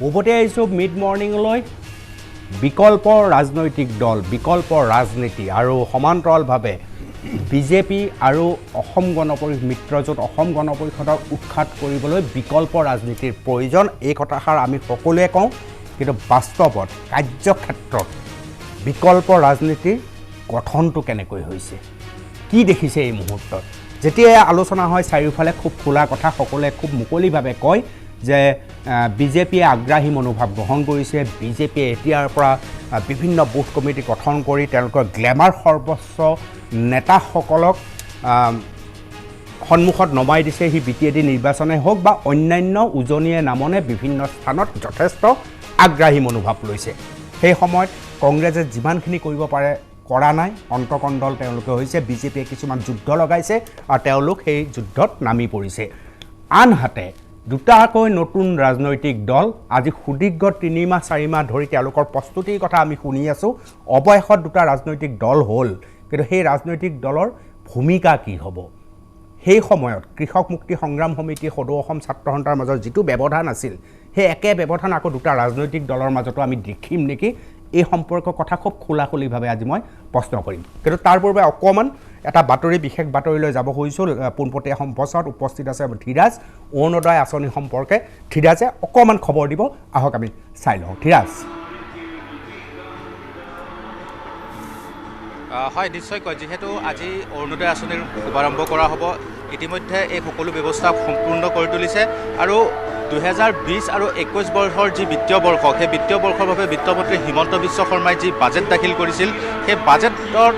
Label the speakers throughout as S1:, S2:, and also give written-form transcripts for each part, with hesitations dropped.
S1: উভতি আহিছোঁ মিড মৰ্ণিংলৈ বিকল্প ৰাজনৈতিক দল বিকল্প ৰাজনীতি আৰু সমান্তৰালভাৱে বিজেপি আৰু অসম গণ মিত্ৰজোঁট অসম গণ পৰিষদক উৎখাত কৰিবলৈ বিকল্প ৰাজনীতিৰ প্ৰয়োজন এই কথাষাৰ আমি সকলোৱে কওঁ কিন্তু বাস্তৱত কাৰ্যক্ষেত্ৰত বিকল্প ৰাজনীতিৰ গঠনটো কেনেকৈ হৈছে কি দেখিছে এই মুহূৰ্তত যেতিয়া আলোচনা হয় চাৰিওফালে খুব খোলা কথা সকলোৱে খুব মুকলিভাৱে কয় যে বিজেপিয়ে আগ্ৰাহী মনোভাৱ গ্ৰহণ কৰিছে বিজেপিয়ে এতিয়াৰ পৰা বিভিন্ন বুথ কমিটি গঠন কৰি তেওঁলোকৰ গ্লেমাৰ সৰ্বোচ্চ নেতাসকলক সন্মুখত নমাই দিছে সি বিটিএডি নিৰ্বাচনে হওক বা অন্যান্য উজনিয়ে নামনে বিভিন্ন স্থানত যথেষ্ট আগ্ৰাহী মনোভাৱ লৈছে সেই সময়ত কংগ্ৰেছে যিমানখিনি কৰিব পাৰে কৰা নাই অন্তকণ্ডল তেওঁলোকে হৈছে বিজেপিয়ে কিছুমান যুদ্ধ লগাইছে আৰু তেওঁলোক সেই যুদ্ধত নামি পৰিছে আনহাতে দুটাকৈ নতুন ৰাজনৈতিক দল আজি সুদীৰ্ঘ 3 মাহ 4 মাহ ধৰি তেওঁলোকৰ প্ৰস্তুতিৰ কথা আমি শুনি আছোঁ অৱশেষত দুটা ৰাজনৈতিক দল হ'ল কিন্তু সেই ৰাজনৈতিক দলৰ ভূমিকা কি হ'ব সেই সময়ত কৃষক মুক্তি সংগ্ৰাম সমিতি সদৌ অসম ছাত্ৰ সন্থাৰ মাজত যিটো ব্যৱধান আছিল সেই একে ব্যৱধান আকৌ দুটা ৰাজনৈতিক দলৰ মাজতো আমি দেখিম নেকি এই সম্পৰ্কৰ কথা খুব খোলাখুলিভাৱে আজি মই প্ৰশ্ন কৰিম কিন্তু তাৰ পূৰ্বে অকণমান এটা বাতৰি বিশেষ বাতৰিলৈ যাব খুজিছোঁ পোনপটীয়া সম্প্ৰচাৰত উপস্থিত আছে ধীৰাজ অৰুণোদয় আঁচনি সম্পৰ্কে ধীৰাজে অকণমান খবৰ দিব আহক আমি চাই লওঁ ধীৰাজ
S2: হয় নিশ্চয়কৈ যেহেতু আজি অৰুণোদয় আঁচনিৰ শুভাৰম্ভ কৰা হ'ব ইতিমধ্যে এই সকলো ব্যৱস্থা সম্পূৰ্ণ কৰি তুলিছে আৰু 2020 আৰু 21 বৰ্ষৰ যি বিত্তীয় বৰ্ষ সেই বিত্তীয় বৰ্ষৰ বাবে বিত্তমন্ত্ৰী হিমন্ত বিশ্ব শৰ্মাই যি বাজেট দাখিল কৰিছিল সেই বাজেটৰ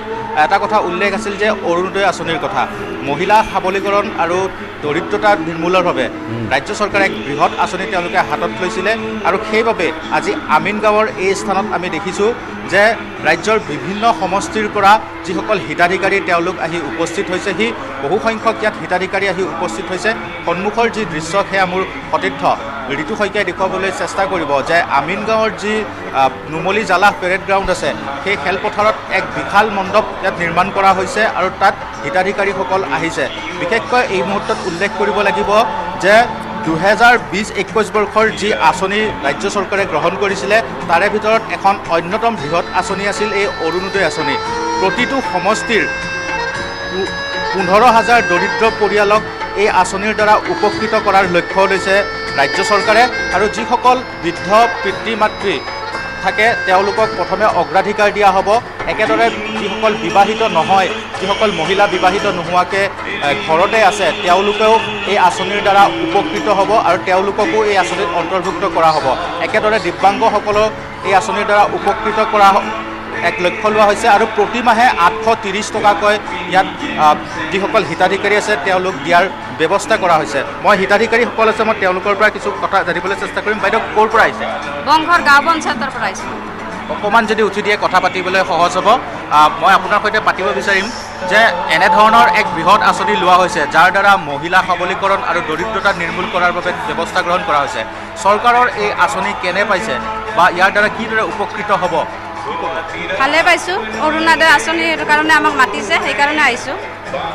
S2: এটা কথা উল্লেখ আছিল যে অৰুণোদয় আঁচনিৰ কথা মহিলা সবলীকৰণ আৰু দৰিদ্ৰতা নিৰ্মূলৰ বাবে ৰাজ্য চৰকাৰে এক বৃহৎ আঁচনি তেওঁলোকে হাতত লৈছিলে আৰু সেইবাবে আজি আমিনগাঁৱৰ এই স্থানত আমি দেখিছোঁ যে ৰাজ্যৰ বিভিন্ন সমষ্টিৰ পৰা যিসকল হিতাধিকাৰী তেওঁলোক আহি উপস্থিত হৈছে সি বহুসংখ্যক ইয়াত হিতাধিকাৰী আহি উপস্থিত হৈছে সন্মুখৰ যি দৃশ্য সেয়া মোৰ সতীৰ্থ ঋতু শইকীয়াই দেখুৱাবলৈ চেষ্টা কৰিব যে আমিনগাঁৱৰ যি নুমলী জালাহ পেৰেড গ্ৰাউণ্ড আছে সেই খেলপথাৰত এক বিশাল মণ্ডপ ইয়াত নিৰ্মাণ কৰা হৈছে আৰু তাত হিতাধিকাৰীসকল আহিছে বিশেষকৈ এই মুহূৰ্তত উল্লেখ কৰিব লাগিব যে 2020-21 বৰ্ষৰ যি আঁচনি ৰাজ্য চৰকাৰে গ্ৰহণ কৰিছিলে তাৰে ভিতৰত এখন অন্যতম বৃহৎ আঁচনি আছিল এই অৰুণোদয় আঁচনি প্ৰতিটো সমষ্টিৰ 15,000 দৰিদ্ৰ পৰিয়ালক এই আঁচনিৰ দ্বাৰা উপকৃত কৰাৰ লক্ষ্য লৈছে ৰাজ্য চৰকাৰে আৰু যিসকল বৃদ্ধ পিতৃ মাতৃ থাকে তেওঁলোকক প্ৰথমে অগ্ৰাধিকাৰ দিয়া হ'ব একেদৰে যিসকল বিবাহিত নহয় যিসকল মহিলা বিবাহিত নোহোৱাকৈ ঘৰতে আছে তেওঁলোকেও এই আঁচনিৰ দ্বাৰা উপকৃত হ'ব আৰু তেওঁলোককো এই আঁচনিত অন্তৰ্ভুক্ত কৰা হ'ব একেদৰে দিব্যাংগসকলক এই আঁচনিৰ দ্বাৰা উপকৃত কৰা এক লক্ষ্য লোৱা হৈছে আৰু প্ৰতি মাহে 830 টকাকৈ ইয়াত যিসকল হিতাধিকাৰী আছে তেওঁলোক দিয়াৰ ব্যৱস্থা কৰা হৈছে মই হিতাধিকাৰীসকল আছে মই তেওঁলোকৰ পৰা কিছু কথা জানিবলৈ চেষ্টা কৰিম বাইদেউ ক'ৰ পৰা আহিছে
S3: বংঘৰ গাঁও পঞ্চায়তৰ পৰা আহিছোঁ
S2: অকণমান যদি উঠি দিয়ে কথা পাতিবলৈ সহজ হ'ব মই আপোনাৰ সৈতে পাতিব বিচাৰিম যে এনেধৰণৰ এক বৃহৎ আঁচনি লোৱা হৈছে যাৰ দ্বাৰা মহিলা সবলীকৰণ আৰু দৰিদ্ৰতা নিৰ্মূল কৰাৰ বাবে ব্যৱস্থা গ্ৰহণ কৰা হৈছে চৰকাৰৰ এই আঁচনি কেনে পাইছে বা ইয়াৰ দ্বাৰা কিদৰে উপকৃত হ'ব
S3: ভালে পাইছোঁ অৰুণোদয় আঁচনি সেইটো কাৰণে আমাক মাতিছে সেইকাৰণে আহিছোঁ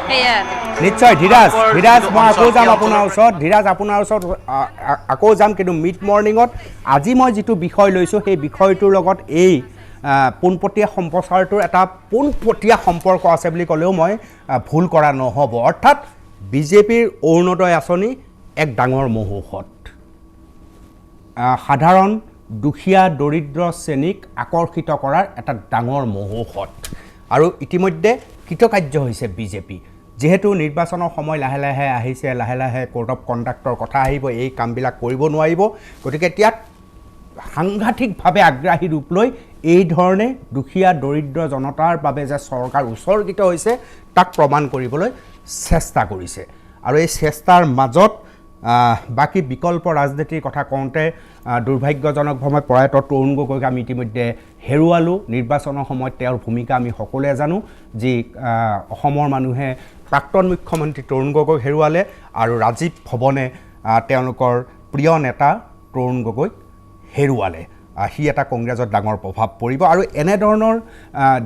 S3: সেয়াই
S1: নিশ্চয় ধীৰাজ মই আকৌ যাম আপোনাৰ ওচৰত ধীৰাজ আপোনাৰ ওচৰত আকৌ যাম কিন্তু মিড মৰ্ণিঙত আজি মই যিটো বিষয় লৈছোঁ সেই বিষয়টোৰ লগত এই পোনপটীয়া সম্প্ৰচাৰটোৰ এটা পোনপটীয়া সম্পৰ্ক আছে বুলি ক'লেও মই ভুল কৰা নহ'ব অৰ্থাৎ বিজেপিৰ অৰুণোদয় আঁচনি এক ডাঙৰ মহৌষধ সাধাৰণ দুখীয়া দৰিদ্ৰ শ্ৰেণীক আকৰ্ষিত কৰাৰ এটা ডাঙৰ মহৌষধ আৰু ইতিমধ্যে কৃতকাৰ্য হৈছে বিজেপি যেহেতু নিৰ্বাচনৰ সময় লাহে লাহে আহিছে লাহে লাহে কোড অফ কণ্ডাক্টৰ কথা আহিব এই কামবিলাক কৰিব নোৱাৰিব গতিকে ইয়াত সাংঘাতিকভাৱে আগ্ৰাহী ৰূপ লৈ এই ধৰণে দুখীয়া দৰিদ্ৰ জনতাৰ বাবে যে চৰকাৰ উৎসৰ্গিত হৈছে তাক প্ৰমাণ কৰিবলৈ চেষ্টা কৰিছে আৰু এই চেষ্টাৰ মাজত বাকী বিকল্প ৰাজনীতিৰ কথা কওঁতে দুৰ্ভাগ্যজনকভাৱে প্ৰয়াত তৰুণ গগৈক আমি ইতিমধ্যে হেৰুৱালোঁ নিৰ্বাচনৰ সময়ত তেওঁৰ ভূমিকা আমি সকলোৱে জানো যি অসমৰ মানুহে প্ৰাক্তন মুখ্যমন্ত্ৰী তৰুণ গগৈক হেৰুৱালে আৰু ৰাজীৱ ভৱনে তেওঁলোকৰ প্ৰিয় নেতা তৰুণ গগৈক হেৰুৱালে সি এটা কংগ্ৰেছত ডাঙৰ প্ৰভাৱ পৰিব আৰু এনেধৰণৰ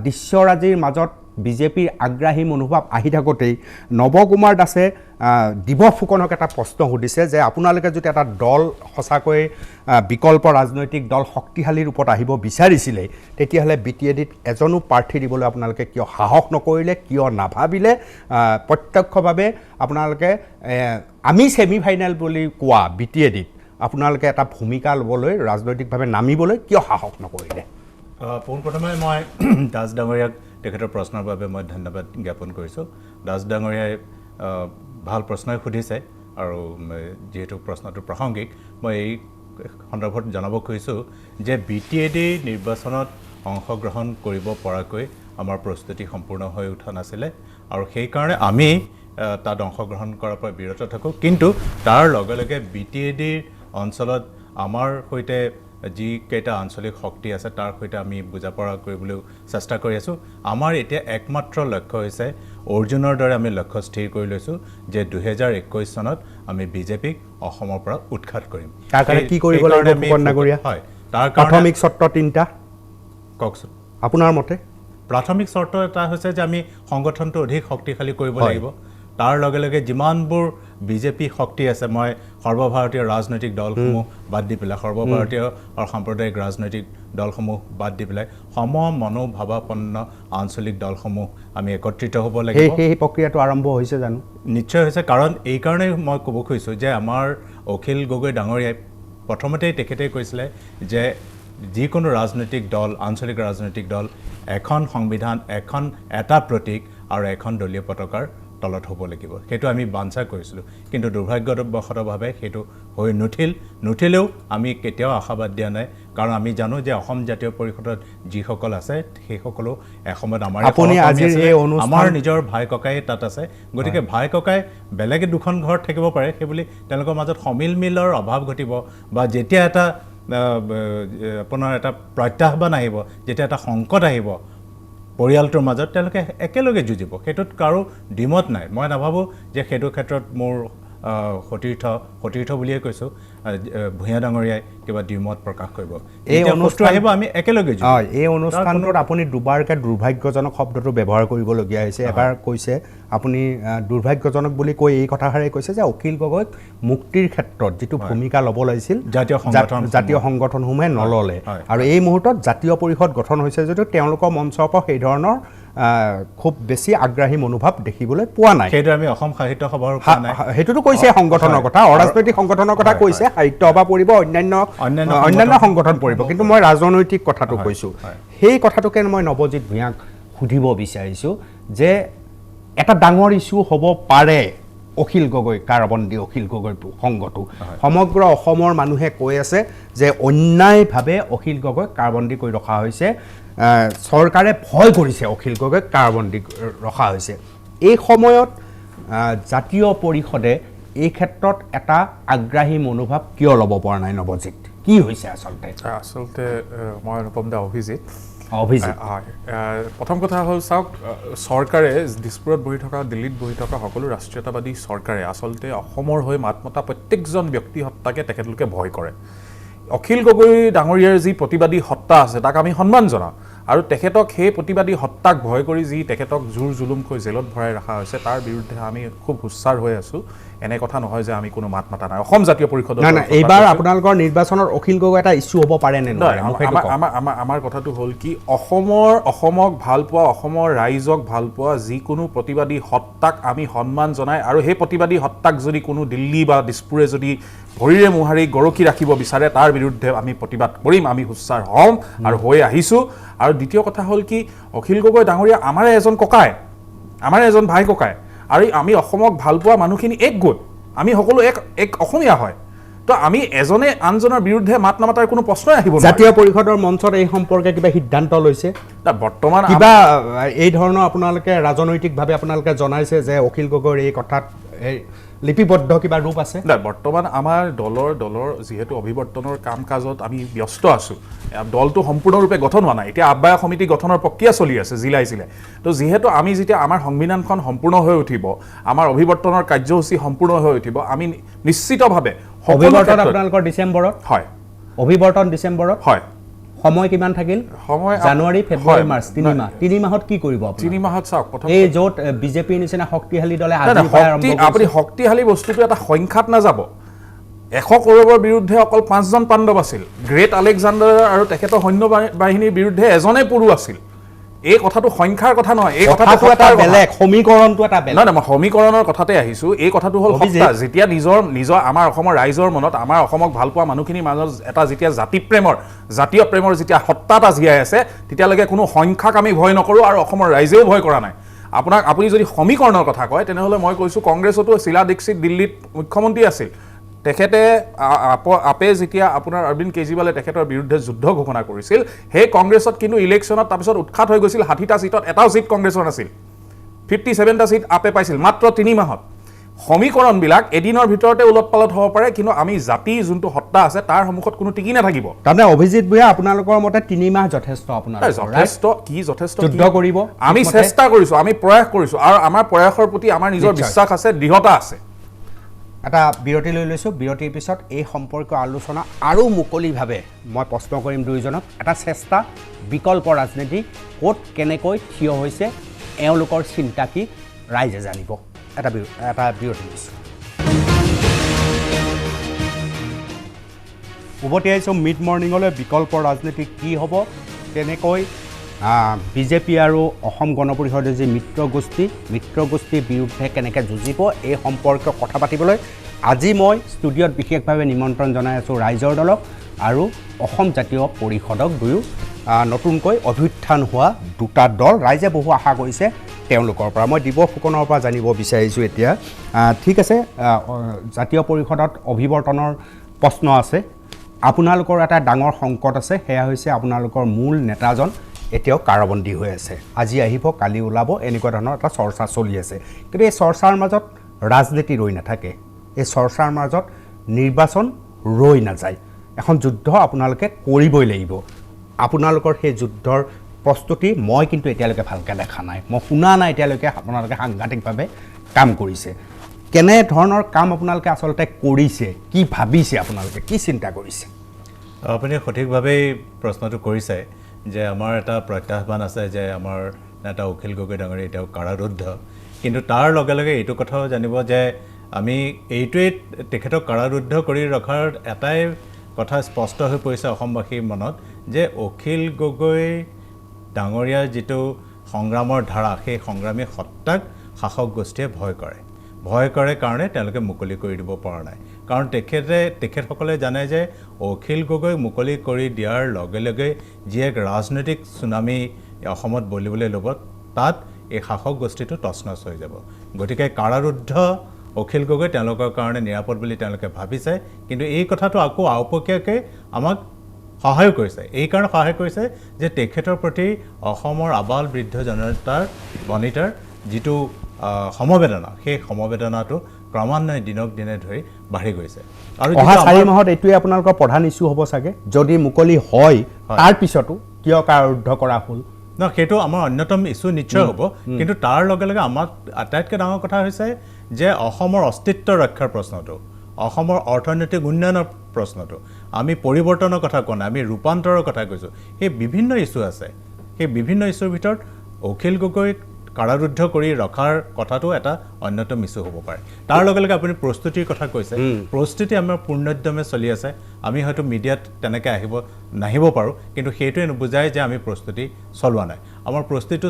S1: দৃশ্যৰাজিৰ মাজত বিজেপিৰ আগ্ৰাহী মনোভাৱ আহি থাকোঁতেই নৱকুমাৰ দাসে দিব ফুকনক এটা প্ৰশ্ন সুধিছে যে আপোনালোকে যদি এটা দল সঁচাকৈ বিকল্প ৰাজনৈতিক দল শক্তিশালী ৰূপত আহিব বিচাৰিছিলে তেতিয়াহ'লে BTADত এজনো প্ৰাৰ্থী দিবলৈ আপোনালোকে কিয় সাহস নকৰিলে কিয় নাভাবিলে প্ৰত্যক্ষভাৱে আপোনালোকে আমি ছেমি ফাইনেল বুলি কোৱা BTADত আপোনালোকে এটা ভূমিকা ল'বলৈ ৰাজনৈতিকভাৱে নামিবলৈ কিয় সাহস নকৰিলে
S4: পোনপ্ৰথমে মই দাস ডাঙৰীয়াক তেখেতৰ প্ৰশ্নৰ বাবে মই ধন্যবাদ জ্ঞাপন কৰিছোঁ দাস ডাঙৰীয়াই ভাল প্ৰশ্নই সুধিছে আৰু যেহেতু প্ৰশ্নটো প্ৰাসংগিক মই এই সন্দৰ্ভত জনাব খুজিছোঁ যে BTAD নিৰ্বাচনত অংশগ্ৰহণ কৰিব পৰাকৈ আমাৰ প্ৰস্তুতি সম্পূৰ্ণ হৈ উঠা নাছিলে আৰু সেইকাৰণে আমি তাত অংশগ্ৰহণ কৰাৰ পৰা বিৰত থাকোঁ কিন্তু তাৰ লগে লগে BTADৰ অঞ্চলত আমাৰ সৈতে যিকেইটা আঞ্চলিক শক্তি আছে তাৰ সৈতে আমি বুজা পৰা কৰিবলৈও চেষ্টা কৰি আছোঁ আমাৰ এতিয়া একমাত্ৰ লক্ষ্য হৈছে অৰ্জুনৰ দৰে আমি লক্ষ্য স্থিৰ কৰি লৈছোঁ যে 2021 চনত আমি বিজেপিক অসমৰ পৰা উৎখাত কৰিম
S1: তাৰ কাৰণে কি কৰিব লাগিব কন্যাগুৰিয়া
S4: হয় তাৰ
S1: প্ৰাথমিক চৰ্ত তিনিটা
S4: কওকচোন
S1: আপোনাৰ মতে
S4: প্ৰাথমিক চৰ্ত এটা হৈছে যে আমি সংগঠনটো অধিক শক্তিশালী কৰিব লাগিব তাৰ লগে লগে যিমানবোৰ বিজেপি শক্তি আছে মই সৰ্বভাৰতীয় ৰাজনৈতিক দলসমূহ বাদ দি পেলাই সৰ্বভাৰতীয় আৰু সাম্প্ৰদায়িক ৰাজনৈতিক দলসমূহ বাদ দি পেলাই সম মনোভাৱাপন্ন আঞ্চলিক দলসমূহ আমি একত্ৰিত হ'ব লাগিব
S1: সেই প্ৰক্ৰিয়াটো আৰম্ভ হৈছে জানো
S4: নিশ্চয় হৈছে কাৰণ এই কাৰণেই মই ক'ব খুজিছোঁ যে আমাৰ অখিল গগৈ ডাঙৰীয়াই প্ৰথমতেই তেখেতেই কৈছিলে যে যিকোনো ৰাজনৈতিক দল আঞ্চলিক ৰাজনৈতিক দল এখন সংবিধান এটা প্ৰতীক আৰু এখন দলীয় পতাকাৰ তলত হ'ব লাগিব সেইটো আমি বাঞ্ছা কৰিছিলোঁ কিন্তু দুৰ্ভাগ্যবশতভাৱে সেইটো হৈ নুঠিলেও আমি কেতিয়াও আশাবাদ দিয়া নাই কাৰণ আমি জানো যে অসম জাতীয় পৰিষদত যিসকল আছে সেইসকলো এসময়ত আমাৰ নিজৰ ভাই ককাই তাত আছে গতিকে ভাই ককাই বেলেগে দুখন ঘৰত থাকিব পাৰে সেইবুলি তেওঁলোকৰ মাজত সমিল মিলৰ অভাৱ ঘটিব বা যেতিয়া এটা আপোনাৰ এটা প্ৰত্যাহ্বান আহিব যেতিয়া এটা সংকট আহিব পৰিয়ালটোৰ মাজত তেওঁলোকে একেলগে যুঁজিব সেইটোত কাৰো দ্বিমত নাই মই নাভাবোঁ যে সেইটো ক্ষেত্ৰত মোৰ সতীৰ্থ বুলিয়ে কৈছোঁ ভূঞা ডাঙৰীয়াই কিবা দ্বিমত প্ৰকাশ কৰিব
S1: এই অনুষ্ঠান
S4: আহিব আমি একেলগে
S1: হয় এই অনুষ্ঠানটোত আপুনি দুবাৰকৈ দুৰ্ভাগ্যজনক শব্দটো ব্যৱহাৰ কৰিবলগীয়া হৈছে এবাৰ কৈছে আপুনি দুৰ্ভাগ্যজনক বুলি কৈ এই কথাষাৰে কৈছে যে অখিল গগৈক মুক্তিৰ ক্ষেত্ৰত যিটো ভূমিকা ল'ব লাগিছিল জাতীয় সংগঠনসমূহে নল'লে আৰু এই মুহূৰ্তত জাতীয় পৰিষদ গঠন হৈছে যদিও তেওঁলোকৰ মঞ্চৰ পৰা সেই ধৰণৰ খুব বেছি আগ্ৰাহী মনোভাৱ দেখিবলৈ পোৱা নাই
S4: সেইটো আমি অসম সাহিত্য সভাৰ
S1: সেইটোতো কৈছে সংগঠনৰ কথা অৰাজনৈতিক সংগঠনৰ কথা কৈছে সাহিত্য সভা পৰিব অন্যান্য সংগঠন পৰিব কিন্তু মই ৰাজনৈতিক কথাটো কৈছোঁ সেই কথাটোকে মই নৱজিৎ ভূঞাক সুধিব বিচাৰিছোঁ যে এটা ডাঙৰ ইছ্যু হ'ব পাৰে অখিল গগৈ কাৰাবন্দী অখিল গগৈ সংঘটো সমগ্ৰ অসমৰ মানুহে কৈ আছে যে অন্যায়ভাৱে অখিল গগৈ কাৰাবন্দী কৰি ৰখা হৈছে চৰকাৰে ভয় কৰিছে অখিল গগৈক কাৰাবন্দী ৰখা হৈছে এই সময়ত জাতীয় পৰিষদে এই ক্ষেত্ৰত এটা আগ্ৰাহী মনোভাৱ কিয় ল'ব পৰা নাই নৱজিৎ কি হৈছে আচলতে
S5: মই অনুপম দা অভিজিৎ হয় প্ৰথম কথা হ'ল চাওক চৰকাৰে দিছপুৰত বহি থকা দিল্লীত বহি থকা সকলো ৰাষ্ট্ৰীয়তাবাদী চৰকাৰে আচলতে অসমৰ হৈ মাত মতা প্ৰত্যেকজন ব্যক্তি সত্তাকে তেখেতলোকে ভয় কৰে অখিল গগৈ ডাঙৰীয়াৰ যি প্ৰতিবাদী সত্তা আছে তাক আমি সন্মান জনাওঁ আৰু তেখেতক সেই প্ৰতিবাদী সত্তাক ভয় কৰি যি তেখেতক জোৰ জুলুমকৈ জেলত ভৰাই ৰখা হৈছে তাৰ বিৰুদ্ধে আমি খুব হুচ্চাৰ হৈ আছোঁ এনে কথা নহয় যে আমি কোনো মাত মাতা নাই অসম জাতীয় পৰিষদৰ
S1: এইবাৰ আপোনালোকৰ নিৰ্বাচনত অখিল গগৈ এটা ইছ্যু হ'ব পাৰে নে নহয়
S5: আমাৰ কথাটো হ'ল কি অসমক ভাল পোৱা অসমৰ ৰাইজক ভাল পোৱা যিকোনো প্ৰতিবাদী সত্তাক আমি সন্মান জনাই আৰু সেই প্ৰতিবাদী সত্তাক যদি কোনো দিল্লী বা দিছপুৰে যদি ভৰিৰে মোহাৰি গৰকি ৰাখিব বিচাৰে তাৰ বিৰুদ্ধে আমি প্ৰতিবাদ কৰিম আমি হুচ্চাৰ হ'ম আৰু হৈ আহিছোঁ আৰু দ্বিতীয় কথা হ'ল কি অখিল গগৈ ডাঙৰীয়া আমাৰে এজন ককাই আমাৰে এজন ভাই ককাই আৰু আমি অসমক ভাল পোৱা মানুহখিনি একগোট আমি সকলো এক অসমীয়া হয় তো আমি এজনে আনজনৰ বিৰুদ্ধে মাত নামাতাৰ কোনো প্ৰশ্নই আহিব নোৱাৰে
S1: জাতীয় পৰিষদৰ মঞ্চত এই সম্পৰ্কে কিবা সিদ্ধান্ত লৈছে
S5: বৰ্তমান
S1: কিবা এই ধৰণৰ আপোনালোকে ৰাজনৈতিকভাৱে আপোনালোকে জনাইছে যে অখিল গগৈৰ এই কথাত লিপিবদ্ধ কিবা ৰূপ আছে
S5: বৰ্তমান আমাৰ দলৰ যিহেতু অভিৱৰ্তনৰ কাম কাজত আমি ব্যস্ত আছোঁ দলটো সম্পূৰ্ণৰূপে গঠন হোৱা নাই এতিয়া আহ্বায়ক সমিতি গঠনৰ প্ৰক্ৰিয়া চলি আছে জিলাই তো যিহেতু আমি যেতিয়া আমাৰ সংবিধানখন সম্পূৰ্ণ হৈ উঠিব আমাৰ অভিৱৰ্তনৰ কাৰ্যসূচী সম্পূৰ্ণ হৈ উঠিব আমি নিশ্চিতভাৱে
S1: অভিৱৰ্তন আপোনালোকৰ ডিচেম্বৰত
S5: হয়
S1: অভিৱৰ্তন ডিচেম্বৰত
S5: হয়
S1: সময় কিমান থাকিল
S5: সময়
S1: জানুৱাৰী ফেব্ৰুৱাৰী
S5: হয়,
S1: মাৰ্চ 3 মাহ 3 মাহত কি কৰিব আপুনি
S5: 3 মাহত চাওক প্ৰথম
S1: এই য'ত বিজেপিৰ নিচিনা শক্তিশালী দলে
S5: নাই,
S1: আজি
S5: নাই, আপুনি শক্তিশালী বস্তুটো এটা সংখ্যাত নাযাব 100 কৰোৰৰ বিৰুদ্ধে অকল 5জন পাণ্ডৱ আছিল গ্ৰেট আলেকজাণ্ডাৰ আৰু তেখেতৰ সৈন্য বাহিনীৰ বিৰুদ্ধে এজনে পুৰু আছিল এই কথাটো সংখ্যাৰ কথা নহয় এই কথাটো
S1: এটা বেলেগ সমীকৰণটো এটা বেলেগ
S5: নহয় মই সমীকৰণৰ কথাতে আহিছোঁ এই কথাটো হ'ল সত্তা যেতিয়া নিজৰ আমাৰ অসমৰ ৰাইজৰ মনত আমাৰ অসমক ভাল পোৱা মানুহখিনিৰ মাজত এটা যেতিয়া জাতীয় প্ৰেমৰ যেতিয়া সত্তা এটা জীয়াই আছে তেতিয়ালৈকে কোনো সংখ্যাক আমি ভয় নকৰোঁ আৰু অসমৰ ৰাইজেও ভয় কৰা নাই আপুনি যদি সমীকৰণৰ কথা কয় তেনেহ'লে মই কৈছোঁ কংগ্ৰেছতো শীলা দীক্ষিত দিল্লীত মুখ্যমন্ত্ৰী আছিল তেখেতে আপে যেতিয়া আপোনাৰ অৰবিন্দ কেজৰিৱালে তেখেতৰ বিৰুদ্ধে যুদ্ধ ঘোষণা কৰিছিল সেই কংগ্ৰেছত কিন্তু ইলেকশ্যনত তাৰপিছত উৎখাত হৈ গৈছিল 60টা চিটত এটাও চিট কংগ্ৰেছৰ নাছিল 57টা চিট আপে পাইছিল মাত্ৰ 3 মাহত সমীকৰণবিলাক এদিনৰ ভিতৰতে উলট পালট হ'ব পাৰে কিন্তু আমি জাতি যোনটো সত্তা আছে তাৰ সন্মুখত কোনো টিকি নাথাকিব
S1: তাৰমানে অভিজিত ভূঞা আপোনালোকৰ মতে 3 মাহ যথেষ্ট
S5: যথেষ্ট
S1: যুদ্ধ কৰিব
S5: আমি চেষ্টা কৰিছোঁ আমি প্ৰয়াস কৰিছোঁ আৰু আমাৰ প্ৰয়াসৰ প্ৰতি আমাৰ নিজৰ বিশ্বাস আছে দৃঢ়তা আছে
S1: এটা বিৰতি লৈ লৈছোঁ বিৰতিৰ পিছত এই সম্পৰ্কীয় আলোচনা আৰু মুকলিভাৱে মই প্ৰশ্ন কৰিম দুয়োজনক এটা চেষ্টা বিকল্প ৰাজনীতি ক'ত কেনেকৈ থিয় হৈছে এওঁলোকৰ চিন্তা কি ৰাইজে জানিব এটা বিৰতি লৈছোঁ উভতি আহিছোঁ মিড মৰ্ণিঙলৈ বিকল্প ৰাজনীতি কি হ'ব কেনেকৈ বিজেপি আৰু অসম গণ পৰিষদৰ যি মিত্ৰগোষ্ঠীৰ বিৰুদ্ধে কেনেকৈ যুঁজিব এই সম্পৰ্কে কথা পাতিবলৈ আজি মই ষ্টুডিঅ'ত বিশেষভাৱে নিমন্ত্ৰণ জনাই আছোঁ ৰাইজৰ দলক আৰু অসম জাতীয় পৰিষদক দুয়ো নতুনকৈ অভ্যুত্থান হোৱা দুটা দল ৰাইজে বহু আশা কৰিছে তেওঁলোকৰ পৰা মই দিৱস ফুকনৰ পৰা জানিব বিচাৰিছোঁ এতিয়া ঠিক আছে জাতীয় পৰিষদত অভিৱৰ্তনৰ প্ৰশ্ন আছে আপোনালোকৰ এটা ডাঙৰ সংকট আছে সেয়া হৈছে আপোনালোকৰ মূল নেতাজন এতিয়াও কাৰাবন্দী হৈ আছে আজি আহিব কালি ওলাব এনেকুৱা ধৰণৰ এটা চৰ্চা চলি আছে কিন্তু এই চৰ্চাৰ মাজত ৰাজনীতি ৰৈ নাথাকে এই চৰ্চাৰ মাজত নিৰ্বাচন ৰৈ নাযায় এখন যুদ্ধ আপোনালোকে কৰিবই লাগিব আপোনালোকৰ সেই যুদ্ধৰ প্ৰস্তুতি মই কিন্তু এতিয়ালৈকে ভালকৈ দেখা নাই মই শুনা নাই এতিয়ালৈকে আপোনালোকে সাংঘাতিকভাৱে কাম কৰিছে কেনে ধৰণৰ কাম আপোনালোকে আচলতে কৰিছে কি ভাবিছে আপোনালোকে কি চিন্তা কৰিছে
S4: আপুনি সঠিকভাৱেই প্ৰশ্নটো কৰিছে যে আমাৰ এটা প্ৰত্যাহ্বান আছে যে আমাৰ নেতা অখিল গগৈ ডাঙৰীয়া এতিয়াও কাৰাৰুদ্ধ কিন্তু তাৰ লগে লগে এইটো কথাও জানিব যে আমি এইটোৱেই তেখেতক কাৰাৰুদ্ধ কৰি ৰখাৰ এটাই কথা স্পষ্ট হৈ পৰিছে অসমবাসীৰ মনত যে অখিল গগৈ ডাঙৰীয়াৰ যিটো সংগ্ৰামৰ ধাৰা সেই সংগ্ৰামী সত্তাক শাসক গোষ্ঠীয়ে ভয় কৰে কাৰণে তেওঁলোকে মুকলি কৰি দিব পৰা নাই কাৰণ তেখেতসকলে জানে যে অখিল গগৈ মুকলি কৰি দিয়াৰ লগে লগে যি এক ৰাজনৈতিক চুনামি অসমত বলিবলৈ ল'ব তাত এই শাসক গোষ্ঠীটো তছনছ হৈ যাব গতিকে কাৰাৰুদ্ধ অখিল গগৈ তেওঁলোকৰ কাৰণে নিৰাপদ বুলি তেওঁলোকে ভাবিছে কিন্তু এই কথাটো আকৌ আওপকীয়াকৈ আমাক সহায় কৰিছে এই কাৰণে সহায় কৰিছে যে তেখেতৰ প্ৰতি অসমৰ আবাল বৃদ্ধ জনতাৰ বনিতাৰ যিটো সমবেদনা সেই সমবেদনাটো ক্ৰমান্বয়ে দিনক দিনে ধৰি বাঢ়ি গৈছে আৰু
S1: অহা 4 মাহত এইটোৱে আপোনালোকৰ প্ৰধান ইছ্যু হ'ব চাগে যদি মুকলি হয় তাৰ পিছতো কিয় কাৰাৰুদ্ধ কৰা হ'ল
S4: ন সেইটো আমাৰ অন্যতম ইছ্যু নিশ্চয় হ'ব কিন্তু তাৰ লগে লগে আমাৰ আটাইতকৈ ডাঙৰ কথা হৈছে যে অসমৰ অস্তিত্ব ৰক্ষাৰ প্ৰশ্নটো অসমৰ অৰ্থনৈতিক উন্নয়নৰ প্ৰশ্নটো আমি পৰিৱৰ্তনৰ কথা কোৱা নাই আমি ৰূপান্তৰৰ কথা কৈছোঁ সেই বিভিন্ন ইছ্যু আছে সেই বিভিন্ন ইছ্যুৰ ভিতৰত অখিল গগৈক কাৰাৰুদ্ধ কৰি ৰখাৰ কথাটো এটা অন্যতম ইছ্যু হ'ব পাৰে তাৰ লগে লগে আপুনি প্ৰস্তুতিৰ কথা কৈছে প্ৰস্তুতি আমাৰ পূৰ্ণোদ্যমে চলি আছে আমি হয়তো মিডিয়াত তেনেকৈ নাহিব পাৰোঁ কিন্তু সেইটোৱে নুবুজায় যে আমি প্ৰস্তুতি চলোৱা নাই আমাৰ প্ৰস্তুতিটো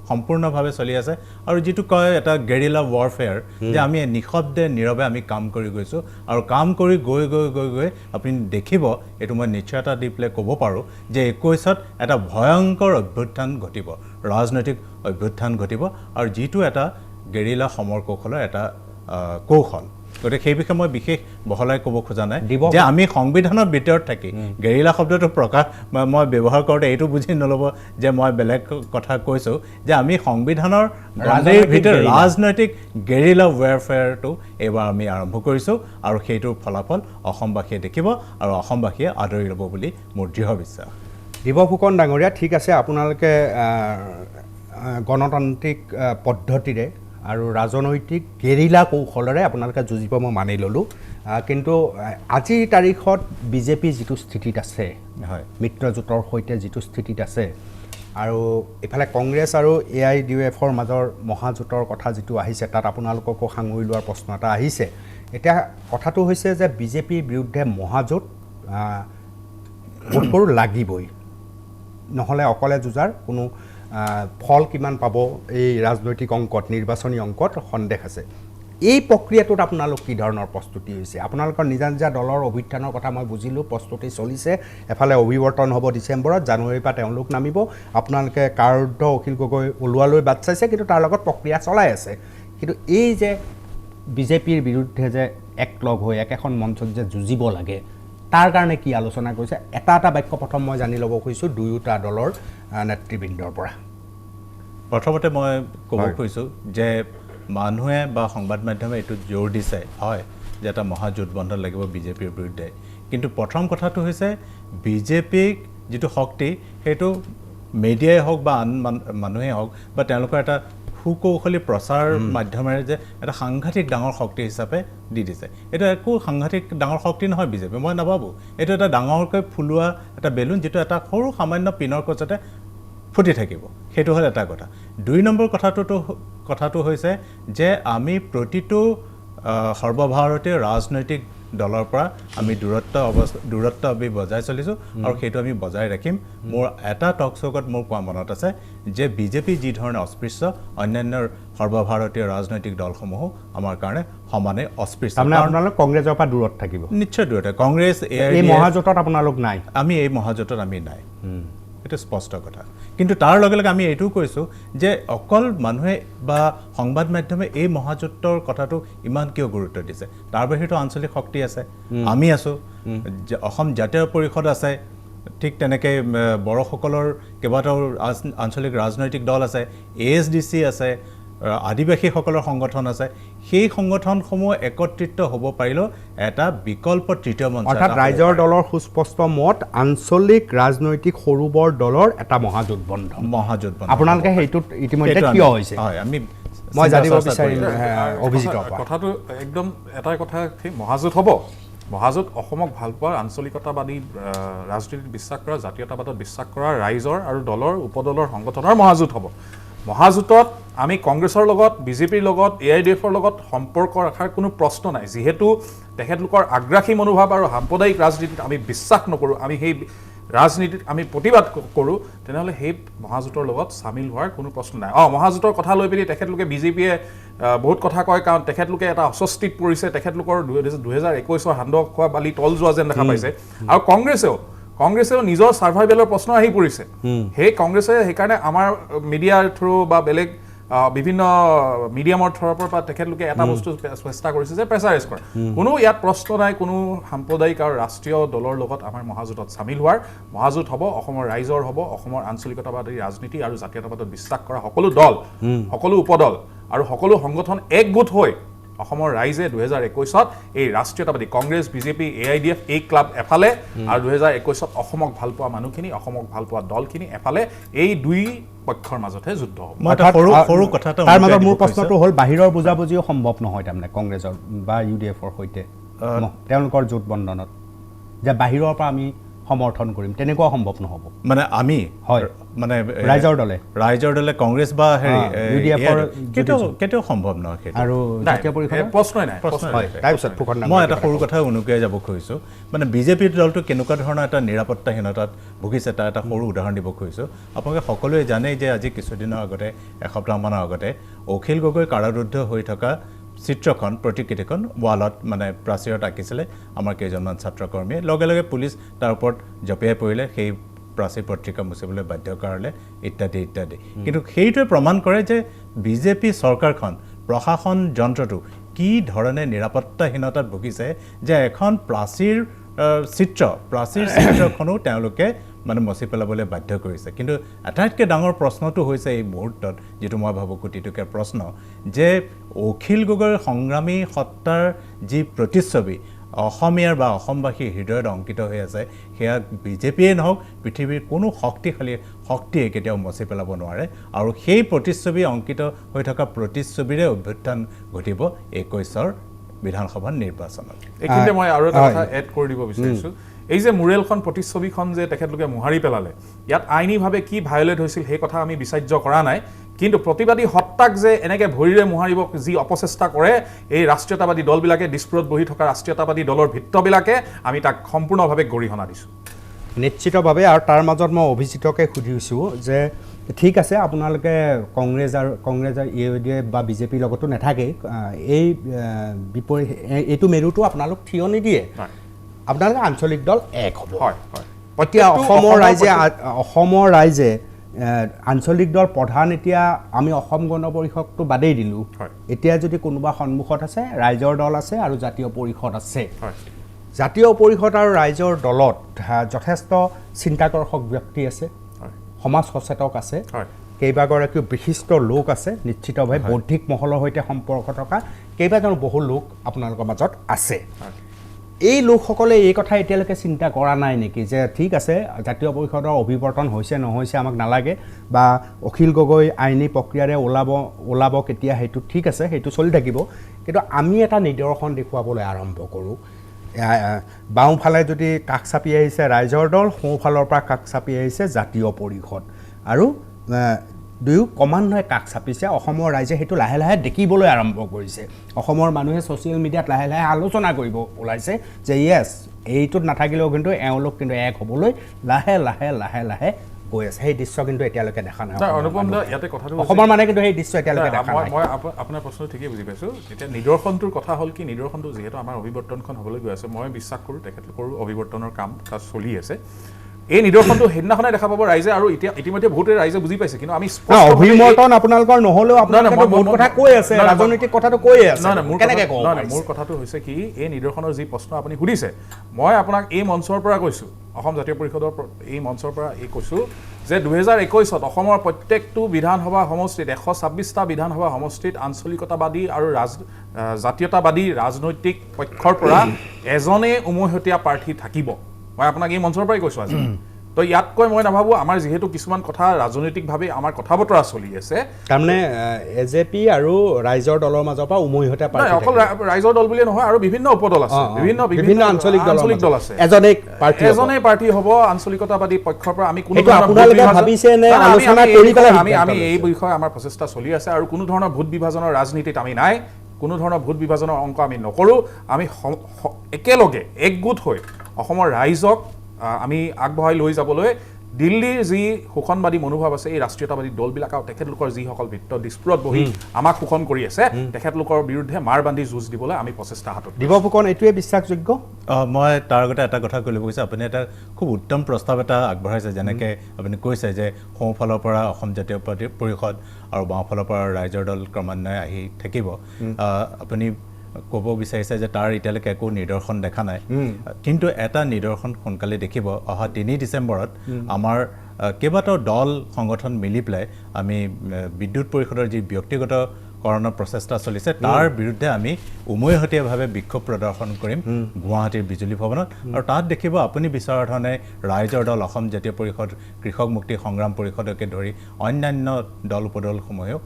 S4: সম্পূৰ্ণভাৱে চলি আছে আৰু যিটো কয় এটা গেৰিলা ৱাৰফেয়াৰ যে আমি নিঃশব্দে নীৰৱে আমি কাম কৰি গৈছোঁ আৰু কাম কৰি গৈ আপুনি দেখিব এইটো মই নিশ্চয়তা দি পেলাই ক'ব পাৰোঁ যে 21ত এটা ভয়ংকৰ অভ্যুত্থান ঘটিব ৰাজনৈতিক অভ্যুত্থান ঘটিব আৰু যিটো এটা গেৰিলা সমৰ কৌশলৰ এটা কৌশল গতিকে সেই বিষয়ে মই বিশেষ বহলাই ক'ব খোজা নাই যে আমি সংবিধানৰ ভিতৰত থাকি গেৰিলা শব্দটো প্ৰকাশ মই ব্যৱহাৰ কৰোঁতে এইটো বুজি নল'ব যে মই বেলেগ কথা কৈছোঁ যে আমি সংবিধানৰ ভিতৰত ৰাজনৈতিক গেৰিলা ৱাৰফেয়াৰটো এইবাৰ আমি আৰম্ভ কৰিছোঁ আৰু সেইটোৰ ফলাফল অসমবাসীয়ে দেখিব আৰু অসমবাসীয়ে আদৰি ল'ব বুলি মোৰ দৃঢ় বিশ্বাস
S1: দিৱস ফুকন ডাঙৰীয়া ঠিক আছে আপোনালোকে গণতান্ত্ৰিক পদ্ধতিৰে আৰু ৰাজনৈতিক গেৰিলা কৌশলেৰে আপোনালোকে যুঁজিব মই মানি ল'লোঁ কিন্তু আজিৰ তাৰিখত বিজেপি যিটো স্থিতিত আছে
S4: হয়
S1: মিত্ৰজোঁটৰ সৈতে যিটো স্থিতিত আছে আৰু ইফালে কংগ্ৰেছ আৰু AIUDFৰ মাজৰ মহাজোঁটৰ কথা যিটো আহিছে তাত আপোনালোককো সাঙুৰি লোৱাৰ প্ৰশ্ন এটা আহিছে এতিয়া কথাটো হৈছে যে বিজেপিৰ বিৰুদ্ধে মহাজোঁট বোধকৰো লাগিবই নহ'লে অকলে যুঁজাৰ কোনো ফল কিমান পাব এই ৰাজনৈতিক অংকত নিৰ্বাচনী অংকত সন্দেহ আছে এই প্ৰক্ৰিয়াটোত আপোনালোক কি ধৰণৰ প্ৰস্তুতি হৈছে আপোনালোকৰ নিজা নিজা দলৰ অভিযানৰ কথা মই বুজিলোঁ প্ৰস্তুতি চলিছে এফালে অভিৱৰ্তন হ'ব ডিচেম্বৰত জানুৱাৰীৰ পৰা তেওঁলোক নামিব আপোনালোকে কাৰ্ড অখিল গগৈ ওলোৱালৈ বাট চাইছে কিন্তু তাৰ লগত প্ৰক্ৰিয়া চলাই আছে কিন্তু এই যে বিজেপিৰ বিৰুদ্ধে যে একলগ হৈ একেখন মঞ্চত যে যুঁজিব লাগে তাৰ কাৰণে কি আলোচনা কৰিছে এটা বাক্য প্ৰথম মই জানি ল'ব খুজিছোঁ দুয়োটা দলৰ নেতৃবৃন্দৰ পৰা
S4: প্ৰথমতে মই ক'ব খুজিছোঁ যে মানুহে বা সংবাদ মাধ্যমে এইটো জোৰ দিছে হয় যে এটা মহাজোঁটবন্ধন লাগিব বিজেপিৰ বিৰুদ্ধে কিন্তু প্ৰথম কথাটো হৈছে বিজেপিক যিটো শক্তি সেইটো মিডিয়াই হওক বা আন মানুহেই হওক বা তেওঁলোকৰ এটা সুকৌশলী প্ৰচাৰ মাধ্যমেৰে যে এটা সাংঘাতিক ডাঙৰ শক্তি হিচাপে দি দিছে এইটো একো সাংঘাতিক ডাঙৰ শক্তি নহয় বিজেপি মই নাভাবোঁ এইটো এটা ডাঙৰকৈ ফুলোৱা এটা বেলুন যিটো এটা সৰু সামান্য পিনৰ কচতে ফুটি থাকিব সেইটো হ'ল এটা কথা 2 নম্বৰ কথাটো হৈছে যে আমি প্ৰতিটো সৰ্বভাৰতীয় ৰাজনৈতিক দলৰ পৰা আমি দূৰত্ব আমি বজাই চলিছোঁ আৰু সেইটো আমি বজাই ৰাখিম মোৰ এটা টক শ্ব'ত মোৰ কোৱা মনত আছে যে বিজেপি যি ধৰণে অস্পৃশ্য অন্যান্য সৰ্বভাৰতীয় ৰাজনৈতিক দলসমূহো আমাৰ কাৰণে সমানে অস্পৃশ্য
S1: আপোনালোক কংগ্ৰেছৰ পৰা দূৰত থাকিব
S4: নিশ্চয় দূৰত কংগ্ৰেছ
S1: এই মহাজোঁটত আপোনালোক নাই
S4: আমি এই মহাজোঁটত আমি নাই এটা স্পষ্ট কথা কিন্তু তাৰ লগে লগে আমি এইটোও কৈছোঁ যে অকল মানুহে বা সংবাদ মাধ্যমে এই মহাজোঁটৰ কথাটো ইমান কিয় গুৰুত্ব দিছে তাৰ বাহিৰেতো আঞ্চলিক শক্তি আছে আমি আছোঁ অসম জাতীয় পৰিষদ আছে ঠিক তেনেকৈ বড়োসকলৰ কেইবাটাও আঞ্চলিক ৰাজনৈতিক দল আছে ASDC আছে আদিবাসীসকলৰ সংগঠন আছে সেই সংগঠনসমূহ একত্ৰিত হ'ব পাৰিলেও এটা বিকল্প তৃতীয় মঞ্চ
S1: অৰ্থাৎ ৰাইজৰ দলৰ সুস্পষ্ট মত আঞ্চলিক ৰাজনৈতিক সৰু বৰ দলৰ এটা মহাজোঁটবন্ধন আপোনালোকে সেইটোত ইতিমধ্যে কিয় হৈছে
S4: হয় আমি
S1: মই জানিব বিচাৰিম অভিজিতৰ পৰা
S5: কথাটো একদম এটাই কথা মহাজোঁট হ'ব মহাজোঁট অসমক ভাল পোৱাৰ আঞ্চলিকতাবাদী ৰাজনীতিত বিশ্বাস কৰা জাতীয়তাবাদত বিশ্বাস কৰা ৰাইজৰ আৰু দলৰ উপদলৰ সংগঠনৰ মহাজোঁট হ'ব মহাজোঁটত আমি কংগ্ৰেছৰ লগত বিজেপিৰ লগত AIUDFৰ লগত সম্পৰ্ক ৰখাৰ কোনো প্ৰশ্ন নাই যিহেতু তেখেতলোকৰ আগ্ৰাসী মনোভাৱ আৰু সাম্প্ৰদায়িক ৰাজনীতিত আমি বিশ্বাস নকৰোঁ আমি সেই ৰাজনীতিত আমি প্ৰতিবাদ কৰোঁ তেনেহ'লে সেই মহাজোঁটৰ লগত চামিল হোৱাৰ কোনো প্ৰশ্ন নাই মহাজোঁটৰ কথা লৈ পিনি তেখেতলোকে বিজেপিয়ে বহুত কথা কয় কাৰণ তেখেতলোকে এটা অস্বস্তিত পৰিছে তেখেতলোকৰ 2021 সান্দহ খোৱা বালি তল যোৱা যেন দেখা পাইছে আৰু কংগ্ৰেছেও নিজৰ সাৰ্ভাইভেলৰ প্ৰশ্ন আহি পৰিছে সেই কংগ্ৰেছে সেইকাৰণে আমাৰ মিডিয়াৰ থ্ৰু বা বেলেগ বিভিন্ন মিডিয়ামৰ থ্ৰুৰ পৰা তেখেতলোকে এটা বস্তু চেষ্টা কৰিছে যে প্ৰেছাৰাইজ কৰা কোনো ইয়াত প্ৰশ্ন নাই কোনো সাম্প্ৰদায়িক আৰু ৰাষ্ট্ৰীয় দলৰ লগত আমাৰ মহাজোঁটত চামিল হোৱাৰ মহাজোঁট হ'ব অসমৰ ৰাইজৰ হ'ব অসমৰ আঞ্চলিকতাবাদী ৰাজনীতি আৰু জাতীয়তাবাদত বিশ্বাস কৰা সকলো দল সকলো উপদল আৰু সকলো সংগঠন একগোট হৈ অসমৰ ৰাইজে 2021ত এই ৰাষ্ট্ৰীয়তাবাদী কংগ্ৰেছ বিজেপি AIUDF এই ক্লাব এফালে আৰু 2021ত অসমক ভাল পোৱা মানুহখিনি অসমক ভাল পোৱা দলখিনি এফালে এই দুই পক্ষৰ মাজতে যুদ্ধ হ'ব
S4: সৰু কথা
S1: তাৰ মাজত মোৰ প্ৰশ্নটো হ'ল বাহিৰৰ বুজাবুজিও সম্ভৱ নহয় তাৰমানে কংগ্ৰেছৰ বা UDFৰ সৈতে তেওঁলোকৰ জোঁটবন্ধনত যে বাহিৰৰ পৰা আমি সমৰ্থন কৰিম তেনেকুৱা সম্ভৱ নহ'ব
S4: মানে আমি
S1: হয়
S4: মানে
S1: ৰাইজৰ দলে
S4: কংগ্ৰেছ বা কেতিয়াও সম্ভৱ নহয় সেইটো
S1: আৰু জাতীয় পৰিষদৰ
S5: প্ৰশ্নই নাই
S1: তাৰপিছত
S4: মই এটা সৰু কথা অনুকীয়াই যাব খুজিছোঁ মানে বিজেপিৰ দলটো কেনেকুৱা ধৰণৰ এটা নিৰাপত্তাহীনতাত ভুগিছে তাৰ এটা সৰু উদাহৰণ দিব খুজিছোঁ আপোনালোকে সকলোৱে জানেই যে আজি কিছুদিনৰ আগতে এসপ্তাহমানৰ আগতে অখিল গগৈ কাৰাৰুদ্ধ হৈ থকা চিত্ৰখন প্ৰতিকৃতিখন ৱালত মানে প্ৰাচীৰত আঁকিছিলে আমাৰ কেইজনমান ছাত্ৰকৰ্মীয়ে লগে লগে পুলিচ তাৰ ওপৰত জঁপিয়াই পৰিলে সেই প্ৰাচীৰ পত্ৰিকা মুচিবলৈ বাধ্য কৰালে ইত্যাদি কিন্তু সেইটোৱে প্ৰমাণ কৰে যে বিজেপি চৰকাৰখন প্ৰশাসন যন্ত্ৰটো কি ধৰণে নিৰাপত্তাহীনতাত ভুগিছে যে এখন প্ৰাচীৰ চিত্ৰখনো তেওঁলোকে মানে মচি পেলাবলৈ বাধ্য কৰিছে কিন্তু আটাইতকৈ ডাঙৰ প্ৰশ্নটো হৈছে এই মুহূৰ্তত যিটো মই ভাবোঁ কোটিটকীয়া প্ৰশ্ন যে অখিল গগৈৰ সংগ্ৰামী সত্তাৰ যি প্ৰতিচ্ছবি অসমীয়াৰ বা অসমবাসীৰ হৃদয়ত অংকিত হৈ আছে সেয়া বিজেপিয়ে নহওক পৃথিৱীৰ কোনো শক্তিয়ে কেতিয়াও মচি পেলাব নোৱাৰে আৰু সেই প্ৰতিচ্ছবি অংকিত হৈ থকা প্ৰতিচ্ছবিৰে অভ্যুত্থান ঘটিব 21ৰ বিধানসভা নিৰ্বাচনত
S5: এইখিনিতে মই আৰু এটা কথা এড কৰি দিব বিচাৰিছোঁ এই যে মুৰেলখন প্ৰতিচ্ছবিখন যে তেখেতলোকে মোহাৰি পেলালে ইয়াত আইনীভাৱে কি ভায়োলেট হৈছিল সেই কথা আমি বিচাৰ্য কৰা নাই কিন্তু প্ৰতিবাদী হত্যাক যে এনেকৈ ভৰিৰে মোহাৰিব যি অপচেষ্টা কৰে এই ৰাষ্ট্ৰীয়তাবাদী দলবিলাকে দিছপুৰত বহি থকা ৰাষ্ট্ৰীয়তাবাদী দলৰ ভিত্তবিলাকে আমি তাক সম্পূৰ্ণভাৱে গৰিহণা দিছোঁ
S1: নিশ্চিতভাৱে আৰু তাৰ মাজত মই অভিজিতকে সুধিছোঁ যে ঠিক আছে আপোনালোকে কংগ্ৰেছ আৰু ইউডিএফ বা বিজেপিৰ লগতো নাথাকে এই এইটো মেৰুটো আপোনালোক থিয় নিদিয়ে আপোনালোকে আঞ্চলিক দল এক হ'ব এতিয়া অসমৰ ৰাইজে আঞ্চলিক দল প্ৰধান এতিয়া আমি অসম গণ পৰিষদটো বাদেই দিলোঁ এতিয়া যদি কোনোবা সন্মুখত আছে ৰাইজৰ দল আছে আৰু জাতীয় পৰিষদ আছে জাতীয় পৰিষদ আৰু ৰাইজৰ দলত যথেষ্ট চিন্তাকৰ্ষক ব্যক্তি আছে সমাজ সচেতক আছে কেইবাগৰাকীও বিশিষ্ট লোক আছে নিশ্চিতভাৱে বৌদ্ধিক মহলৰ সৈতে সম্পৰ্ক থকা কেইবাজনো বহু লোক আপোনালোকৰ মাজত আছে এই লোকসকলে এই কথা এতিয়ালৈকে চিন্তা কৰা নাই নেকি যে ঠিক আছে জাতীয় পৰিষদৰ অভিৱৰ্তন হৈছে নহৈছে আমাক নালাগে বা অখিল গগৈ আইনী প্ৰক্ৰিয়াৰে ওলাব কেতিয়া সেইটো ঠিক আছে সেইটো চলি থাকিব কিন্তু আমি এটা নিদৰ্শন দেখুৱাবলৈ আৰম্ভ কৰোঁ বাওঁফালে যদি কাষ চাপি আহিছে ৰাইজৰ দল সোঁফালৰ পৰা কাষ চাপি আহিছে জাতীয় পৰিষদ আৰু দুয়ো ক্ৰমান্বয়ে কাষ চাপিছে অসমৰ ৰাইজে সেইটো লাহে লাহে দেখিবলৈ আৰম্ভ কৰিছে অসমৰ মানুহে ছ'চিয়েল মিডিয়াত লাহে লাহে আলোচনা কৰিব ওলাইছে যে য়েছ এইটোত নাথাকিলেও কিন্তু এওঁলোক কিন্তু এক হ'বলৈ লাহে লাহে লাহে লাহে গৈ আছে সেই দৃশ্য কিন্তু এতিয়ালৈকে দেখা নাই
S5: অনুপম দা ইয়াতে কথাটো
S1: অসমৰ মানে কিন্তু সেই দৃশ্য এতিয়ালৈকে দেখা নাই
S5: মই আপোনাৰ প্ৰশ্নটো ঠিকেই বুজি পাইছোঁ এতিয়া নিদৰ্শনটোৰ কথা হ'ল কি নিদৰ্শনটো যিহেতু আমাৰ অভিৱৰ্তনখন হ'বলৈ গৈ আছে মই বিশ্বাস কৰোঁ তেখেতলোকৰো অভিৱৰ্তনৰ কাম তাত চলি আছে এই নিদৰ্শনটো সেইদিনাখনে দেখা পাব ৰাইজে আৰু এতিয়া ইতিমধ্যে বহুতে ৰাইজে বুজি পাইছে কিন্তু আমি
S1: অভিৱৰ্তন আপোনালোকৰ নহ'লেও আপোনালোকে বহুত কথা কৈ আছে ৰাজনৈতিক কথাটো কৈয়ে আছে
S5: মোৰ কথাটো হৈছে কি এই নিদৰ্শনৰ যি প্ৰশ্ন আপুনি সুধিছে মই আপোনাক এই মঞ্চৰ পৰা কৈছোঁ অসম জাতীয় পৰিষদৰ এই মঞ্চৰ পৰা কৈছোঁ যে 2021ত অসমৰ প্ৰত্যেকটো বিধানসভা সমষ্টিত 126টা বিধানসভা সমষ্টিত আঞ্চলিকতাবাদী আৰু জাতীয়তাবাদী ৰাজনৈতিক পক্ষৰ পৰা এজনে উমৈহতীয়া প্ৰাৰ্থী থাকিব মই আপোনাক এই মঞ্চৰ পৰাই কৈছোঁ আজি তো ইয়াতকৈ মই নাভাবোঁ আমাৰ যিহেতু কিছুমান কথা ৰাজনৈতিকভাৱে আমাৰ কথা বতৰা চলি আছে
S1: তাৰমানে এজেপি আৰু ৰাইজৰ দলৰ মাজৰ পৰা উমৈহতীয়া প্ৰাৰ্থী
S5: অকল ৰাইজৰ দল বুলিয়ে নহয় আৰু বিভিন্ন উপদল আছে বিভিন্ন আঞ্চলিক দল আছে এজনেই প্ৰাৰ্থী হ'ব আঞ্চলিকতাবাদী পক্ষৰ পৰা আমি কোনো আমি এই বিষয়ে আমাৰ প্ৰচেষ্টা চলি আছে আৰু কোনো ধৰণৰ ভোট বিভাজনৰ ৰাজনীতিত আমি নাই কোনো ধৰণৰ ভোট বিভাজনৰ অংক আমি নকৰোঁ আমি একেলগে একগোট হৈ অসমৰ ৰাইজক আমি আগবঢ়াই লৈ যাবলৈ দিল্লীৰ যি শোষণবাদী মনোভাৱ আছে এই ৰাষ্ট্ৰীয়তাবাদী দলবিলাক আৰু তেখেতলোকৰ যিসকল ভিত্ত দিছপুৰত বহি আমাক শোষণ কৰি আছে তেখেতলোকৰ বিৰুদ্ধে মাৰ বান্ধি যুঁজ দিবলৈ আমি প্ৰচেষ্টা হাতত
S1: দিব ফুকন এইটোৱে বিশ্বাসযোগ্য
S4: মই তাৰ আগতে এটা কথা কৈ ল'ব বিচাৰিছোঁ আপুনি এটা খুব উত্তম প্ৰস্তাৱ এটা আগবঢ়াইছে যেনেকৈ আপুনি কৈছে যে সোঁফালৰ পৰা অসম জাতীয় পৰিষদ আৰু বাওঁফালৰ পৰা ৰাইজৰ দল ক্ৰমান্বয়ে আহি থাকিব আপুনি ক'ব বিচাৰিছে যে তাৰ এতিয়ালৈকে একো নিদৰ্শন দেখা নাই কিন্তু এটা নিদৰ্শন সোনকালে দেখিব অহা 3 ডিচেম্বৰত আমাৰ কেইবাটাও দল সংগঠন মিলি পেলাই আমি বিদ্যুৎ পৰিষদৰ যি ব্যক্তিগতকৰণৰ প্ৰচেষ্টা চলিছে তাৰ বিৰুদ্ধে আমি উমৈহতীয়াভাৱে বিক্ষোভ প্ৰদৰ্শন কৰিম গুৱাহাটীৰ বিজুলী ভৱনত আৰু তাত দেখিব আপুনি বিচৰা ধৰণে ৰাইজৰ দল অসম জাতীয় পৰিষদ কৃষক মুক্তি সংগ্ৰাম পৰিষদকে ধৰি অন্যান্য দল উপদলসমূহেও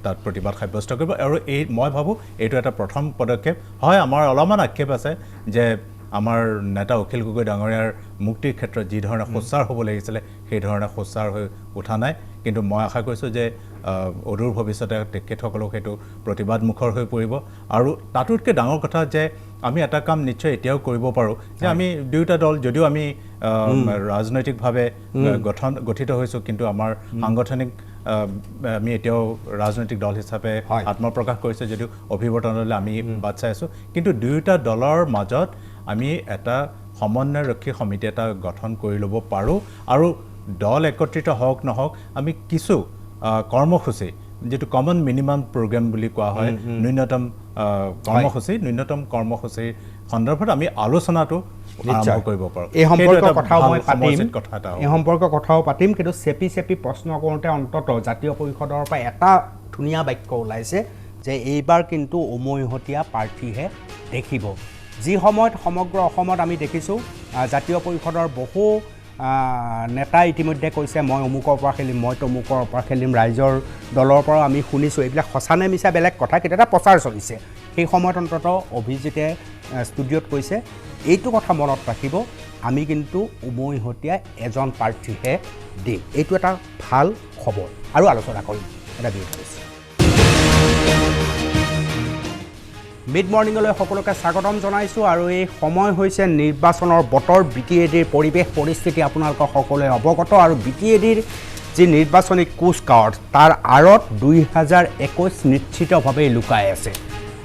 S4: তাত প্ৰতিবাদ সাব্যস্ত কৰিব আৰু মই ভাবোঁ এইটো এটা প্ৰথম পদক্ষেপ হয় আমাৰ অলপমান আক্ষেপ আছে যে আমাৰ নেতা অখিল গগৈ ডাঙৰীয়াৰ মুক্তিৰ ক্ষেত্ৰত যি ধৰণে সোচ্চাৰ হ'ব লাগিছিলে সেই ধৰণে সোচ্চাৰ হৈ উঠা নাই কিন্তু মই আশা কৰিছোঁ যে অদূৰ ভৱিষ্যতে তেখেতসকলক সেইটো প্ৰতিবাদমুখৰ হৈ পৰিব আৰু তাতোতকৈ ডাঙৰ কথা যে আমি এটা কাম নিশ্চয় এতিয়াও কৰিব পাৰোঁ যে আমি দুয়োটা দল যদিও আমি ৰাজনৈতিকভাৱে গঠিত হৈছোঁ কিন্তু আমাৰ সাংগঠনিক আমি এতিয়াও ৰাজনৈতিক দল হিচাপে আত্মপ্ৰকাশ কৰিছোঁ যদিও অভিৱৰ্তনলৈ আমি বাট চাই আছোঁ কিন্তু দুয়োটা দলৰ মাজত আমি এটা সমন্বয়ৰক্ষী সমিতি এটা গঠন কৰি ল'ব পাৰোঁ আৰু দল একত্ৰিত হওক নহওক আমি কিছু কৰ্মসূচী যিটো কমন মিনিমাম প্ৰগ্ৰেম বুলি কোৱা হয় ন্যূনতম কৰ্মসূচীৰ সন্দৰ্ভত আমি আলোচনাটো আৰম্ভ কৰিব পাৰোঁ
S1: এই সম্পৰ্কৰ কথাও পাতিম কিন্তু চেপি প্ৰশ্ন কৰোঁতে অন্ততঃ জাতীয় পৰিষদৰ পৰা এটা ধুনীয়া বাক্য ওলাইছে যে এইবাৰ কিন্তু উমৈহতীয়া প্ৰাৰ্থীহে দেখিব যি সময়ত সমগ্ৰ অসমত আমি দেখিছোঁ জাতীয় পৰিষদৰ বহু নেতা ইতিমধ্যে কৈছে মই অমুকৰ পৰা খেলিম, মই তমুকৰ পৰা খেলিম, ৰাইজৰ দলৰ পৰা আমি শুনিছোঁ। এইবিলাক সঁচা নে মিছা বেলেগ কথা, কিন্তু এটা প্ৰচাৰ চলিছে। সেই সময়ত অন্ততঃ অভিজিতে ষ্টুডিঅ'ত কৈছে এইটো কথা মনত ৰাখিব, আমি কিন্তু উমৈহতীয়া এজন প্ৰাৰ্থীহে দিম। এইটো এটা ভাল খবৰ আৰু আলোচনা কৰিম এটা বিৰতি হৈছে। মিড মৰ্ণিঙলৈ সকলোকে স্বাগতম জনাইছোঁ আৰু এই সময় হৈছে নিৰ্বাচনৰ বতৰ। BTADৰ পৰিৱেশ পৰিস্থিতি আপোনালোকৰ সকলোৱে অৱগত আৰু BTADৰ যি নিৰ্বাচনী কুচকাৱাজ তাৰ আঁৰত 2021 নিশ্চিতভাৱে লুকাই আছে।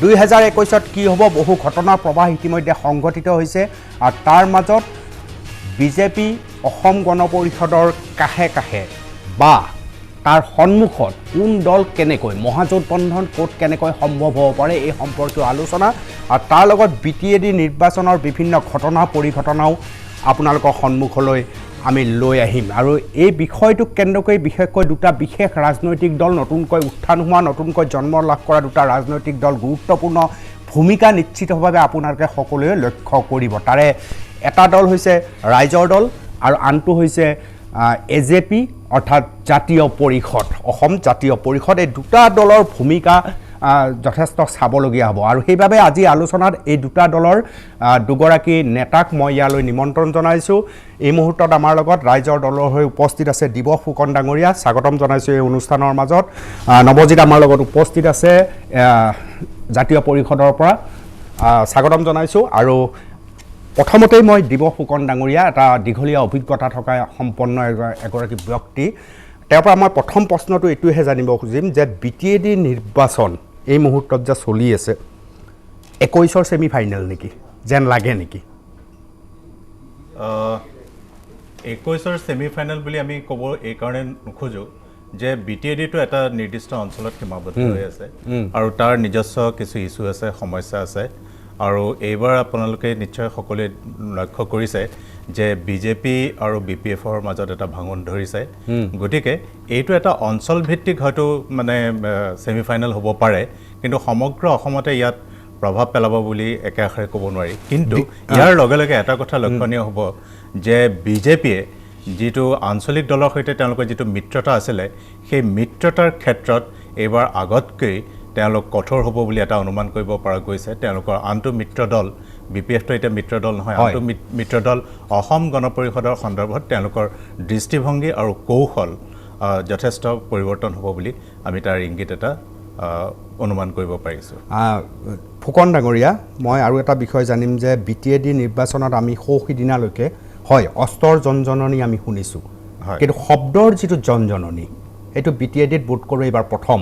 S1: 2021ত কি হ'ব, বহু ঘটনাৰ প্ৰবাহ ইতিমধ্যে সংঘটিত হৈছে আৰু তাৰ মাজত বিজেপি অসম গণ পৰিষদৰ কাষে কাষে বা তাৰ সন্মুখত কোন দল কেনেকৈ মহাজোটবন্ধন ক'ত কেনেকৈ সম্ভৱ হ'ব পাৰে এই সম্পৰ্কীয় আলোচনা আৰু তাৰ লগত BTAD নিৰ্বাচনৰ বিভিন্ন ঘটনা পৰিঘটনাও আপোনালোকৰ সন্মুখলৈ আমি লৈ আহিম। আৰু এই বিষয়টোক কেন্দ্ৰ কৰি বিশেষকৈ দুটা বিশেষ ৰাজনৈতিক দল, নতুনকৈ উত্থান হোৱা, নতুনকৈ জন্ম লাভ কৰা দুটা ৰাজনৈতিক দল গুৰুত্বপূৰ্ণ ভূমিকা নিশ্চিতভাৱে আপোনালোকে সকলোৱে লক্ষ্য কৰিব। তাৰে এটা দল হৈছে ৰাইজৰ দল আৰু আনটো হৈছে AJP অৰ্থাৎ জাতীয় পৰিষদ, অসম জাতীয় পৰিষদ। এই দুটা দলৰ ভূমিকা যথেষ্ট চাবলগীয়া হ'ব আৰু সেইবাবে আজি আলোচনাত এই দুটা দলৰ দুগৰাকী নেতাক মই ইয়ালৈ নিমন্ত্ৰণ জনাইছোঁ। এই মুহূৰ্তত আমাৰ লগত ৰাইজৰ দলৰ হৈ উপস্থিত আছে দিৱস ফুকন ডাঙৰীয়া, স্বাগতম জনাইছোঁ এই অনুষ্ঠানৰ মাজত। নৱজিত আমাৰ লগত উপস্থিত আছে জাতীয় পৰিষদৰ পৰা, স্বাগতম জনাইছোঁ। আৰু প্ৰথমতেই মই দিৱস ফুকন ডাঙৰীয়া, এটা দীঘলীয়া অভিজ্ঞতা থকা সম্পন্ন এগৰাকী ব্যক্তি, তেওঁৰ পৰা মই প্ৰথম প্ৰশ্নটো এইটোহে জানিব খুজিম যে BTAD নিৰ্বাচন এই মুহূৰ্তত যে চলি আছে 21ৰ ছেমি ফাইনেল নেকি যেন লাগে নেকি?
S4: 21ৰ ছেমি ফাইনেল বুলি আমি ক'ব এইকাৰণে নোখোজোঁ যে BTADটো এটা নিৰ্দিষ্ট অঞ্চলত সীমাবদ্ধ হৈ আছে আৰু তাৰ নিজস্ব কিছু ইছ্যু আছে, সমস্যা আছে। আৰু এইবাৰ আপোনালোকে নিশ্চয় সকলোৱে লক্ষ্য কৰিছে যে বিজেপি আৰু BPFৰ মাজত এটা ভাঙন ধৰিছে। গতিকে এইটো এটা অঞ্চল ভিত্তিক হয়তো মানে ছেমি ফাইনেল হ'ব পাৰে, কিন্তু সমগ্ৰ অসমতে ইয়াত প্ৰভাৱ পেলাব বুলি একে আখৰে ক'ব নোৱাৰি। কিন্তু ইয়াৰ লগে লগে এটা কথা লক্ষণীয় হ'ব যে বিজেপিয়ে যিটো আঞ্চলিক দলৰ সৈতে তেওঁলোকৰ যিটো মিত্ৰতা আছিলে, সেই মিত্ৰতাৰ ক্ষেত্ৰত এইবাৰ আগতকৈ তেওঁলোক কঠোৰ হ'ব বুলি এটা অনুমান কৰিব পৰা গৈছে। তেওঁলোকৰ আনটো মিত্ৰ দল BPFটো এতিয়া মিত্ৰ দল নহয়, আনটো মিত্ৰ দল অসম গণ পৰিষদৰ সন্দৰ্ভত তেওঁলোকৰ দৃষ্টিভংগী আৰু কৌশল যথেষ্ট পৰিৱৰ্তন হ'ব বুলি আমি তাৰ ইংগিত এটা অনুমান কৰিব পাৰিছোঁ।
S1: ফুকন ডাঙৰীয়া, মই আৰু এটা বিষয় জানিম যে BTAD নিৰ্বাচনত আমি সিদিনালৈকে হয় অস্ত্ৰৰ জনজননী আমি শুনিছোঁ, কিন্তু শব্দৰ যিটো জনজননী সেইটো BTADত বোধ কৰোঁ এইবাৰ প্ৰথম।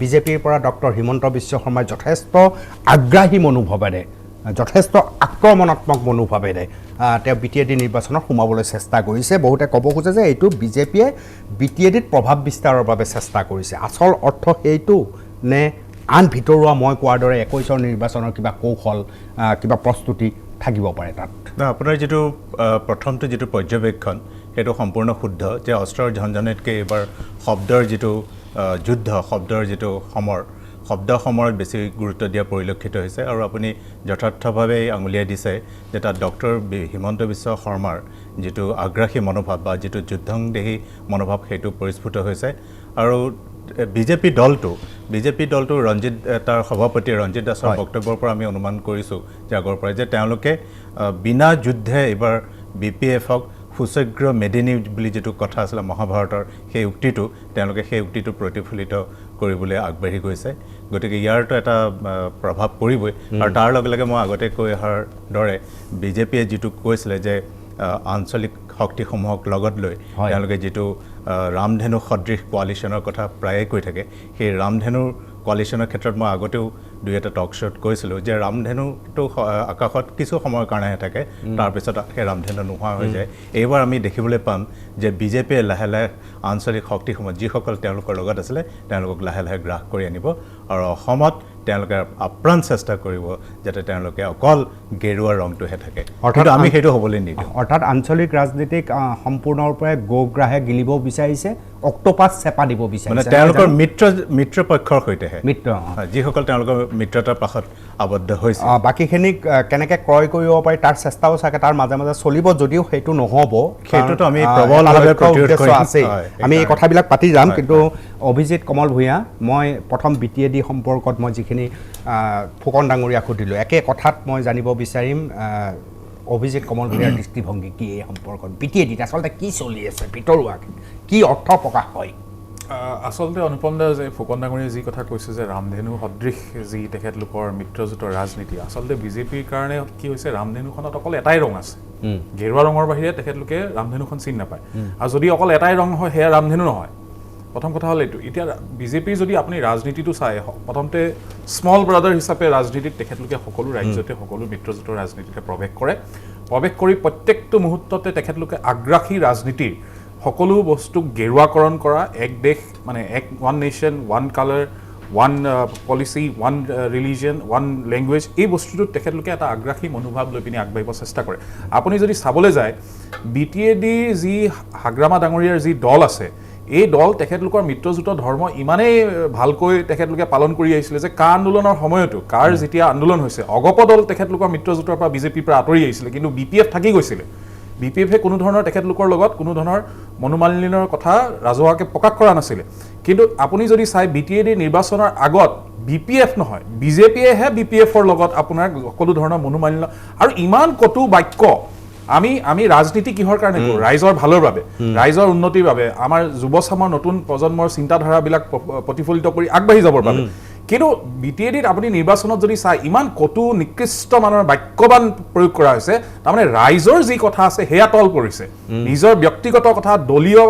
S1: বিজেপিৰ পৰা ডক্টৰ হিমন্ত বিশ্ব শৰ্মাই যথেষ্ট আগ্ৰাহী মনোভাৱেৰে, যথেষ্ট আক্ৰমণাত্মক মনোভাৱেৰে তেওঁ BTAD নিৰ্বাচনত সোমাবলৈ চেষ্টা কৰিছে। বহুতে ক'ব খোজে যে এইটো বিজেপিয়ে BTADত প্ৰভাৱ বিস্তাৰৰ বাবে চেষ্টা কৰিছে। আচল অৰ্থ সেইটো নে আন ভিতৰুৱা মই কোৱাৰ দৰে 21ৰ নিৰ্বাচনৰ কিবা কৌশল, কিবা প্ৰস্তুতি থাকিব পাৰে তাত?
S4: আপোনাৰ যিটো প্ৰথমটো যিটো পৰ্যবেক্ষণ সেইটো সম্পূৰ্ণ শুদ্ধ যে অস্ত্ৰৰ ঝনঝনিতকৈ এইবাৰ শব্দৰ যিটো যুদ্ধ, শব্দৰ যিটো সমৰত বেছি গুৰুত্ব দিয়া পৰিলক্ষিত হৈছে। আৰু আপুনি যথাৰ্থভাৱে আঙুলিয়াই দিছে যে তাত ডক্টৰ হিমন্ত বিশ্ব শৰ্মাৰ যিটো আগ্ৰাসী মনোভাৱ বা যিটো যুদ্ধংদেহী মনোভাৱ সেইটো পৰিস্ফুট হৈছে। আৰু বিজেপি দলটো ৰঞ্জিত তাৰ সভাপতি ৰঞ্জিত দাসৰ বক্তব্যৰ পৰা আমি অনুমান কৰিছোঁ যে আগৰ পৰাই যে তেওঁলোকে বিনা যুদ্ধে এইবাৰ BPFক সুচগ্ৰ মেদিনী বুলি যিটো কথা আছিলে মহাভাৰতৰ, সেই উক্তিটো তেওঁলোকে সেই উক্তিটো প্ৰতিফলিত কৰিবলৈ আগবাঢ়ি গৈছে। গতিকে ইয়াৰতো এটা প্ৰভাৱ পৰিবই। আৰু তাৰ লগে লগে মই আগতে কৈ অহাৰ দৰে বিজেপিয়ে যিটো কৈছিলে যে আঞ্চলিক শক্তিসমূহক লগত লৈ তেওঁলোকে যিটো ৰামধেনু সদৃশ কোৱালিশ্যনৰ কথা প্ৰায়ে কৈ থাকে, সেই ৰামধেনুৰ কোৱালিশ্যনৰ ক্ষেত্ৰত মই আগতেও দুই এটা টক শ্ব'ত কৈছিলোঁ যে ৰামধেনুটো আকাশত কিছু সময়ৰ কাৰণেহে থাকে, তাৰপিছত সেই ৰামধেনু নোহোৱা হৈ যায়। এইবাৰ আমি দেখিবলৈ পাম যে বিজেপিয়ে লাহে লাহে আঞ্চলিক শক্তিসমূহ যিসকল তেওঁলোকৰ লগত আছিলে তেওঁলোকক লাহে লাহে গ্ৰাস কৰি আনিব আৰু অসমত তেওঁলোকে আপ্ৰাণ চেষ্টা কৰিব যাতে তেওঁলোকে অকল গেৰুৱা ৰংটোহে থাকে
S1: অৰ্থাৎ
S4: কিন্তু আমি সেইটো হ'বলৈ নিদিওঁ
S1: অৰ্থাৎ আঞ্চলিক ৰাজনীতিক সম্পূৰ্ণৰূপে গোগ্ৰাহে গিলিব বিচাৰিছে অক্টোপাছ চেপা দিব
S4: মানে
S1: বিচাৰিছে
S4: তেওঁলোকৰ মিত্ৰ পক্ষৰ সৈতেহে
S1: মিত্ৰ
S4: হয়, যিসকল তেওঁলোকৰ মিত্ৰতাৰ পাছত আবদ্ধ হৈছে
S1: বাকীখিনিক কেনেকৈ ক্ৰয় কৰিব পাৰি তাৰ চেষ্টাও চাগে তাৰ মাজে মাজে চলিব যদিও সেইটো নহ'ব
S4: সেইটোতো আমি
S1: কাৰণ,
S4: প্ৰবলভাৱে
S1: লক্ষ্য
S4: প্ৰতিৰোধ
S1: উদ্দেশ্য
S4: কৰিম।
S1: আছেই
S4: হয়,
S1: আমি এই
S4: সেইকাৰণে।
S1: কথাবিলাক পাতি যাম
S4: হয়,
S1: কিন্তু অভিজিত কমল ভূঞা মই প্ৰথম BTAD সম্পৰ্কত মই যিখিনি ফুকন ডাঙৰীয়াক সুধিলোঁ একে কথাত মই জানিব বিচাৰিম অভিজিত কমল ভূঞাৰ দৃষ্টিভংগী কি এই সম্পৰ্কত BTAD আচলতে কি চলি আছে ভিতৰুৱাকৈ কি অৰ্থ প্ৰকাশ হয়
S5: আচলতে অনুপম দা যে ফুকন ডাঙৰীয়াই যি কথা কৈছে যে ৰামধেনু সদৃশ যি তেখেতলোকৰ মিত্ৰজোঁটৰ ৰাজনীতি আচলতে বিজেপিৰ কাৰণে কি হৈছে ৰামধেনুখনত অকল এটাই ৰং আছে গেৰুৱা ৰঙৰ বাহিৰে তেখেতলোকে ৰামধেনুখন চিনি নাপায় আৰু যদি অকল এটাই ৰং হয় সেয়া ৰামধেনু নহয় প্ৰথম কথা হ'ল এইটো এতিয়া বিজেপিৰ যদি আপুনি ৰাজনীতিটো চায় প্ৰথমতে স্মল ব্ৰাদাৰ হিচাপে ৰাজনীতিত তেখেতলোকে সকলো ৰাজ্যতে সকলো মিত্ৰজোঁটৰ ৰাজনীতিতে প্ৰৱেশ কৰি প্ৰত্যেকটো মুহূৰ্ততে তেখেতলোকে আগ্ৰাসী ৰাজনীতিৰ সকলো বস্তুক গেৰুৱাকৰণ কৰা এক দেশ মানে one nation one colour one policy one religion one language এই বস্তুটোত তেখেতলোকে এটা আগ্ৰাসী মনোভাৱ লৈ পিনি আগবাঢ়িব চেষ্টা কৰে আপুনি যদি চাবলৈ যায় BTAD যি হাগ্ৰামা ডাঙৰীয়াৰ যি দল আছে এই দল তেখেতলোকৰ মিত্ৰজোঁটৰ ধৰ্ম ইমানেই ভালকৈ তেখেতলোকে পালন কৰি আহিছিলে যে কা আন্দোলনৰ সময়তো কাৰ যেতিয়া আন্দোলন হৈছে অগপ দল তেখেতলোকৰ মিত্ৰজোঁটৰ পৰা বিজেপিৰ পৰা আঁতৰি আহিছিলে কিন্তু BPF থাকি গৈছিলে BPFে কোনো ধৰণৰ তেখেতলোকৰ লগত কোনো ধৰণৰ মনোমালিন্যৰ কথা ৰাজহুৱাকৈ প্ৰকাশ কৰা নাছিলে কিন্তু আপুনি যদি চাই BTAD নিৰ্বাচনৰ আগত BPF নহয় বিজেপিয়েহে BPFৰ লগত আপোনাৰ সকলো ধৰণৰ মনোমালিন্য আৰু ইমান কটু বাক্য আমি ৰাজনীতি কিহৰ কাৰণে কৰোঁ ৰাইজৰ ভালৰ বাবে ৰাইজৰ উন্নতিৰ বাবে আমাৰ যুৱচামৰ নতুন প্ৰজন্মৰ চিন্তাধাৰাবিলাক প্ৰতিফলিত কৰি আগবাঢ়ি যাবৰ বাবে কিন্তু BTADত আপুনি নিৰ্বাচনত যদি চাই ইমান কটু নিকৃষ্ট মানৰ বাক্যবান প্ৰয়োগ কৰা হৈছে তাৰমানে ৰাইজৰ যি কথা আছে সেয়া তল পৰিছে নিজৰ ব্যক্তিগত কথা দলীয়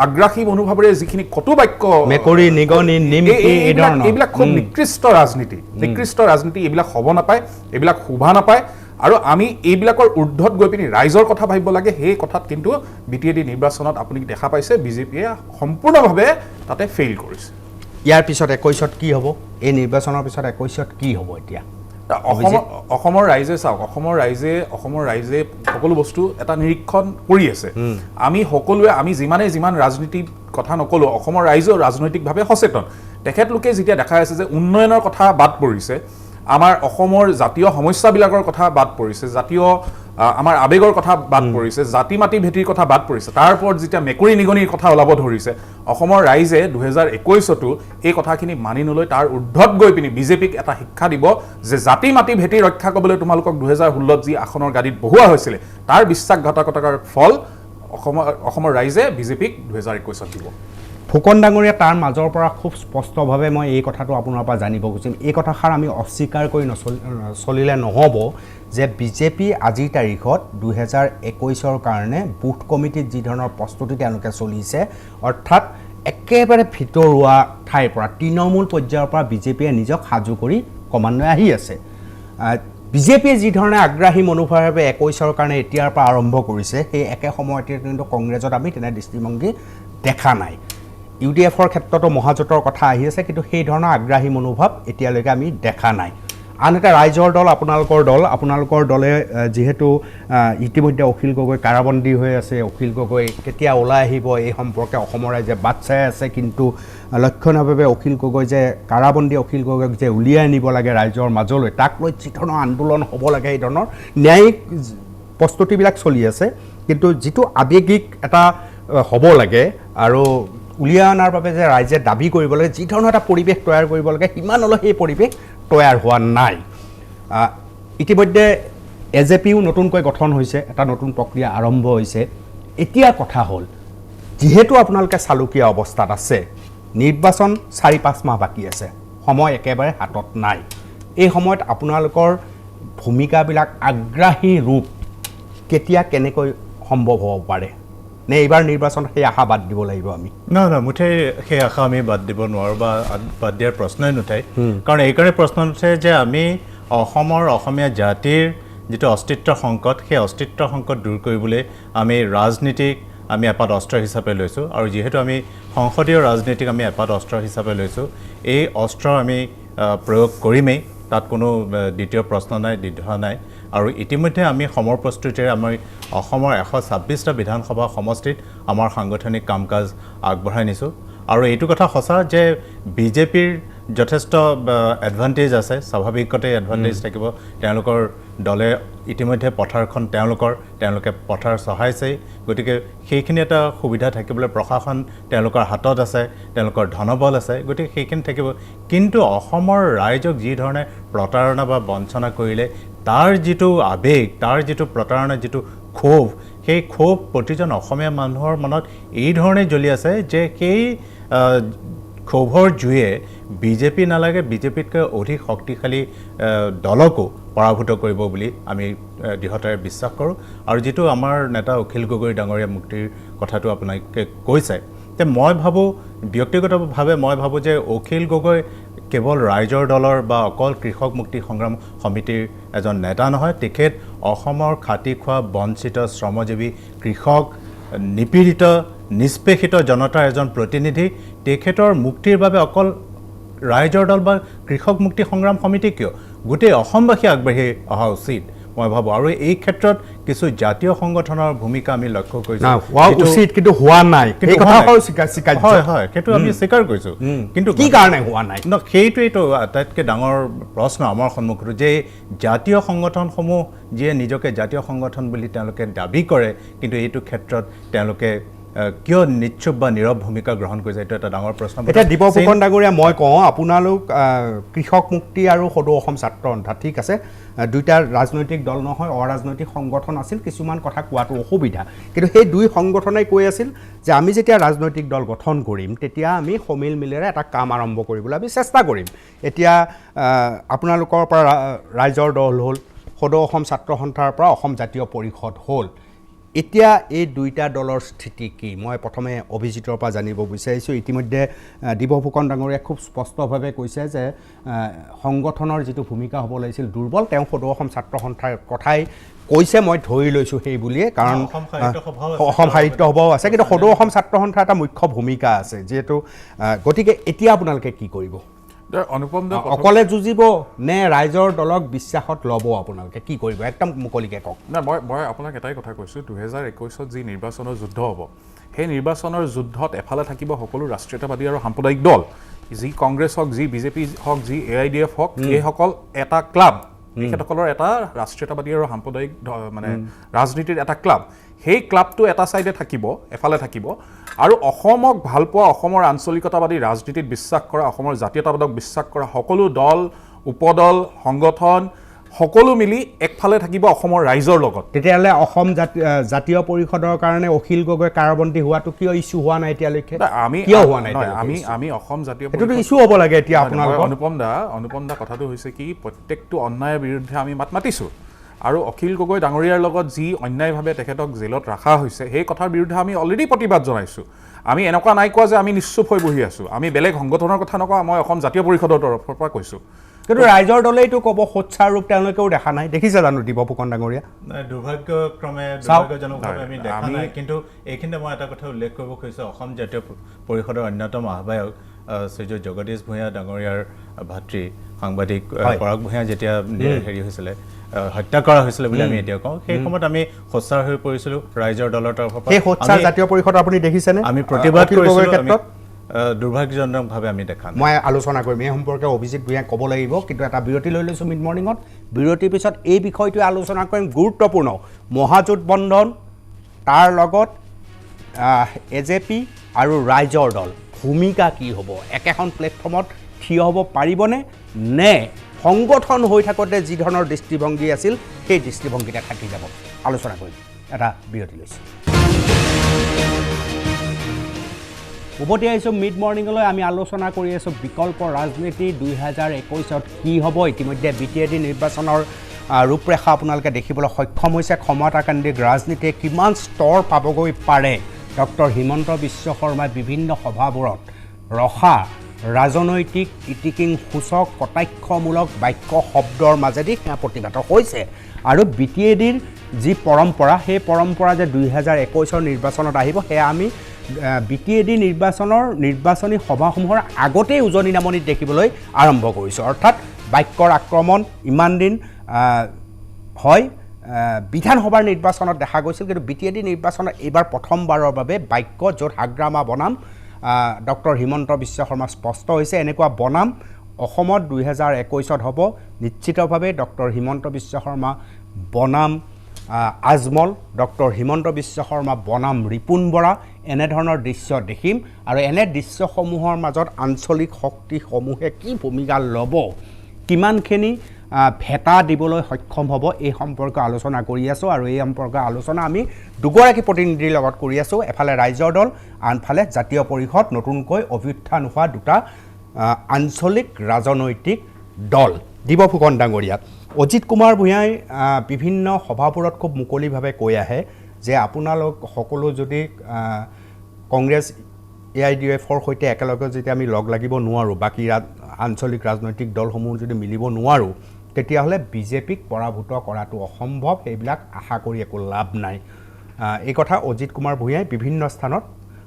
S5: আগ্ৰাসী মনোভাৱেৰে যিখিনি কটু বাক্য
S1: মেকুৰী নিগনি নিমকি এই ধৰণৰ
S5: এইবিলাক খুব নিকৃষ্ট ৰাজনীতি এইবিলাক হ'ব নাপায় এইবিলাক শোভা নাপায় আৰু আমি এইবিলাকৰ ঊৰ্ধত গৈ পিনি ৰাইজৰ কথা ভাবিব লাগে সেই কথাত কিন্তু BTAD নিৰ্বাচনত আপুনি দেখা পাইছে বিজেপিয়ে সম্পূৰ্ণভাৱে তাতে ফেইল কৰিছে
S1: ইয়াৰ পিছত 21ত কি হ'ব এই নিৰ্বাচনৰ পিছত 21ত কি হ'ব এতিয়া
S5: অসমৰ ৰাইজে চাওক অসমৰ ৰাইজে সকলো বস্তু এটা নিৰীক্ষণ কৰি আছে আমি সকলোৱে আমি যিমান ৰাজনীতিৰ কথা নকলো অসমৰ ৰাইজেও ৰাজনৈতিকভাৱে সচেতন তেখেতলোকে যেতিয়া দেখা আছে যে উন্নয়নৰ কথা বাদ পৰিছে আমাৰ অসমৰ জাতীয় সমস্যাবিলাকৰ কথা বাদ পৰিছে জাতীয় আমাৰ আবেগৰ কথা বাদ পৰিছে জাতি মাটি ভেটিৰ কথা বাদ পৰিছে তাৰ ওপৰত যেতিয়া মেকুৰী নিগনিৰ কথা ওলাব ধৰিছে অসমৰ ৰাইজে 2021তো এই কথাখিনি মানি নলৈ তাৰ ঊৰ্ধত গৈ পিনি বিজেপিক এটা শিক্ষা দিব যে জাতি মাটি ভেটি ৰক্ষা কৰিবলৈ তোমালোকক 2016ত যি আসনৰ গাদীত বহোৱা হৈছিলে তাৰ বিশ্বাসঘাতকতাৰ ফল অসমৰ ৰাইজে বিজেপিক 2021ত দিব
S1: ফুকন ডাঙৰীয়া তাৰ মাজৰ পৰা খুব স্পষ্টভাৱে মই এই কথাটো আপোনাৰ পৰা জানিব খুজিম এই কথাষাৰ আমি অস্বীকাৰ কৰি চলিলে নহ'ব যে বিজেপি আজিৰ তাৰিখত 2021ৰ কাৰণে বুথ কমিটিত যি ধৰণৰ প্ৰস্তুতি তেওঁলোকে চলিছে অৰ্থাৎ একেবাৰে ভিতৰুৱা ঠাইৰ পৰা তৃণমূল পৰ্যায়ৰ পৰা বিজেপিয়ে নিজক সাজু কৰি ক্ৰমান্বয়ে আহি আছে বিজেপিয়ে যি ধৰণে আগ্ৰাহী মনোভাৱেৰে 21ৰ কাৰণে এতিয়াৰ পৰা আৰম্ভ কৰিছে সেই একে সময়তে কিন্তু কংগ্ৰেছত আমি তেনে দৃষ্টিভংগী দেখা নাই UDFৰ ক্ষেত্ৰতো মহাজোঁটৰ কথা আহি আছে কিন্তু সেই ধৰণৰ আগ্ৰাহী মনোভাৱ এতিয়ালৈকে আমি দেখা নাই আন এটা ৰাইজৰ দল আপোনালোকৰ দলে যিহেতু ইতিমধ্যে অখিল গগৈ কাৰাবন্দী হৈ আছে অখিল গগৈ কেতিয়া ওলাই আহিব এই সম্পৰ্কে অসমৰ ৰাইজে বাট চাই আছে কিন্তু লক্ষণীয়ভাৱে অখিল গগৈ যে কাৰাবন্দী অখিল গগৈক যে উলিয়াই নিব লাগে ৰাইজৰ মাজলৈ তাক লৈ যি ধৰণৰ আন্দোলন হ'ব লাগে এই ধৰণৰ ন্যায়িক প্ৰস্তুতিবিলাক চলি আছে কিন্তু যিটো আৱেগিক এটা হ'ব লাগে আৰু উলিয়াই অনাৰ বাবে যে ৰাইজে দাবী কৰিব লাগে যি ধৰণৰ এটা পৰিৱেশ তৈয়াৰ কৰিব লাগে সিমানলৈ সেই পৰিৱেশ তৈয়াৰ হোৱা নাই ইতিমধ্যে AJPও নতুনকৈ গঠন হৈছে এটা নতুন প্ৰক্ৰিয়া আৰম্ভ হৈছে এতিয়া কথা হ'ল যিহেতু আপোনালোকে চালুকীয়া অৱস্থাত আছে নিৰ্বাচন 4-5 মাহ বাকী আছে সময় একেবাৰে হাতত নাই এই সময়ত আপোনালোকৰ ভূমিকাবিলাক আগ্ৰাহী ৰূপ কেতিয়া কেনেকৈ সম্ভৱ হ'ব পাৰে নে এইবাৰ নিৰ্বাচন সেই আশা বাদ দিব লাগিব আমি
S4: না মুঠেই সেই আশা আমি বাদ দিব নোৱাৰোঁ বা বাদ দিয়াৰ প্ৰশ্নই নুঠায় কাৰণ এইকাৰণে প্ৰশ্ন উঠে যে আমি অসমীয়া জাতিৰ যিটো অস্তিত্ব সংকট সেই অস্তিত্ব সংকট দূৰ কৰিবলৈ আমি ৰাজনীতিক আমি এপাত অস্ত্ৰ হিচাপে লৈছোঁ আৰু যিহেতু আমি সংসদীয় ৰাজনীতিক আমি এপাত অস্ত্ৰ হিচাপে লৈছোঁ এই অস্ত্ৰ আমি প্ৰয়োগ কৰিমেই, তাত কোনো দ্বিতীয় প্ৰশ্ন নাই, দ্বিধা নাই। আৰু ইতিমধ্যে আমি সমৰ প্ৰস্তুতিৰে আমাৰ অসমৰ 126টা বিধানসভা সমষ্টিত আমাৰ সাংগঠনিক কাম কাজ আগবঢ়াই নিছোঁ। আৰু এইটো কথা সঁচা যে বিজেপিৰ যথেষ্ট এডভান্টেজ আছে, স্বাভাৱিকতে এডভান্টেজ থাকিব। তেওঁলোকৰ দলে ইতিমধ্যে পথাৰখন তেওঁলোকে পথাৰ চহাইছেই, গতিকে সেইখিনি এটা সুবিধা থাকিবলৈ প্ৰশাসন তেওঁলোকৰ হাতত আছে, তেওঁলোকৰ ধনবল আছে, গতিকে সেইখিনি থাকিব। কিন্তু অসমৰ ৰাইজক যি ধৰণে প্ৰতাৰণা বা বঞ্চনা কৰিলে, তাৰ যিটো আৱেগ, তাৰ যিটো প্ৰতাৰণা, যিটো ক্ষোভ, সেই ক্ষোভ প্ৰতিজন অসমীয়া মানুহৰ মনত এই ধৰণে জ্বলি আছে যে সেই ক্ষোভৰ জুয়ে বিজেপি নালাগে, বিজেপিতকৈ অধিক শক্তিশালী দলকো পৰাভূত কৰিব বুলি আমি দৃঢ়তাৰে বিশ্বাস কৰোঁ। আৰু যিটো আমাৰ নেতা অখিল গগৈ ডাঙৰীয়া মুক্তিৰ কথাটো আপোনালোকে কৈছে, তে মই ভাবোঁ, ব্যক্তিগতভাৱে মই ভাবোঁ যে অখিল গগৈ কেৱল ৰাইজৰ দলৰ বা অকল কৃষক মুক্তি সংগ্ৰাম সমিতিৰ এজন নেতা নহয়, তেখেত অসমৰ খাটি খোৱা বঞ্চিত শ্ৰমজীৱী কৃষক, নিপীড়িত নিষ্পেষিত জনতাৰ এজন প্ৰতিনিধি। তেখেতৰ মুক্তিৰ বাবে অকল ৰাইজৰ দল বা কৃষক মুক্তি সংগ্ৰাম সমিতি কিয়, গোটেই অসমবাসী আগবাঢ়ি অহা উচিত মই ভাবোঁ। আৰু এই ক্ষেত্ৰত কিছু জাতীয় সংগঠনৰ ভূমিকা আমি লক্ষ্য কৰিছোঁ,
S1: কিন্তু হোৱা নাই,
S4: হয়, সেইটো আমি স্বীকাৰ কৰিছোঁ। কিন্তু
S1: কি কাৰণে হোৱা নাই?
S4: সেইটোৱেইতো আটাইতকৈ ডাঙৰ প্ৰশ্ন আমাৰ সন্মুখত, যে জাতীয় সংগঠনসমূহ যিয়ে নিজকে জাতীয় সংগঠন বুলি তেওঁলোকে দাবী কৰে, কিন্তু এইটো ক্ষেত্ৰত তেওঁলোকে কিয় নিশ্চুপ বা নীৰৱ ভূমিকা গ্ৰহণ কৰিছে, এইটো এটা ডাঙৰ প্ৰশ্ন।
S1: এতিয়া দীপফুকন ডাঙৰীয়া, মই কওঁ আপোনালোক কৃষক মুক্তি আৰু সদৌ অসম ছাত্ৰ সন্থা, ঠিক আছে, দুইটা ৰাজনৈতিক দল নহয়, অৰাজনৈতিক সংগঠন আছিল, কিছুমান কথা কোৱাটো অসুবিধা, কিন্তু সেই দুই সংগঠনেই কৈ আছিল যে আমি যেতিয়া ৰাজনৈতিক দল গঠন কৰিম তেতিয়া আমি সমিল মিলেৰে এটা কাম আৰম্ভ কৰিবলৈ আমি চেষ্টা কৰিম। এতিয়া আপোনালোকৰ পৰা ৰাইজৰ দল হ'ল, সদৌ অসম ছাত্ৰ সন্থাৰ পৰা অসম জাতীয় পৰিষদ হ'ল, এতিয়া এই দুইটা দলৰ স্থিতি কি? মই প্ৰথমে অভিজিতৰ পৰা জানিব বিচাৰিছোঁ। ইতিমধ্যে দীপফুকন ডাঙৰীয়াই খুব স্পষ্টভাৱে কৈছে যে সংগঠনৰ যিটো ভূমিকা হ'ব লাগিছিল দুৰ্বল, তেওঁ সদৌ অসম ছাত্ৰ সন্থাৰ কথাই কৈছে, মই ধৰি লৈছোঁ সেই বুলিয়ে, কাৰণ অসম সাহিত্য সভাও আছে, কিন্তু সদৌ অসম ছাত্ৰ সন্থাৰ এটা মুখ্য ভূমিকা আছে যিহেতু। গতিকে এতিয়া আপোনালোকে কি কৰিব?
S5: অনুপম দা
S1: অকলে যুঁজিব নে ৰাইজৰ দলক বিশ্বাসত ল'ব? আপোনালোকে কি কৰিব একদম মুকলিকৈ কওক।
S5: মই আপোনাক এটাই কথা কৈছোঁ, 2021 যি নিৰ্বাচনৰ যুদ্ধ হ'ব, সেই নিৰ্বাচনৰ যুদ্ধত এফালে থাকিব সকলো ৰাষ্ট্ৰীয়তাবাদী আৰু সাম্প্ৰদায়িক দল, যি কংগ্ৰেছ হওক, যি বিজেপি হওক, যি AIDF হওক, এইসকল এটা ক্লাব, তেখেতসকলৰ এটা ৰাষ্ট্ৰীয়তাবাদী আৰু সাম্প্ৰদায়িক মানে ৰাজনীতিৰ এটা ক্লাব। সেই ক্লাবটো এটা ছাইডে থাকিব, এফালে থাকিব, আৰু অসমক ভালপোৱা, অসমৰ আঞ্চলিকতাবাদী ৰাজনীতিত বিশ্বাস কৰা, অসমৰ জাতীয়তাবাদক বিশ্বাস কৰা সকলো দল, উপদল, সংগঠন সকলো মিলি একফালে থাকিব অসমৰ ৰাইজৰ লগত।
S1: তেতিয়াহ'লে অসম জাতীয় পৰিষদৰ কাৰণে অখিল গগৈ কাৰাবন্দী হোৱাটো কিয় ইছ্যু হোৱা নাই এতিয়ালৈকে?
S5: আমি অসম জাতীয়
S1: পৰিষদ ইছ্যু হ'ব লাগে এতিয়া আপোনালোকৰ।
S5: অনুপম দা কথাটো হৈছে কি, প্ৰত্যেকটো অন্যায়ৰ বিৰুদ্ধে আমি মাত মাতিছোঁ, আৰু অখিল গগৈ ডাঙৰীয়াৰ লগত যি অন্যায়ভাৱে তেখেতক জেলত ৰখা হৈছে, সেই কথাৰ বিৰুদ্ধে আমি অলৰেডি প্ৰতিবাদ জনাইছোঁ। আমি এনেকুৱা নাই কোৱা যে আমি নিশ্চুপ হৈ বহি আছোঁ, আমি বেলেগ সংগঠনৰ কথা নকওঁ, মই অসম জাতীয় পৰিষদৰ তৰফৰ পৰা কৈছোঁ।
S1: কিন্তু ৰাইজৰ দলেইটো ক'ব সোচ্চাৰ ৰূপ তেওঁলোকেও দেখা নাই, দেখিছে জানো দীপফুকন ডাঙৰীয়া?
S4: দুৰ্ভাগ্যক্ৰমে দুৰ্ভাগ্যজনকভাৱে আমি দেখা নাই। কিন্তু এইখিনিতে মই এটা কথা উল্লেখ কৰিব খুজিছোঁ, অসম জাতীয় পৰিষদৰ অন্যতম আহ্বায়ক শ্ৰীযুত জগদীশ ভূঞা ডাঙৰীয়াৰ ভাতৃ সাংবাদিক পৰাগ ভূঞা যেতিয়া হেৰি হৈছিলে, হত্যা কৰা হৈছিলে বুলি আমি এতিয়া কওঁ, সেই সময়ত আমি সোচ্চাৰ হৈ পৰিছিলোঁ ৰাইজৰ দলৰ তৰফৰ পৰা।
S1: সেই সোচ্চাৰ জাতীয় পৰিষদ আপুনি দেখিছেনে?
S4: আমি প্ৰতিবাদ কৰিছিলোঁ, ক্ষেত্ৰত দুৰ্ভাগ্যজনকভাৱে আমি দেখা নাই।
S1: মই আলোচনা কৰিম এই সম্পৰ্কে, অভিজিত ভূঞাই ক'ব লাগিব, কিন্তু এটা বিৰতি লৈ লৈছোঁ মিড মৰ্ণিঙত। বিৰতিৰ পিছত এই বিষয়টোৱে আলোচনা কৰিম, গুৰুত্বপূৰ্ণ মহাজোঁট বন্ধন, তাৰ লগত AJP আৰু ৰাইজৰ দল ভূমিকা কি হ'ব, একেখন প্লেটফৰ্মত থিয় হ'ব পাৰিবনে, নে সংগঠন হৈ থাকোঁতে যি ধৰণৰ দৃষ্টিভংগী আছিল সেই দৃষ্টিভংগীতে থাকি যাব? আলোচনা কৰিম, এটা বিৰতি লৈছোঁ। উভতি আহিছোঁ মিড মৰ্ণিঙলৈ। আমি আলোচনা কৰি আছোঁ বিকল্প ৰাজনীতি 2021ত কি হ'ব। ইতিমধ্যে BTAD নিৰ্বাচনৰ ৰূপৰেখা আপোনালোকে দেখিবলৈ সক্ষম হৈছে। ক্ষমতাকেন্দ্ৰিক ৰাজনীতিয়ে কিমান স্তৰ পাবগৈ পাৰে, ডক্টৰ হিমন্ত বিশ্ব শৰ্মাই বিভিন্ন সভাবোৰত ৰখা ৰাজনৈতিক ইটিকিং সূচক কটাক্ষমূলক বাক্য শব্দৰ মাজেদি সেয়া প্ৰতিভাত হৈছে। আৰু BTADৰ যি পৰম্পৰা, সেই পৰম্পৰা যে 2021 নিৰ্বাচনত আহিব, সেয়া আমি BTAD নিৰ্বাচনৰ নিৰ্বাচনী সভাসমূহৰ আগতেই উজনি নামনিত দেখিবলৈ আৰম্ভ কৰিছোঁ অৰ্থাৎ বাক্যৰ আক্ৰমণ ইমান দিন হয় বিধানসভাৰ নিৰ্বাচনত দেখা গৈছিল কিন্তু BTAD নিৰ্বাচনত এইবাৰ প্ৰথমবাৰৰ বাবে বাক্য য'ত হাগ্ৰামা বনাম ডক্টৰ হিমন্ত বিশ্ব শৰ্মা স্পষ্ট হৈছে এনেকুৱা বনাম অসমত 2021ত হ'ব নিশ্চিতভাৱে ডক্টৰ হিমন্ত বিশ্ব শৰ্মা বনাম আজমল ডক্টৰ হিমন্ত বিশ্ব শৰ্মা বনাম ৰিপুণ বৰা এনেধৰণৰ দৃশ্য দেখিম আৰু এনে দৃশ্যসমূহৰ মাজত আঞ্চলিক শক্তিসমূহে কি ভূমিকা ল'ব কিমানখিনি ভেটা দিবলৈ সক্ষম হ'ব এই সম্পৰ্কে আলোচনা কৰি আছোঁ আৰু এই সম্পৰ্কে আলোচনা আমি দুগৰাকী প্ৰতিনিধিৰ লগত কৰি আছোঁ এফালে ৰাইজৰ দল আনফালে জাতীয় পৰিষদ নতুনকৈ অভ্যুত্থান হোৱা দুটা আঞ্চলিক ৰাজনৈতিক দল দিব ফুকন ডাঙৰীয়া অজিত কুমাৰ ভূঞাই বিভিন্ন সভাবোৰত খুব মুকলিভাৱে কৈ আহে যে আপোনালোক সকলো যদি কংগ্ৰেছ AIDFৰ সৈতে একেলগে যেতিয়া আমি লগ লাগিব নোৱাৰোঁ বাকী আঞ্চলিক ৰাজনৈতিক দলসমূহ যদি মিলিব নোৱাৰোঁ তেতিয়াহ'লে বিজেপিক পৰাভূত কৰাটো অসম্ভৱ সেইবিলাক আশা কৰি একো লাভ নাই এই কথা অজিত কুমাৰ ভূঞাই বিভিন্ন স্থানত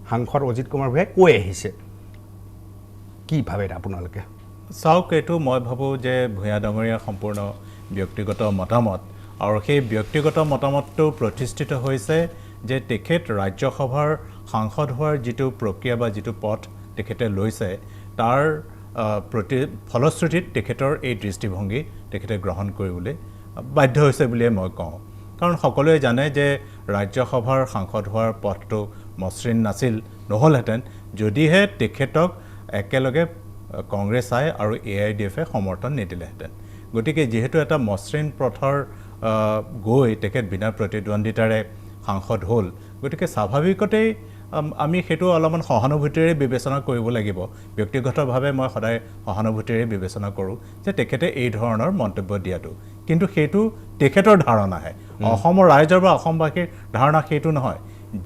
S1: সাংসদ অজিত কুমাৰ ভূঞাই কৈ আহিছে কি ভাবে আপোনালোকে
S4: চাওক এইটো মই ভাবোঁ যে ভূঞা ডাঙৰীয়াৰ সম্পূৰ্ণ ব্যক্তিগত মতামত আৰু সেই ব্যক্তিগত মতামতটো প্ৰতিষ্ঠিত হৈছে যে তেখেত ৰাজ্যসভাৰ সাংসদ হোৱাৰ যিটো প্ৰক্ৰিয়া বা যিটো পথ তেখেতে লৈছে তাৰ প্ৰতি ফলশ্ৰুতিত তেখেতৰ এই দৃষ্টিভংগী তেখেতে গ্ৰহণ কৰিবলৈ বাধ্য হৈছে বুলিয়ে মই কওঁ কাৰণ সকলোৱে জানে যে ৰাজ্যসভাৰ সাংসদ হোৱাৰ পথটো মসৃণ নাছিল নহ'লহেঁতেন যদিহে তেখেতক একেলগে কংগ্ৰেছ আই আৰু AIDFে সমৰ্থন নিদিলেহেঁতেন গতিকে যিহেতু এটা মসৃণ পথৰ গৈ তেখেত বিনা প্ৰতিদ্বন্দ্বিতাৰে সাংসদ হ'ল গতিকে স্বাভাৱিকতেই আমি সেইটো অলপমান সহানুভূতিৰে বিবেচনা কৰিব লাগিব ব্যক্তিগতভাৱে মই সদায় সহানুভূতিৰে বিবেচনা কৰোঁ যে তেখেতে এই ধৰণৰ মন্তব্য দিয়াটো কিন্তু সেইটো তেখেতৰ ধাৰণাহে অসমৰ ৰাইজৰ বা অসমবাসীৰ ধাৰণা সেইটো নহয়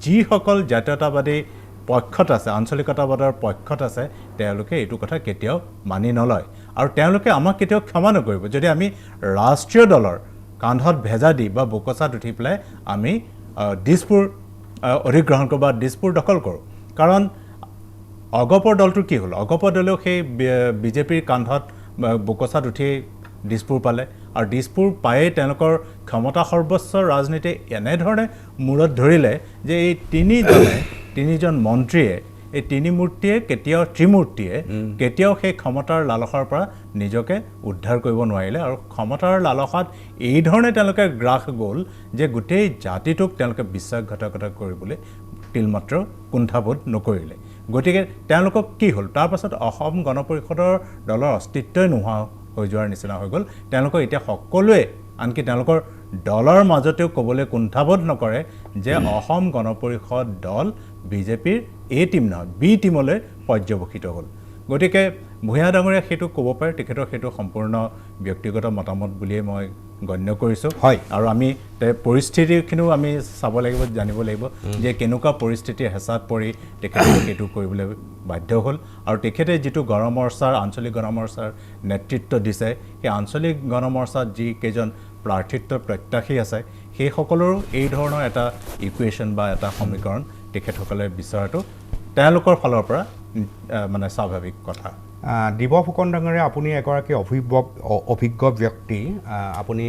S4: যিসকল জাতীয়তাবাদী পক্ষত আছে আঞ্চলিকতাবাদৰ পক্ষত আছে তেওঁলোকে এইটো কথা কেতিয়াও মানি নলয় আৰু তেওঁলোকে আমাক কেতিয়াও ক্ষমা নকৰিব যদি আমি ৰাষ্ট্ৰীয় দলৰ কান্ধত ভেজা দি বা বোকচাত উঠি পেলাই আমি দিছপুৰ অধিগ্ৰহণ কৰোঁ বা দিছপুৰ দখল কৰোঁ কাৰণ অগপৰ দলটোৰ কি হ'ল অগপৰ দলেও সেই বিজেপিৰ কান্ধত বোকচাত উঠি দিছপুৰ পালে আৰু দিছপুৰ পায়েই তেওঁলোকৰ ক্ষমতা সৰ্বোচ্চ ৰাজনীতি এনেধৰণে মূৰত ধৰিলে যে এই তিনিজন মন্ত্ৰীয়ে এই তিনিমূৰ্তিয়ে কেতিয়াও ত্ৰিমূৰ্তিয়ে কেতিয়াও সেই ক্ষমতাৰ লালসাৰ পৰা নিজকে উদ্ধাৰ কৰিব নোৱাৰিলে আৰু ক্ষমতাৰ লালসাত এই ধৰণে তেওঁলোকে গ্ৰাস গ'ল যে গোটেই জাতিটোক তেওঁলোকে বিশ্বাসঘাতকতা কৰিবলৈ তিলমাত্ৰ কুণ্ঠাবোধ নকৰিলে গতিকে তেওঁলোকক কি হ'ল তাৰ পাছত অসম গণ পৰিষদৰ দলৰ অস্তিত্বই নোহোৱা হৈ যোৱাৰ নিচিনা হৈ গ'ল তেওঁলোকক এতিয়া সকলোৱে আনকি তেওঁলোকৰ দলৰ মাজতেও ক'বলৈ কুণ্ঠাবোধ নকৰে যে অসম গণ পৰিষদ দল বিজেপিৰ A টিম নহয় B টিমলৈ পৰ্যবেক্ষিত হ'ল গতিকে ভূঞা ডাঙৰীয়া সেইটো ক'ব পাৰে তেখেতৰ সেইটো সম্পূৰ্ণ ব্যক্তিগত মতামত বুলিয়ে মই গণ্য কৰিছোঁ
S1: হয়
S4: আৰু আমি পৰিস্থিতিখিনিও আমি চাব লাগিব জানিব লাগিব যে কেনেকুৱা পৰিস্থিতিৰ হেঁচাত পৰি তেখেতে সেইটো কৰিবলৈ বাধ্য হ'ল আৰু তেখেতে যিটো গণমৰ্চাৰ আঞ্চলিক গণমৰ্চাৰ নেতৃত্ব দিছে সেই আঞ্চলিক গণমৰ্চাত যিকেইজন প্ৰাৰ্থিত্ব প্ৰত্যাশী আছে সেইসকলৰো এই ধৰণৰ এটা ইকুৱেশ্যন বা এটা সমীকৰণ তেখেতসকলে বিচৰাটো তেওঁলোকৰ ফালৰ পৰা মানে স্বাভাৱিক কথা
S1: দিব ফুকন ডাঙৰীয়া আপুনি এগৰাকী অভিজ্ঞ ব্যক্তি আপুনি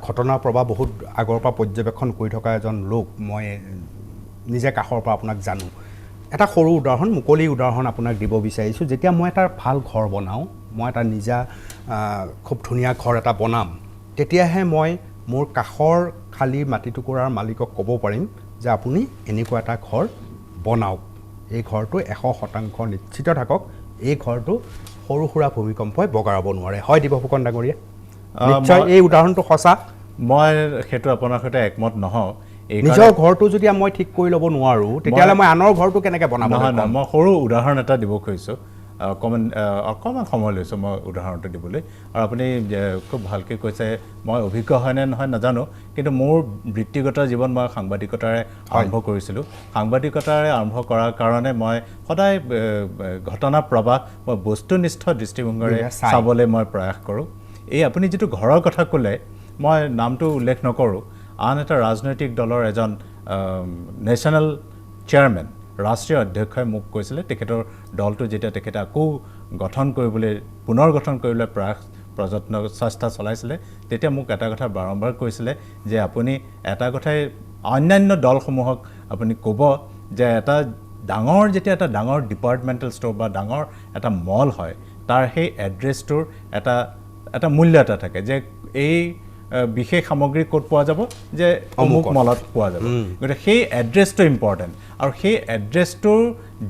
S1: ঘটনাৰ প্ৰবাহ বহুত আগৰ পৰা পৰ্যবেক্ষণ কৰি থকা এজন লোক মই নিজে কাষৰ পৰা আপোনাক জানো এটা সৰু উদাহৰণ মুকলি উদাহৰণ আপোনাক দিব বিচাৰিছোঁ যেতিয়া মই এটা ভাল ঘৰ বনাওঁ মই এটা নিজা খুব ধুনীয়া ঘৰ এটা বনাম তেতিয়াহে মই মোৰ কাষৰ খালী মাটিটুকুৰাৰ মালিকক ক'ব পাৰিম যে আপুনি এনেকুৱা এটা ঘৰ বনাওক এই ঘৰটো 100% নিশ্চিত থাকক এই ঘৰটো সৰু সুৰা ভূমিকম্পই বগাৰাব নোৱাৰে হয় দিব ফুকন ডাঙৰীয়া নিশ্চয় এই উদাহৰণটো সঁচা
S4: মই সেইটো আপোনাৰ সৈতে একমত নহওঁ
S1: নিজৰ ঘৰটো যদি মই ঠিক কৰি ল'ব নোৱাৰোঁ তেতিয়াহ'লে মই আনৰ ঘৰটো কেনেকৈ বনাব
S4: নহয় মই সৰু উদাহৰণ এটা দিব খুজিছোঁ অকণমান সময় লৈছোঁ মই উদাহৰণটো দিবলৈ আৰু আপুনি খুব ভালকৈ কৈছে মই অভিজ্ঞ হয়নে নহয় নাজানো কিন্তু মোৰ বৃত্তিগত জীৱন মই সাংবাদিকতাৰে আৰম্ভ কৰিছিলোঁ সাংবাদিকতাৰে আৰম্ভ কৰাৰ কাৰণে মই সদায় ঘটনা প্ৰবাহ মই বস্তুনিষ্ঠ দৃষ্টিভংগীৰে চাবলৈ মই প্ৰয়াস কৰোঁ এই আপুনি যিটো ঘৰৰ কথা ক'লে মই নামটো উল্লেখ নকৰোঁ আন এটা ৰাজনৈতিক দলৰ এজন নেশ্যনেল চেয়াৰমেন ৰাষ্ট্ৰীয় অধ্যক্ষই মোক কৈছিলে তেখেতৰ দলটো যেতিয়া তেখেতে আকৌ গঠন কৰিবলৈ পুনৰ গঠন কৰিবলৈ প্ৰযত্ন চেষ্টা চলাইছিলে তেতিয়া মোক এটা কথা বাৰম্বাৰ কৈছিলে যে আপুনি এটা কথাই অন্যান্য দলসমূহক আপুনি ক'ব যে এটা ডাঙৰ যেতিয়া এটা ডাঙৰ ডিপাৰ্টমেণ্টেল ষ্ট'ৰ বা ডাঙৰ এটা মল হয় তাৰ সেই এড্ৰেছটোৰ এটা মূল্য এটা থাকে যে এই বিশেষ সামগ্ৰী ক'ত পোৱা যাব যে অমুক মলত পোৱা যাব গতিকে সেই এড্ৰেছটো ইম্পৰ্টেণ্ট আৰু সেই এড্ৰেছটো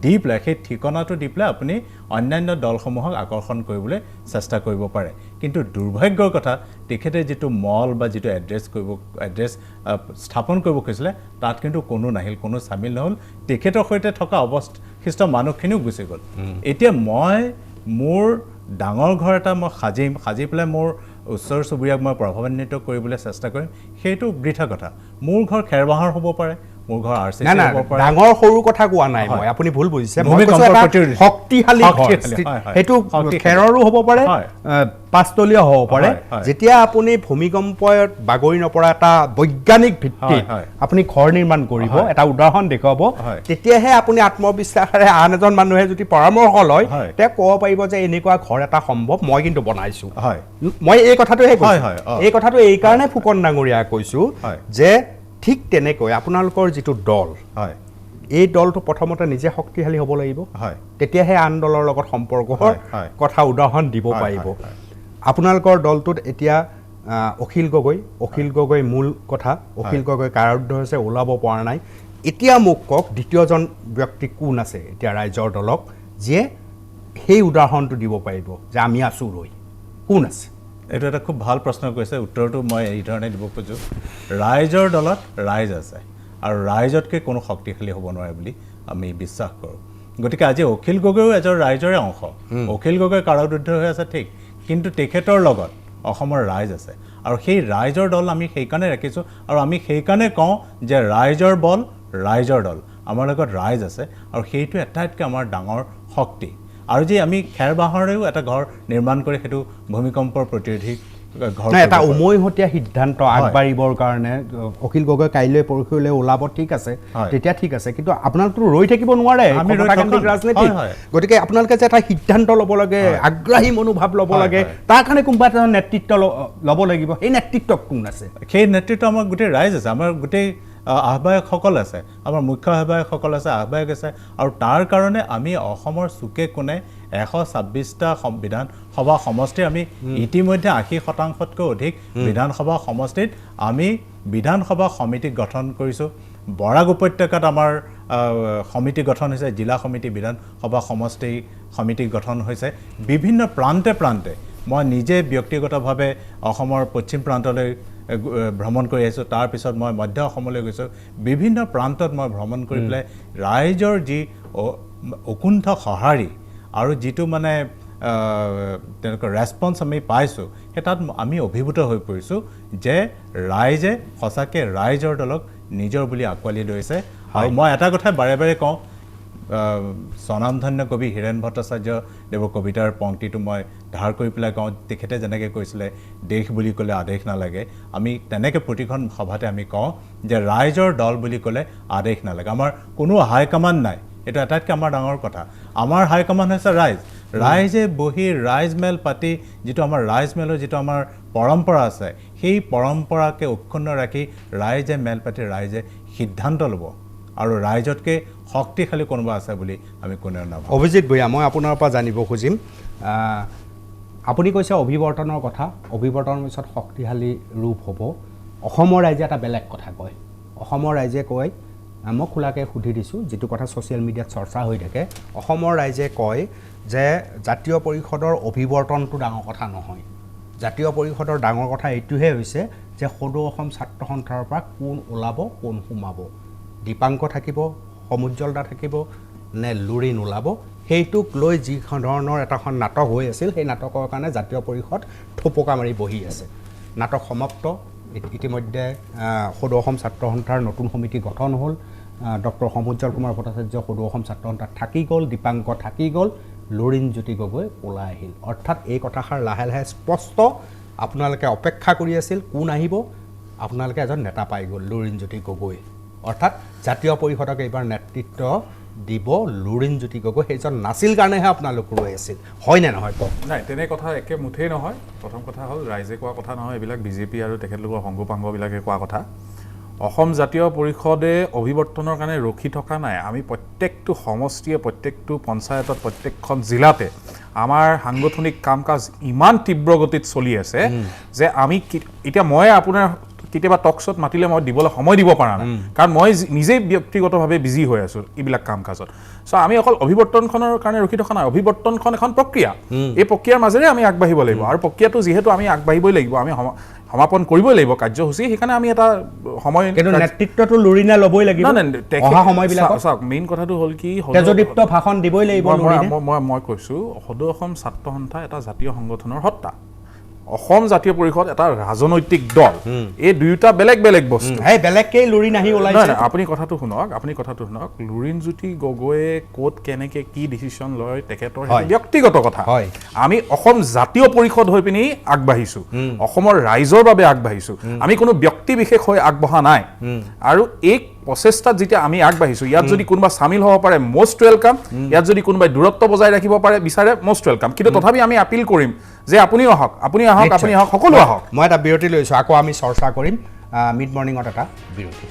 S4: দি পেলাই সেই ঠিকনাটো দি পেলাই আপুনি অন্যান্য দলসমূহক আকৰ্ষণ কৰিবলৈ চেষ্টা কৰিব পাৰে কিন্তু দুৰ্ভাগ্যৰ কথা তেখেতে যিটো মল বা যিটো এড্ৰেছ স্থাপন কৰিব খুজিছিলে তাত কিন্তু কোনো নাহিল কোনো চামিল নহ'ল তেখেতৰ সৈতে থকা অৱশিষ্ট মানুহখিনিও গুচি গ'ল এতিয়া মই মোৰ ডাঙৰ ঘৰ এটা মই সাজি পেলাই মোৰ ওচৰ চুবুৰীয়াক মই প্ৰভাৱান্বিত কৰিবলৈ চেষ্টা কৰিম সেইটো বৃথা কথা মোৰ ঘৰ খেৰবাহৰ হ'ব পাৰে মোৰ ঘৰ আৰ চি চি হ'ব পাৰে
S1: ডাঙৰ সৰু কথা কোৱা নাই মই আপুনি ভুল বুজিছে মই কৈছো এটা শক্তিশালী ঘৰ সেইটো খেৰৰো হ'ব পাৰে পাঁচতলীয়া হ'ব পাৰে যেতিয়া আপুনি ভূমিকম্পত বাগৰি নপৰা এটা বৈজ্ঞানিক ভিত্তিত আপুনি ঘৰ নিৰ্মাণ কৰিব এটা উদাহৰণ দেখুৱাব তেতিয়াহে আপুনি আত্মবিশ্বাসেৰে আন এজন মানুহে যদি পৰামৰ্শ লয় তেওঁ ক'ব পাৰিব যে এনেকুৱা ঘৰ এটা সম্ভৱ মই কিন্তু বনাইছো মই এই কথাটোহে কৈছো এই কথাটো এই কাৰণে ফুকন ডাঙৰীয়া কৈছো যে ঠিক তেনেকৈ আপোনালোকৰ যিটো দল এই দলটো প্ৰথমতে নিজে শক্তিশালী হ'ব লাগিব তেতিয়াহে আন দলৰ লগত সম্পৰ্কৰ কথা উদাহৰণ দিব পাৰিব আপোনালোকৰ দলটোত এতিয়া অখিল গগৈ মূল কথা অখিল গগৈ কাৰাৰুদ্ধ হৈছে ওলাব পৰা নাই এতিয়া মোক কওক দ্বিতীয়জন ব্যক্তি কোন আছে এতিয়া ৰাইজৰ দলক যিয়ে সেই উদাহৰণটো দিব পাৰিব যে আমি আছোঁ ৰৈ কোন আছে
S4: এইটো এটা খুব ভাল প্ৰশ্ন কৈছে উত্তৰটো মই এই ধৰণে দিব খোজোঁ ৰাইজৰ দলত ৰাইজ আছে আৰু ৰাইজতকৈ কোনো শক্তিশালী হ'ব নোৱাৰে বুলি আমি বিশ্বাস কৰোঁ গতিকে আজি অখিল গগৈও এজন ৰাইজৰে অংশ অখিল গগৈ কাৰাৰুদ্ধ হৈ আছে ঠিক কিন্তু তেখেতৰ লগত অসমৰ ৰাইজ আছে আৰু সেই ৰাইজৰ দল আমি সেইকাৰণে ৰাখিছোঁ আৰু আমি সেইকাৰণে কওঁ যে ৰাইজৰ বল ৰাইজৰ দল আমাৰ লগত ৰাইজ আছে আৰু সেইটো আটাইতকৈ আমাৰ ডাঙৰ শক্তি আৰু যে আমি খেৰ বাঁহৰেও এটা ঘৰ নিৰ্মাণ কৰি সেইটো ভূমিকম্পৰ প্ৰতিৰোধী ঘৰ
S1: এটা উমৈহতীয়া সিদ্ধান্ত আগবাঢ়িবৰ কাৰণে অখিল গগৈ কাইলৈ পৰহিলৈ ওলাব ঠিক আছে তেতিয়া ঠিক আছে কিন্তু আপোনালোকতো ৰৈ থাকিব নোৱাৰে ৰাজনীতি গতিকে আপোনালোকে যে এটা সিদ্ধান্ত ল'ব লাগে আগ্ৰাহী মনোভাৱ ল'ব লাগে তাৰ কাৰণে কোনোবা এটা নেতৃত্ব ল'ব লাগিব সেই নেতৃত্ব কোন আছে
S4: সেই নেতৃত্ব আমাৰ গোটেই ৰাইজ আছে আমাৰ গোটেই আহ্বায়কসকল আছে আমাৰ মুখ্য আহ্বায়কসকল আছে আহ্বায়ক আছে আৰু তাৰ কাৰণে আমি অসমৰ চুকে কোণে 126টা বিধানসভা সমষ্টি আমি ইতিমধ্যে 80%তকৈ অধিক বিধানসভা সমষ্টিত আমি বিধানসভা সমিতি গঠন কৰিছোঁ বৰাক উপত্যকাত আমাৰ সমিতি গঠন হৈছে জিলা সমিতি বিধানসভা সমষ্টি সমিতি গঠন হৈছে বিভিন্ন প্ৰান্তে প্ৰান্তে মই নিজে ব্যক্তিগতভাৱে অসমৰ পশ্চিম প্ৰান্তলৈ ভ্ৰমণ কৰি আহিছোঁ তাৰপিছত মই মধ্য অসমলৈ গৈছোঁ বিভিন্ন প্ৰান্তত মই ভ্ৰমণ কৰি পেলাই ৰাইজৰ যি অকুণ্ঠ সঁহাৰি আৰু যিটো মানে তেনেকুৱা ৰেছপন্স আমি পাইছোঁ সেই তাত আমি অভিভূত হৈ পৰিছোঁ যে ৰাইজে সঁচাকৈ ৰাইজৰ দলক নিজৰ বুলি আঁকোৱালি লৈছে আৰু মই এটা কথাই বাৰে বাৰে কওঁ স্বনামধন্য কবি হীৰেণ ভট্টাচাৰ্যদেৱৰ কবিতাৰ পংক্তিটো মই ধাৰ কৰি পেলাই কওঁ তেখেতে যেনেকৈ কৈছিলে দেশ বুলি ক'লে আদেশ নালাগে আমি তেনেকৈ প্ৰতিখন সভাতে আমি কওঁ যে ৰাইজৰ দল বুলি ক'লে আদেশ নালাগে আমাৰ কোনো হাইকমাণ্ড নাই এইটো আটাইতকৈ আমাৰ ডাঙৰ কথা আমাৰ হাইকমাণ্ড হৈছে ৰাইজে বহি ৰাইজমেল পাতি যিটো আমাৰ ৰাইজমেলৰ যিটো আমাৰ পৰম্পৰা আছে সেই পৰম্পৰাকে অক্ষুণ্ণ ৰাখি ৰাইজে মেল পাতি ৰাইজে সিদ্ধান্ত ল'ব আৰু ৰাইজতকৈ শক্তিশালী কোনোবা আছে বুলি আমি কোনেও নাভাবোঁ
S1: অভিজিত ভূঞা মই আপোনাৰ পৰা জানিব খুজিম আপুনি কৈছে অভিৱৰ্তনৰ কথা অভিৱৰ্তনৰ পিছত শক্তিশালী ৰূপ হ'ব অসমৰ ৰাইজে এটা বেলেগ কথা কয় অসমৰ ৰাইজে কয় মই খোলাকৈ সুধি দিছোঁ যিটো কথা ছ'চিয়েল মিডিয়াত চৰ্চা হৈ থাকে অসমৰ ৰাইজে কয় যে জাতীয় পৰিষদৰ অভিৱৰ্তনটো ডাঙৰ কথা নহয় জাতীয় পৰিষদৰ ডাঙৰ কথা এইটোহে হৈছে যে সদৌ অসম ছাত্ৰ সন্থাৰ পৰা কোন ওলাব কোন সোমাব দীপাংক থাকিব সমুজ্জ্বল দা থাকিব নে লুৰিণ ওলাব সেইটোক লৈ যি ধৰণৰ এখন নাটক হৈ আছিল সেই নাটকৰ কাৰণে জাতীয় পৰিষদ থোপকা মাৰি বহি আছে নাটক সমাপ্ত ইতিমধ্যে সদৌ অসম ছাত্ৰ সন্থাৰ নতুন সমিতি গঠন হ'ল ডক্টৰ সমুজ্জ্বল কুমাৰ ভট্টাচাৰ্য সদৌ অসম ছাত্ৰ সন্থাত থাকি গ'ল দীপাংক থাকি গ'ল লুৰিণজ্যোতি গগৈ ওলাই আহিল অৰ্থাৎ এই কথাষাৰ লাহে লাহে স্পষ্ট আপোনালোকে অপেক্ষা কৰি আছিল কোন আহিব আপোনালোকে এজন নেতা পাই গ'ল লুৰিণজ্যোতি গগৈ অৰ্থাৎ জাতীয় পৰিষদক এইবাৰ নেতৃত্ব দিব লুৰিণজ্যোতি গগৈ সেইজন নাছিল কাৰণেহে আপোনালোক ৰৈ আছিল হয়নে নহয় কওক
S5: নাই তেনে কথা একে মুঠেই নহয় প্ৰথম কথা হ'ল ৰাইজে কোৱা কথা নহয় এইবিলাক বিজেপি আৰু তেখেতলোকৰ সংগপাংগবিলাকে কোৱা কথা অসম জাতীয় পৰিষদে অভিৱৰ্তনৰ কাৰণে ৰখি থকা নাই আমি প্ৰত্যেকটো সমষ্টিয়ে প্ৰত্যেকটো পঞ্চায়তত প্ৰত্যেকখন জিলাতে আমাৰ সাংগঠনিক কাম কাজ ইমান তীব্ৰ গতিত চলি আছে যে আমি এতিয়া মই আপোনাৰ কেতিয়াবা টকশ্বত মাতিলে মই দিবলৈ সময় দিব পৰা নাই কাৰণ মই নিজেই ব্যক্তিগতভাৱে বিজি হৈ আছোঁ এইবিলাক কাম কাজত চ' আমি অকল অভিৱৰ্তনখনৰ কাৰণে ৰখি থকা নাই অভিৱৰ্তনখন এখন প্ৰক্ৰিয়া এই প্ৰক্ৰিয়াৰ মাজেৰে আমি আগবাঢ়িব লাগিব আৰু প্ৰক্ৰিয়াটো যিহেতু আমি আগবাঢ়িবই লাগিব আমি সমাপন কৰিবই লাগিব কাৰ্যসূচী সেইকাৰণে আমি এটা সময়
S1: কিন্তু নেতৃত্বটো লুৰিণে ল'বই লাগিব অহা সময়বিলাকত
S5: চাওক মেইন কথাটো হ'ল কি
S1: তেজদীপ্ত ভাষণ দিবই লাগিব
S5: মই কৈছোঁ সদৌ অসম ছাত্ৰ সন্থা এটা জাতীয় সংগঠনৰ সত্তা অসম জাতীয় পৰিষদ এটা ৰাজনৈতিক দল এই দুয়োটা বেলেগ বেলেগ বস্তু
S1: বেলেগকেই লুৰিণ আহি ওলাইছে
S5: আপুনি কথাটো শুনক লুৰিণজ্যোতি গগৈয়ে ক'ত কেনেকে কি ডিচিশ্যন লয় তেখেতৰ ব্যক্তিগত কথা আমি অসম জাতীয় পৰিষদ হৈ পিনি আগবাঢ়িছোঁ অসমৰ ৰাইজৰ বাবে আগবাঢ়িছোঁ আমি কোনো ব্যক্তি বিশেষ হৈ আগবঢ়া নাই আৰু এই প্ৰচেষ্টাত যেতিয়া আমি আগবাঢ়িছোঁ ইয়াত যদি কোনোবা চামিল হ'ব পাৰে মষ্ট ৱেলকাম ইয়াত যদি কোনোবাই দূৰত্ব বজাই ৰাখিব পাৰে বিচাৰে মষ্ট ৱেলকাম কিন্তু তথাপি আমি আপিল কৰিম যে আপুনি আহক সকলো আহক
S1: মই এটা বিৰতি লৈছোঁ আকৌ আমি চৰ্চা কৰিম মিড মৰ্ণিঙত এটা বিৰতি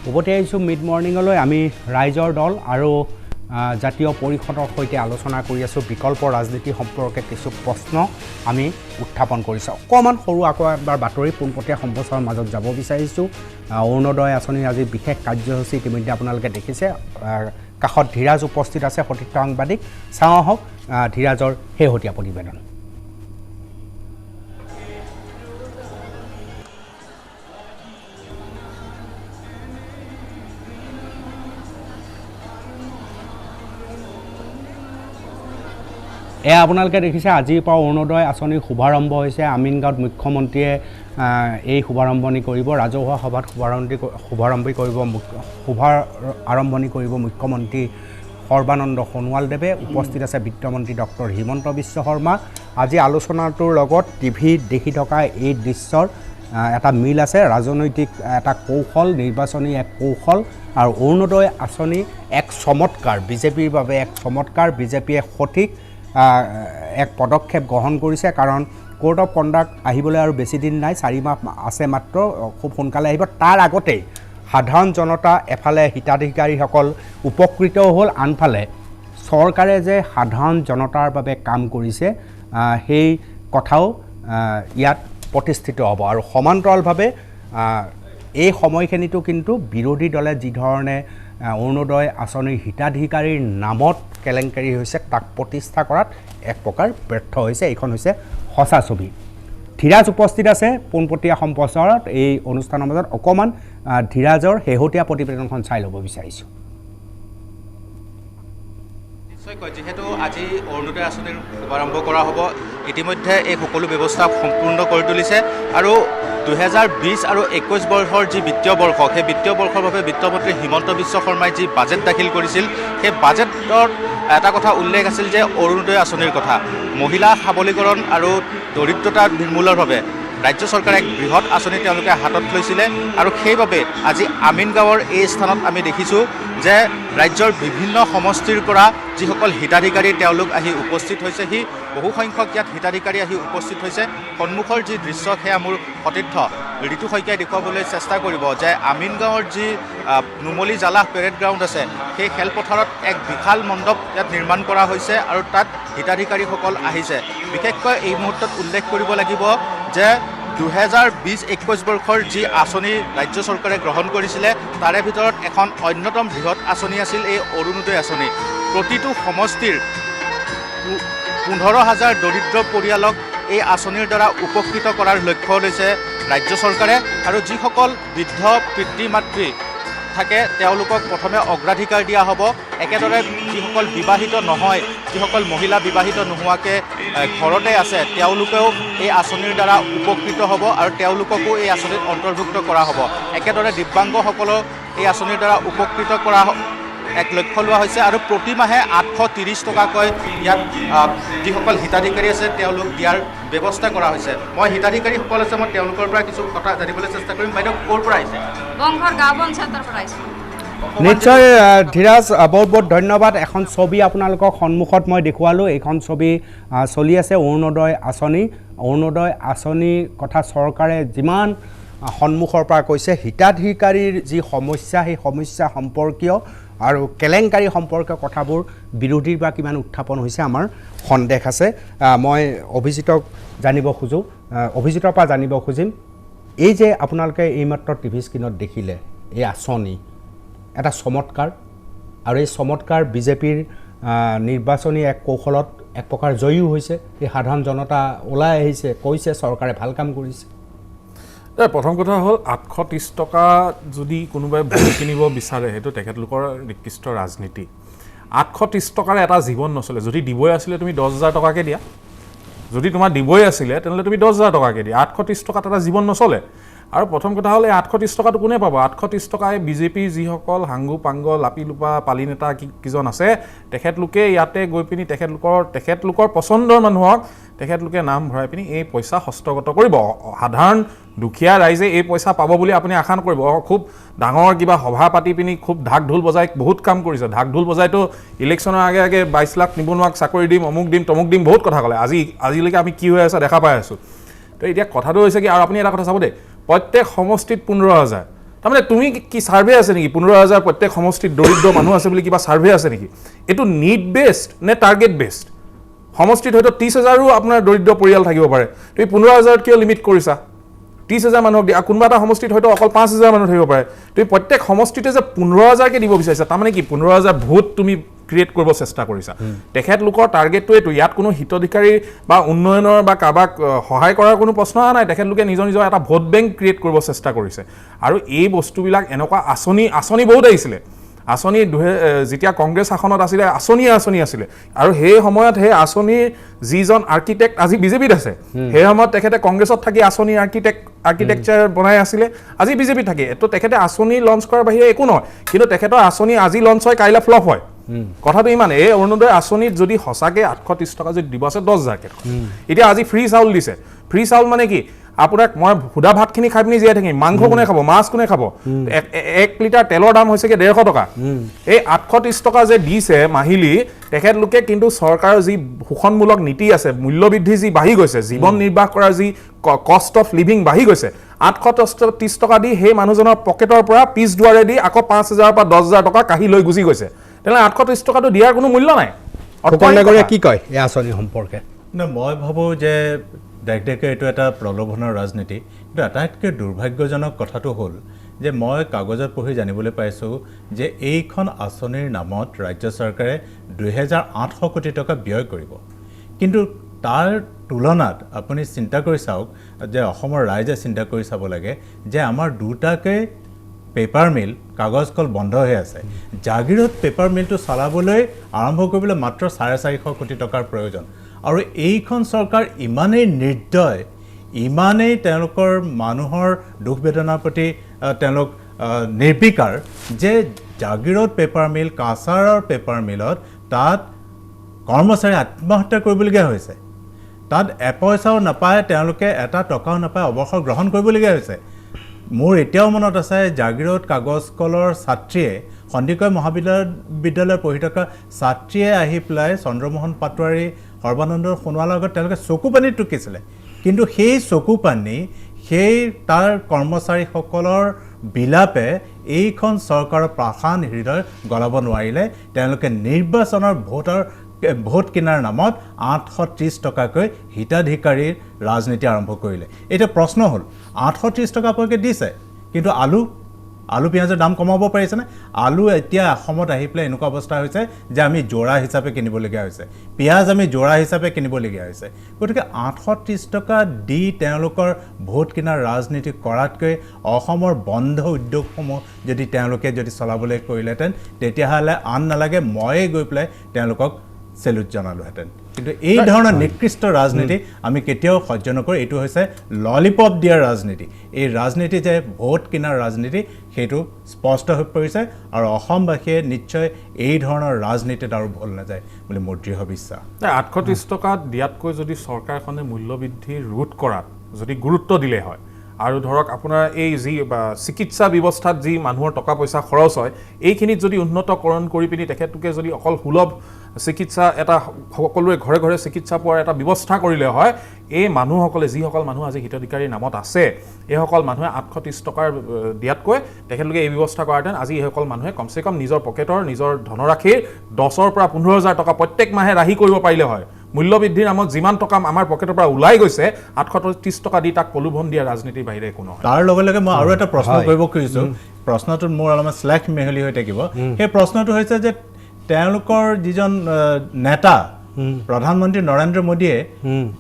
S1: উভতি আহিছোঁ মিড মৰ্ণিঙলৈ আমি ৰাইজৰ দল আৰু জাতীয় পৰিষদৰ সৈতে আলোচনা কৰি আছোঁ বিকল্প ৰাজনীতি সম্পৰ্কে কিছু প্ৰশ্ন আমি উত্থাপন কৰিছোঁ অকণমান সৰু আকৌ এবাৰ বাতৰি পোনপটীয়া সম্প্ৰচাৰৰ মাজত যাব বিচাৰিছোঁ অৰুণোদয় আঁচনিৰ আজি বিশেষ কাৰ্যসূচী ইতিমধ্যে আপোনালোকে দেখিছে কাষত ধীৰাজ উপস্থিত আছে সতীৰ্থ সাংবাদিক চাওঁ আহক ধীৰাজৰ শেহতীয়া প্ৰতিবেদন এয়া আপোনালোকে দেখিছে আজিৰ পৰা অৰুণোদয় আঁচনিৰ শুভাৰম্ভ হৈছে আমিনগাঁৱত মুখ্যমন্ত্ৰীয়ে এই শুভাৰম্ভণি কৰিব ৰাজহুৱা সভাত আৰম্ভণি কৰিব মুখ্যমন্ত্ৰী সৰ্বানন্দ সোণোৱালদেৱে উপস্থিত আছে বিত্তমন্ত্ৰী ডক্টৰ হিমন্ত বিশ্ব শৰ্মা আজি আলোচনাটোৰ লগত টিভিত দেখি থকা এই দৃশ্যৰ এটা মিল আছে ৰাজনৈতিক এটা কৌশল নিৰ্বাচনী এক কৌশল আৰু অৰুণোদয় আঁচনি এক চমৎকাৰ বিজেপিৰ বাবে এক চমৎকাৰ বিজেপিয়ে সঠিক এক পদক্ষেপ গ্ৰহণ কৰিছে কাৰণ কোৰ্ট অফ কণ্ডাক্ট আহিবলৈ আৰু বেছি দিন নাই 4 মাহ আছে মাত্ৰ খুব সোনকালে আহিব তাৰ আগতেই সাধাৰণ জনতা এফালে হিতাধিকাৰীসকল উপকৃত হ'ল আনফালে চৰকাৰে যে সাধাৰণ জনতাৰ বাবে কাম কৰিছে সেই কথাও ইয়াত প্ৰতিষ্ঠিত হ'ব আৰু সমান্তৰালভাৱে এই সময়খিনিতো কিন্তু বিৰোধী দলে যি ধৰণে অৰুণোদয় আঁচনিৰ হিতাধিকাৰীৰ নামত কেলেংকাৰী হৈছে তাক প্ৰতিষ্ঠা কৰাত এক প্ৰকাৰ ব্যৰ্থ হৈছে এইখন হৈছে সঁচা ছবি ধীৰাজ উপস্থিত আছে পোনপটীয়া সম্প্ৰচাৰত এই অনুষ্ঠানৰ মাজত অকণমান ধীৰাজৰ শেহতীয়া প্ৰতিবেদনখন চাই ল'ব বিচাৰিছোঁ
S2: নিশ্চয়কৈ যিহেতু আজি অৰুণোদয় আঁচনিৰ শুভাৰম্ভ কৰা হ'ব ইতিমধ্যে এই সকলো ব্যৱস্থা সম্পূৰ্ণ কৰি তুলিছে আৰু 2020 আৰু 21 বৰ্ষৰ যি বিত্তীয় বৰ্ষ সেই বিত্তীয় বৰ্ষৰ বাবে বিত্তমন্ত্ৰী হিমন্ত বিশ্ব শৰ্মাই যি বাজেট দাখিল কৰিছিল সেই বাজেটৰ এটা কথা উল্লেখ আছিল যে অৰুণোদয় আঁচনিৰ কথা মহিলা সবলীকৰণ আৰু দৰিদ্ৰতা নিৰ্মূলৰ বাবে ৰাজ্য চৰকাৰে এক বৃহৎ আঁচনি তেওঁলোকে হাতত লৈছিলে আৰু সেইবাবে আজি আমিনগাঁৱৰ এই স্থানত আমি দেখিছোঁ যে ৰাজ্যৰ বিভিন্ন সমষ্টিৰ পৰা যিসকল হিতাধিকাৰী তেওঁলোক আহি উপস্থিত হৈছে বহুসংখ্যক ইয়াত হিতাধিকাৰী আহি উপস্থিত হৈছে সন্মুখৰ যি দৃশ্য সেয়া মোৰ সতীৰ্থ ঋতু শইকীয়াই দেখুৱাবলৈ চেষ্টা কৰিব যে আমিনগাঁৱৰ যি নুমলী জালাহ পেৰেড গ্ৰাউণ্ড আছে সেই খেলপথাৰত এক বিশাল মণ্ডপ ইয়াত নিৰ্মাণ কৰা হৈছে আৰু তাত হিতাধিকাৰীসকল আহিছে বিশেষকৈ এই মুহূৰ্তত উল্লেখ কৰিব লাগিব যে 2020-21 বৰ্ষৰ যি আঁচনি ৰাজ্য চৰকাৰে গ্ৰহণ কৰিছিলে তাৰে ভিতৰত এখন অন্যতম বৃহৎ আঁচনি আছিল এই অৰুণোদয় আঁচনি প্ৰতিটো সমষ্টিৰ 15,000 দৰিদ্ৰ পৰিয়ালক এই আঁচনিৰ দ্বাৰা উপকৃত কৰাৰ লক্ষ্য লৈছে ৰাজ্য চৰকাৰে আৰু যিসকল বৃদ্ধ পিতৃ মাতৃ থাকে তেওঁলোকক প্ৰথমে অগ্ৰাধিকাৰ দিয়া হ'ব একেদৰে যিসকল বিবাহিত নহয় যিসকল মহিলা বিবাহিত নোহোৱাকৈ ঘৰতে আছে তেওঁলোকেও এই আঁচনিৰ দ্বাৰা উপকৃত হ'ব আৰু তেওঁলোককো এই আঁচনিত অন্তৰ্ভুক্ত কৰা হ'ব একেদৰে দিব্যাংগসকলক এই আঁচনিৰ দ্বাৰা উপকৃত কৰা এক লক্ষ্য লোৱা হৈছে আৰু প্ৰতিমাহে 830 টকাকৈ ইয়াত যিসকল হিতাধিকাৰী আছে তেওঁলোক দিয়াৰ ব্যৱস্থা কৰা হৈছে। মই হিতাধিকাৰীসকল আছে, মই তেওঁলোকৰ পৰা কিছু কথা জানিবলৈ চেষ্টা কৰিম। বাইদেউ ক'ৰ পৰা আহিছে?
S3: বংঘৰ গাঁও পঞ্চায়তৰ পৰা আহিছোঁ।
S1: নিশ্চয় ধীৰাজ, বহুত বহুত ধন্যবাদ। এখন ছবি আপোনালোকৰ সন্মুখত মই দেখুৱালোঁ। এইখন ছবি চলি আছে অৰুণোদয় আঁচনি। অৰুণোদয় আঁচনিৰ কথা চৰকাৰে যিমান সন্মুখৰ পৰা কৈছে, হিতাধিকাৰীৰ যি সমস্যা, সেই সমস্যা সম্পৰ্কীয় আৰু কেলেংকাৰী সম্পৰ্কীয় কথাবোৰ বিৰোধীৰ পৰা কিমান উত্থাপন হৈছে আমাৰ সন্দেহ আছে। মই অভিজিতৰ পৰা জানিব খুজিম, এই যে আপোনালোকে এইমাত্ৰ টিভি স্ক্ৰীণত দেখিলে এই আঁচনি, এটা চমৎকাৰ, আৰু এই চমৎকাৰ বিজেপিৰ নিৰ্বাচনী এক কৌশলত এক প্ৰকাৰ জয়ীও হৈছে। এই সাধাৰণ জনতা ওলাই আহিছে, কৈছে চৰকাৰে ভাল কাম কৰিছে।
S5: প্ৰথম কথা হ'ল 830 টকা যদি কোনোবাই ভোট কিনিব বিচাৰে, সেইটো তেখেতলোকৰ নিকৃষ্ট ৰাজনীতি। 830 টকাৰ এটা জীৱন নচলে। যদি দিবই আছিলে তুমি 10,000 টকাকৈ দিয়া, যদি তোমাৰ দিবই আছিলে তেনেহ'লে তুমি 10,000 টকাকৈ দিয়া। 830 টকাত এটা জীৱন নচলে। আৰু প্ৰথম কথা হ'ল এই 830 টকাটো কোনে পাব? 830 টকাই বিজেপিৰ যিসকল হাংগু পাংগ লাপি লোপা পালি নেতা কিজন আছে, তেখেতলোকে ইয়াতে গৈ পিনি তেখেতলোকৰ পচন্দৰ মানুহক তেখেতলোকে নাম ভৰাই পিনি এই পইচা হস্তগত কৰিব। সাধাৰণ দুখীয়া ৰাইজে এই পইচা পাব বুলি আপুনি আশা নকৰিব। খুব ডাঙৰ কিবা সভা পাতি পিনি খুব ঢাক ঢোল বজাই বহুত কাম কৰিছে। ঢাক ঢোল বজাইতো ইলেকশ্যনৰ আগে 22 লাখ নিবনুৱাক চাকৰি দিম, অমুক দিম, তমুক দিম, বহুত কথা ক'লে। আজিলৈকে আমি কি হৈ আছে দেখা পাই আছোঁ। তো এতিয়া কথাটো হৈছে কি, আৰু আপুনি এটা কথা চাব দেই, প্ৰত্যেক সমষ্টিত 15,000। তাৰমানে তুমি কি ছাৰ্ভে আছে নেকি? 15,000 প্ৰত্যেক সমষ্টিত দৰিদ্ৰ মানুহ আছে বুলি কিবা ছাৰ্ভে আছে নেকি? এইটো নিড বেছড নে টাৰ্গেট বেছড? সমষ্টিত হয়তো 30,000ৰো আপোনাৰ দৰিদ্ৰ পৰিয়াল থাকিব পাৰে। তুমি 15,000ত কিয় লিমিট কৰিছা? 30,000 মানুহক দিয়া। কোনোবা এটা সমষ্টিত হয়তো অকল 5,000 মানুহ থাকিব পাৰে। তুমি প্ৰত্যেক সমষ্টিতে যে 15,000কে দিব বিচাৰিছা, তাৰমানে কি 15,000 ভোট তুমি ক্ৰিয়েট কৰিব চেষ্টা কৰিছা। তেখেতলোকৰ টাৰ্গেটটো এইটো। ইয়াত কোনো হিতাধিকাৰী বা উন্নয়নৰ বা কাৰোবাক সহায় কৰাৰ কোনো প্ৰশ্ন অহা নাই। তেখেতলোকে নিজৰ এটা ভোট বেংক ক্ৰিয়েট কৰিব চেষ্টা কৰিছে। আৰু এই বস্তুবিলাক এনেকুৱা আঁচনি বহুত আহিছিলে। আঁচনি যেতিয়া কংগ্ৰেছ শাসনত আছিলে আঁচনি আছিলে, আৰু সেই সময়ত সেই আঁচনিৰ যিজন আৰ্কিটেক্ট আজি বিজেপিত আছে, সেই সময়ত তেখেতে কংগ্ৰেছত থাকি আঁচনিৰ আৰ্কিটেকচাৰ বনাই আছিলে, আজি বিজেপিত থাকি। তো তেখেতে আঁচনি লঞ্চ কৰাৰ বাহিৰে একো নহয়। কিন্তু তেখেতৰ আঁচনি আজি লঞ্চ হয়, কাইলৈ ফ্লপ হয়। কথাটো ইমানে। এই অৰুণোদয় আঁচনিত যদি সঁচাকৈ 830 টকা যদি দিব আছে 10,000কে টকা। এতিয়া আজি ফ্ৰী চাউল দিছে। ফ্ৰী চাউল মানে কি, আপোনাক মই সুদা ভাতখিনি খাই পিনি জীয়াই থাকিম, মাংস কোনে খাব, মাছ কোনে খাব? 1 লিটাৰ তেলৰ দাম হৈছেগৈ 150 টকা। এই 830 টকা যে দিছে মাহিলী, তেখেতলোকে কিন্তু চৰকাৰৰ যি শোষণমূলক নীতি আছে, মূল্যবৃদ্ধি যি বাঢ়ি গৈছে, জীৱন নিৰ্বাহ কৰাৰ যি কষ্ট অফ লিভিং বাঢ়ি গৈছে, 830 টকা দি সেই মানুহজনৰ পকেটৰ পৰা পিছ দুৱাৰে দি আকৌ 5,000 পৰা 10,000 টকা কাঢ়ি লৈ গুচি গৈছে। তেনেহ'লে 830 টকাটো দিয়াৰ কোনো মূল্য নাই।
S1: কি কয় এই আঁচনি সম্পৰ্কে?
S4: মই ভাবোঁ যে ডাইৰেক্টকে এইটো এটা প্ৰলোভনৰ ৰাজনীতি। কিন্তু আটাইতকৈ দুৰ্ভাগ্যজনক কথাটো হ'ল যে মই কাগজত পঢ়ি জানিবলৈ পাইছোঁ যে এইখন আঁচনিৰ নামত ৰাজ্য চৰকাৰে 2,800 কোটি টকা ব্যয় কৰিব। কিন্তু তাৰ তুলনাত আপুনি চিন্তা কৰি চাওক যে অসমৰ ৰাইজে চিন্তা কৰি চাব লাগে যে আমাৰ দুটাকৈ পেপাৰ মিল, কাগজ কল বন্ধ হৈ আছে। জাগিৰোড পেপাৰ মিলটো চলাবলৈ আৰম্ভ কৰিবলৈ মাত্ৰ 450 কোটি টকাৰ প্ৰয়োজন। আৰু এইখন চৰকাৰ ইমানেই নিৰ্দয়, ইমানেই তেওঁলোকৰ মানুহৰ দুখ বেদনাৰ প্ৰতি তেওঁলোক নিৰ্বিকাৰ যে জাগিৰোড পেপাৰ মিল, কাছাৰৰ পেপাৰ মিলত তাত কৰ্মচাৰী আত্মহত্যা কৰিবলগীয়া হৈছে। তাত এপইচাও নাপায়, তেওঁলোকে এটা টকাও নাপায়, অৱসৰ গ্ৰহণ কৰিবলগীয়া হৈছে। মোৰ এতিয়াও মনত আছে জাগিৰোড কাগজ কলৰ ছাত্ৰীয়ে, সন্দিকৈ মহাবিদ্যালয়ত পঢ়ি থকা ছাত্ৰীয়ে আহি পেলাই চন্দ্ৰমোহন পাটোৱাৰী, সৰ্বানন্দ সোণোৱালৰ আগত তেওঁলোকে চকু পানী টুকিছিলে। কিন্তু সেই চকু পানী, সেই তাৰ কৰ্মচাৰীসকলৰ বিলাপে এইখন চৰকাৰৰ পাষাণ হৃদয় গলাব নোৱাৰিলে। তেওঁলোকে নিৰ্বাচনৰ ভোট কিনাৰ নামত 830 টকাকৈ হিতাধিকাৰীৰ ৰাজনীতি আৰম্ভ কৰিলে। এতিয়া প্ৰশ্ন হ'ল 830 টকা আপোনালোকে দিছে, কিন্তু আলু পিঁয়াজৰ দাম কমাব পাৰিছেনে? আলু এতিয়া অসমত আহি পেলাই এনেকুৱা অৱস্থা হৈছে যে আমি যোৰা হিচাপে কিনিবলগীয়া হৈছে, পিঁয়াজ আমি যোৰা হিচাপে কিনিবলগীয়া হৈছে। গতিকে 830 টকা দি তেওঁলোকৰ ভোট কিনাৰ ৰাজনীতি কৰাতকৈ অসমৰ বন্ধ উদ্যোগসমূহ যদি তেওঁলোকে চলাবলৈ কৰিলেহেঁতেন, তেতিয়াহ'লে আন নালাগে ময়ে গৈ পেলাই তেওঁলোকক চেলুট জনালোহেঁতেন। কিন্তু এই ধৰণৰ নিকৃষ্ট ৰাজনীতি আমি কেতিয়াও সহ্য নকৰোঁ এইটো হৈছে ললিপপ দিয়াৰ ৰাজনীতি এই ৰাজনীতি যে ভোট কিনাৰ ৰাজনীতি সেইটো স্পষ্ট হৈ পৰিছে আৰু অসমবাসীয়ে নিশ্চয় এই ধৰণৰ ৰাজনীতিত আৰু ভুল নাযায় বুলি মোৰ দৃঢ় বিশ্বাস
S5: 830 টকা দিয়াতকৈ যদি চৰকাৰখনে মূল্যবৃদ্ধি ৰোধ কৰাত যদি গুৰুত্ব দিলে হয় আৰু ধৰক আপোনাৰ এই যি চিকিৎসা ব্যৱস্থাত যি মানুহৰ টকা পইচা খৰচ হয় এইখিনিত যদি উন্নতকৰণ কৰি পিনি তেখেতলোকে যদি অকল সুলভ চিকিৎসা এটা সকলোৰে ঘৰে ঘৰে চিকিৎসা পোৱাৰ এটা ব্যৱস্থা কৰিলে হয় এই মানুহসকলে যিসকল মানুহ আজি হিতাধিকাৰীৰ নামত আছে এইসকল মানুহে 830 টকাৰ দিয়াতকৈ তেখেতলোকে এই ব্যৱস্থা কৰাহেঁতেন আজি এইসকল মানুহে কমচে কম নিজৰ পকেটৰ নিজৰ ধনৰাশিৰ 10,000 পৰা 15,000 টকা প্ৰত্যেক মাহে ৰাহি কৰিব পাৰিলে হয় মূল্যবৃদ্ধিৰ নামত যিমান টকা আমাৰ পকেটৰ পৰা ওলাই গৈছে 830 টকা দি তাক প্ৰলোভন দিয়া ৰাজনীতিৰ বাহিৰে একো নহয়
S4: তাৰ লগে লগে মই আৰু এটা প্ৰশ্ন কৰিব খুজিছোঁ প্ৰশ্নটোত মোৰ অলপমান শ্লেষ মেহলি হৈ থাকিব সেই প্ৰশ্নটো হৈছে যে তেওঁলোকৰ যিজন নেতা প্ৰধানমন্ত্ৰী নৰেন্দ্ৰ মোদীয়ে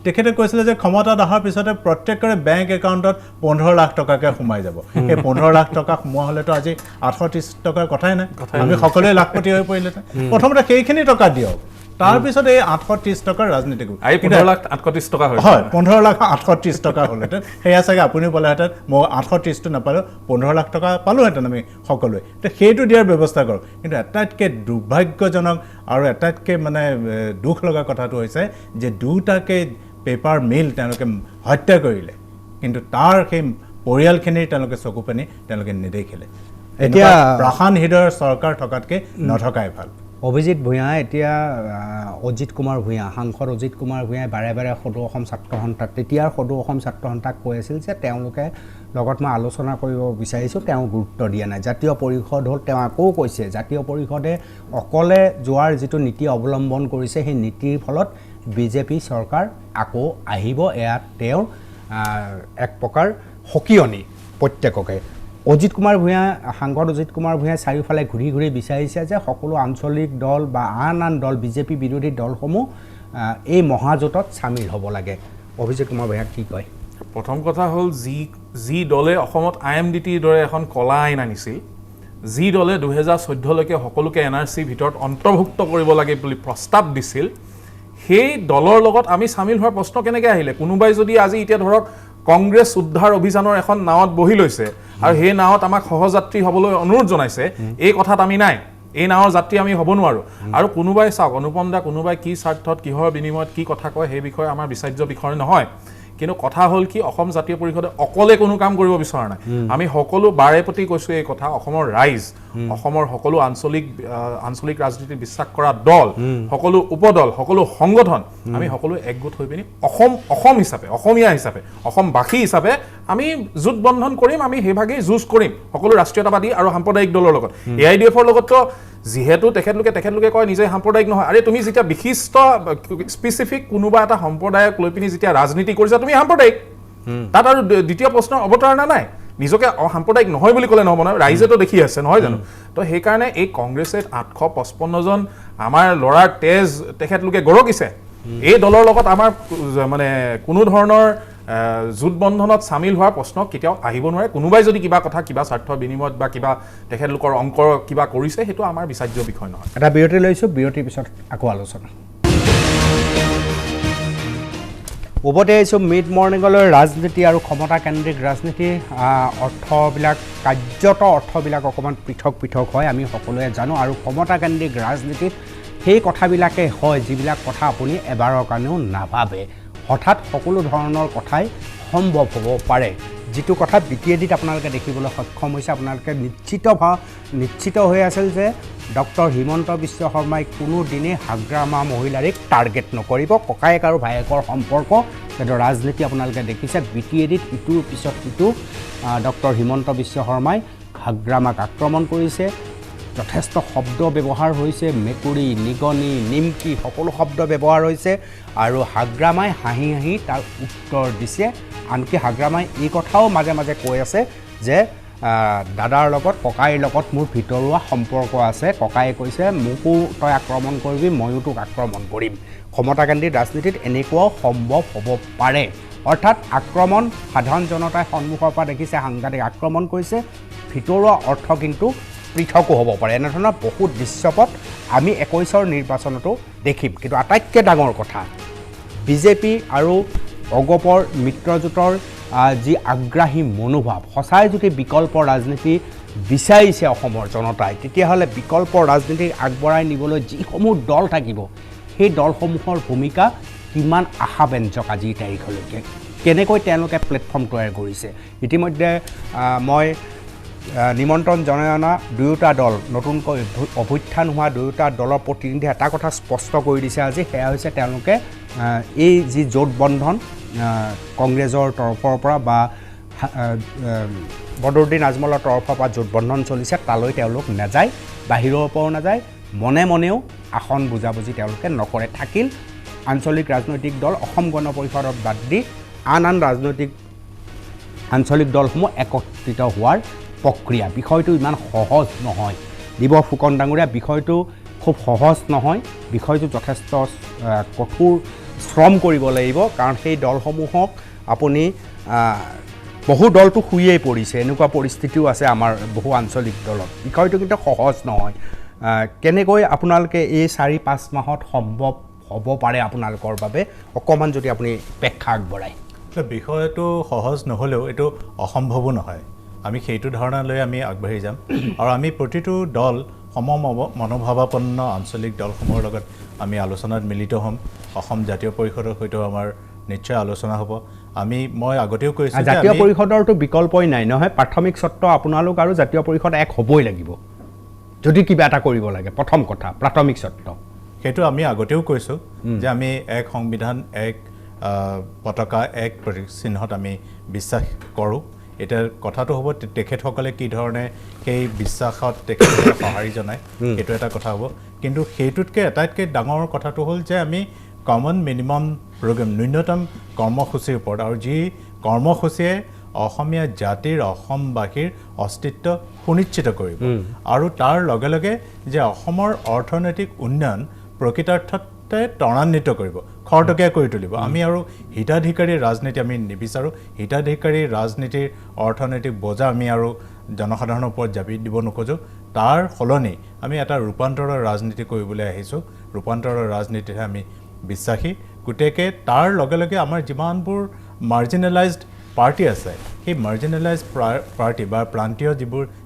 S4: তেখেতে কৈছিলে যে ক্ষমতাত অহাৰ পিছতে প্ৰত্যেকৰে বেংক একাউণ্টত 15 লাখ টকাকৈ সোমাই যাব সেই 15 লাখ টকা সোমোৱা হ'লেতো আজি 830 টকাৰ কথাই নাই আমি সকলোৱে লাখপতি হৈ পৰিলেহেঁতেন প্ৰথমতে সেইখিনি টকা দিয়ক তাৰপিছত এই 830 টকাৰ ৰাজনীতি কৰোঁ
S5: 15 লাখ 830 টকা
S4: হয় 15 লাখ 830 টকা হ'লহেঁতেন সেয়া চাগে আপুনি ক'লেহেঁতেন মই 830টো নাপালোঁ 15 লাখ টকা পালোহেঁতেন আমি সকলোৱে তো সেইটো দিয়াৰ ব্যৱস্থা কৰক কিন্তু আটাইতকৈ দুৰ্ভাগ্যজনক আৰু আটাইতকৈ মানে দুখ লগা কথাটো হৈছে যে দুটাকে পেপাৰ মিল তেওঁলোকে হত্যা কৰিলে কিন্তু তাৰ সেই পৰিয়ালখিনিৰ তেওঁলোকে চকু পানী তেওঁলোকে নেদেখিলে এতিয়া প্ৰশান্ত হৃদয়ৰ চৰকাৰ থকাতকৈ নথকাই ভাল
S1: অভিজিৎ ভূঞা এতিয়া অজিত কুমাৰ ভূঞা সাংসদ অজিত কুমাৰ ভূঞাই বাৰে বাৰে সদৌ অসম ছাত্ৰ সন্থাক তেতিয়াৰ সদৌ অসম ছাত্ৰ সন্থাক কৈ আছিল যে তেওঁলোকে লগত মই আলোচনা কৰিব বিচাৰিছোঁ তেওঁ গুৰুত্ব দিয়া নাই জাতীয় পৰিষদ হ'ল তেওঁ আকৌ কৈছে জাতীয় পৰিষদে অকলে যোৱাৰ যিটো নীতি অৱলম্বন কৰিছে সেই নীতিৰ ফলত বিজেপি চৰকাৰ আকৌ আহিব এয়া তেওঁৰ এক প্ৰকাৰ সকিয়নি প্ৰত্যেককে অজিত কুমাৰ ভূঞা সাংসদ অজিত কুমাৰ ভূঞাই চাৰিওফালে ঘূৰি ঘূৰি বিচাৰিছে যে সকলো আঞ্চলিক দল বা আন দল বিজেপি বিৰোধী দলসমূহ এই মহাজোঁটত চামিল হ'ব লাগে অভিজিৎ কুমাৰ ভূঞাক কি কয়
S5: প্ৰথম কথা হ'ল যি দলে অসমত IMDTৰ দৰে এখন কলা আইন আনিছিল যি দলে 2014লৈকে সকলোকে NRCৰ ভিতৰত অন্তৰ্ভুক্ত কৰিব লাগে বুলি প্ৰস্তাৱ দিছিল সেই দলৰ লগত আমি চামিল হোৱাৰ প্ৰশ্ন কেনেকৈ আহিলে কোনোবাই যদি আজি এতিয়া ধৰক কংগ্ৰেছ উদ্ধাৰ অভিযানৰ এখন নাৱত বহি লৈছে আৰু সেই নাৱত আমাক সহযাত্ৰী হ'বলৈ অনুৰোধ জনাইছে এই কথাত আমি নাই এই নাৱৰ যাত্ৰী আমি হ'ব নোৱাৰোঁ আৰু কোনোবাই চাওক অনুপম দা কোনোবাই কি স্বাৰ্থত কিহৰ বিনিময়ত কি কথা কয় সেই বিষয়ে আমাৰ বিচাৰ্য বিষয় নহয় কিন্তু কথা হ'ল কি অসম জাতীয় পৰিষদে অকলে কোনো কাম কৰিব বিচৰা নাই আমি সকলো বাৰে প্ৰতি কৈছোঁ এই কথা অসমৰ ৰাইজ অসমৰ সকলো আঞ্চলিক ৰাজনীতিত বিশ্বাস কৰা দল সকলো উপদল সকলো সংগঠন আমি সকলো একগোট হৈ পিনি অসম হিচাপে অসমীয়া হিচাপে অসমবাসী হিচাপে আমি জোট বন্ধন কৰিম আমি সেইভাগেই যুঁজ কৰিম সকলো ৰাষ্ট্ৰীয়তাবাদী আৰু সাম্প্ৰদায়িক দলৰ লগত AIDFৰ লগততো যিহেতু তেখেতলোকে কয় নিজে সাম্প্ৰদায়িক নহয় আৰে তুমি যেতিয়া বিশিষ্ট স্পেচিফিক কোনোবা এটা সম্প্ৰদায়ক লৈ পিনি যেতিয়া ৰাজনীতি কৰিছা তুমি সাম্প্ৰদায়িক তাত আৰু দ্বিতীয় প্ৰশ্ন অৱতাৰণা নাই নিজকে সাম্প্ৰদায়িক নহয় বুলি ক'লে নহ'ব নহয় ৰাইজেতো দেখি আছে নহয় জানো তো সেইকাৰণে এই কংগ্ৰেছে 855 জন আমাৰ ল'ৰাৰ তেজ তেখেতলোকে গৰকিছে এই দলৰ লগত আমাৰ মানে কোনো ধৰণৰ জোট বন্ধনত চামিল হোৱাৰ প্ৰশ্ন কেতিয়াও আহিব নোৱাৰে কোনোবাই যদি কিবা কথা কিবা স্বাৰ্থৰ বিনিময়ত বা কিবা তেখেতলোকৰ অংকৰ কিবা কৰিছে সেইটো আমাৰ বিচাৰ্য বিষয় নহয়
S1: এটা বিৰতি লৈছোঁ বিৰতিৰ পিছত আকৌ আলোচনা উভতি আহিছোঁ মিড মৰ্ণিঙলৈ ৰাজনীতি আৰু ক্ষমতাকেন্দ্ৰিক ৰাজনীতি অৰ্থবিলাক কাৰ্যত অৰ্থবিলাক অকণমান পৃথক হয় আমি সকলোৱে জানো আৰু ক্ষমতাকেন্দ্ৰিক ৰাজনীতিত সেই কথাবিলাকে হয় যিবিলাক কথা আপুনি এবাৰৰ কাৰণেও নাভাবে হঠাৎ সকলো ধৰণৰ কথাই সম্ভৱ হ'ব পাৰে যিটো কথা BTADত আপোনালোকে দেখিবলৈ সক্ষম হৈছে আপোনালোকে নিশ্চিত হৈ আছিল যে ডক্টৰ হিমন্ত বিশ্ব শৰ্মাই কোনো দিনেই হাগ্ৰামা মহিলাৰীক টাৰ্গেট নকৰিব ককায়েক আৰু ভায়েকৰ সম্পৰ্ক কিন্তু ৰাজনীতি আপোনালোকে দেখিছে BTADত ইটোৰ পিছত ইটো ডক্টৰ হিমন্ত বিশ্ব শৰ্মাই হাগ্ৰামাক আক্ৰমণ কৰিছে যথেষ্ট শব্দ ব্যৱহাৰ হৈছে মেকুৰী নিগনি নিমকি সকলো শব্দ ব্যৱহাৰ হৈছে আৰু হাগ্ৰামাই হাঁহি হাঁহি তাৰ উত্তৰ দিছে আনকি হাগ্ৰামাই এই কথাও মাজে মাজে কৈ আছে যে দাদাৰ লগত ককাইৰ লগত মোৰ ভিতৰুৱা সম্পৰ্ক আছে ককায়ে কৈছে মোকো তই আক্ৰমণ কৰিবি ময়ো তোক আক্ৰমণ কৰিম ক্ষমতাকেন্দ্ৰিক ৰাজনীতিত এনেকুৱাও সম্ভৱ হ'ব পাৰে অৰ্থাৎ আক্ৰমণ সাধাৰণ জনতাই সন্মুখৰ পৰা দেখিছে সাংঘাতিক আক্ৰমণ কৰিছে ভিতৰুৱা অৰ্থ কিন্তু পৃথকো হ'ব পাৰে এনেধৰণৰ বহুত দৃশ্যপট আমি 21ৰ নিৰ্বাচনতো দেখিম। কিন্তু আটাইতকৈ ডাঙৰ কথা বিজেপি আৰু অগপৰ মিত্ৰজোঁটৰ যি আগ্ৰাহী মনোভাৱ, সঁচাই যদি বিকল্প ৰাজনীতি বিচাৰিছে অসমৰ জনতাই, তেতিয়াহ'লে বিকল্প ৰাজনীতি আগবঢ়াই নিবলৈ যিসমূহ দল থাকিব সেই দলসমূহৰ ভূমিকা কিমান আশাব্যঞ্জক আজিৰ তাৰিখলৈকে, কেনেকৈ তেওঁলোকে প্লেটফৰ্ম তৈয়াৰ কৰিছে। ইতিমধ্যে মই নিমন্ত্ৰণ জনাই অনা দুয়োটা দল, নতুনকৈ অভ্যুত্থান হোৱা দুয়োটা দলৰ প্ৰতিনিধিয়ে এটা কথা স্পষ্ট কৰি দিছে আজি, সেয়া হৈছে তেওঁলোকে এই যি জোটবন্ধন কংগ্ৰেছৰ তৰফৰ পৰা বা বদৰুদ্দিন আজমলৰ তৰফৰ পৰা জোটবন্ধন চলিছে তালৈ তেওঁলোক নাযায়, বাহিৰৰ পৰাও নাযায়, মনে মনেও আসন বুজাবুজি তেওঁলোকে নকৰে। থাকিল আঞ্চলিক ৰাজনৈতিক দল, অসম গণ পৰিষদক বাদ দি আন ৰাজনৈতিক আঞ্চলিক দলসমূহ একত্ৰিত হোৱাৰ প্ৰক্ৰিয়া। বিষয়টো ইমান সহজ নহয় দিবস ফুকন ডাঙৰীয়া, বিষয়টো খুব সহজ নহয়, বিষয়টো যথেষ্ট কঠোৰ শ্ৰম কৰিব লাগিব। কাৰণ সেই দলসমূহক আপুনি বহু দলটো শুয়েই পৰিছে, এনেকুৱা পৰিস্থিতিও আছে আমাৰ বহু আঞ্চলিক দলত। বিষয়টো কিন্তু সহজ নহয়। কেনেকৈ আপোনালোকে এই 4-5 মাহত সম্ভৱ হ'ব পাৰে আপোনালোকৰ বাবে, অকণমান যদি আপুনি ব্যাখ্যা আগবঢ়ায়।
S4: বিষয়টো সহজ নহ'লেও এইটো অসম্ভৱো নহয়, আমি সেইটো ধাৰণা লৈ আমি আগবাঢ়ি যাম। আৰু আমি প্ৰতিটো দল মনোভাৱাপন্ন আঞ্চলিক দলসমূহৰ লগত আমি আলোচনাত মিলিত হ'ম। অসম জাতীয় পৰিষদৰ সৈতেও আমাৰ নিশ্চয় আলোচনা হ'ব। মই আগতেও কৈছোঁ
S1: জাতীয় পৰিষদৰতো বিকল্পই নাই নহয়, প্ৰাথমিক স্বত্ব আপোনালোক আৰু জাতীয় পৰিষদ এক হ'বই লাগিব যদি কিবা এটা কৰিব লাগে। প্ৰথম কথা প্ৰাথমিক স্বত্ব
S4: সেইটো আমি আগতেও কৈছোঁ যে আমি এক সংবিধান, এক পতাকা, এক প্ৰতীক চিহ্নত আমি বিশ্বাস কৰোঁ। এতিয়া কথাটো হ'ব তেখেতসকলে কি ধৰণে সেই বিশ্বাসত তেখেতসকলে সঁহাৰি জনায়, সেইটো এটা কথা হ'ব। কিন্তু সেইটোতকৈ আটাইতকৈ ডাঙৰ কথাটো হ'ল যে আমি কমন মিনিমাম প্ৰগ্ৰেম, ন্যূনতম কৰ্মসূচীৰ ওপৰত, আৰু যি কৰ্মসূচীয়ে অসমীয়া জাতিৰ, অসমবাসীৰ অস্তিত্ব সুনিশ্চিত কৰিব আৰু তাৰ লগে লগে যে অসমৰ অৰ্থনৈতিক উন্নয়ন প্ৰকৃতাৰ্থতে ত্বৰান্বিত কৰিব, খৰতকীয়া কৰি তুলিব। আমি আৰু হিতাধিকাৰীৰ ৰাজনীতি আমি নিবিচাৰোঁ। হিতাধিকাৰীৰ ৰাজনীতিৰ অৰ্থনৈতিক বোজা আমি আৰু জনসাধাৰণৰ ওপৰত জাপি দিব নোখোজোঁ। তাৰ সলনি আমি এটা ৰূপান্তৰৰ ৰাজনীতি কৰিবলৈ আহিছোঁ। ৰূপান্তৰৰ ৰাজনীতিতহে আমি বিশ্বাসী। গতিকে তাৰ লগে লগে আমাৰ যিমানবোৰ মাৰ্জিনেলাইজড পাৰ্টি আছে, সেই মাৰ্জিনেলাইজড পাৰ্টি বা প্ৰান্তীয়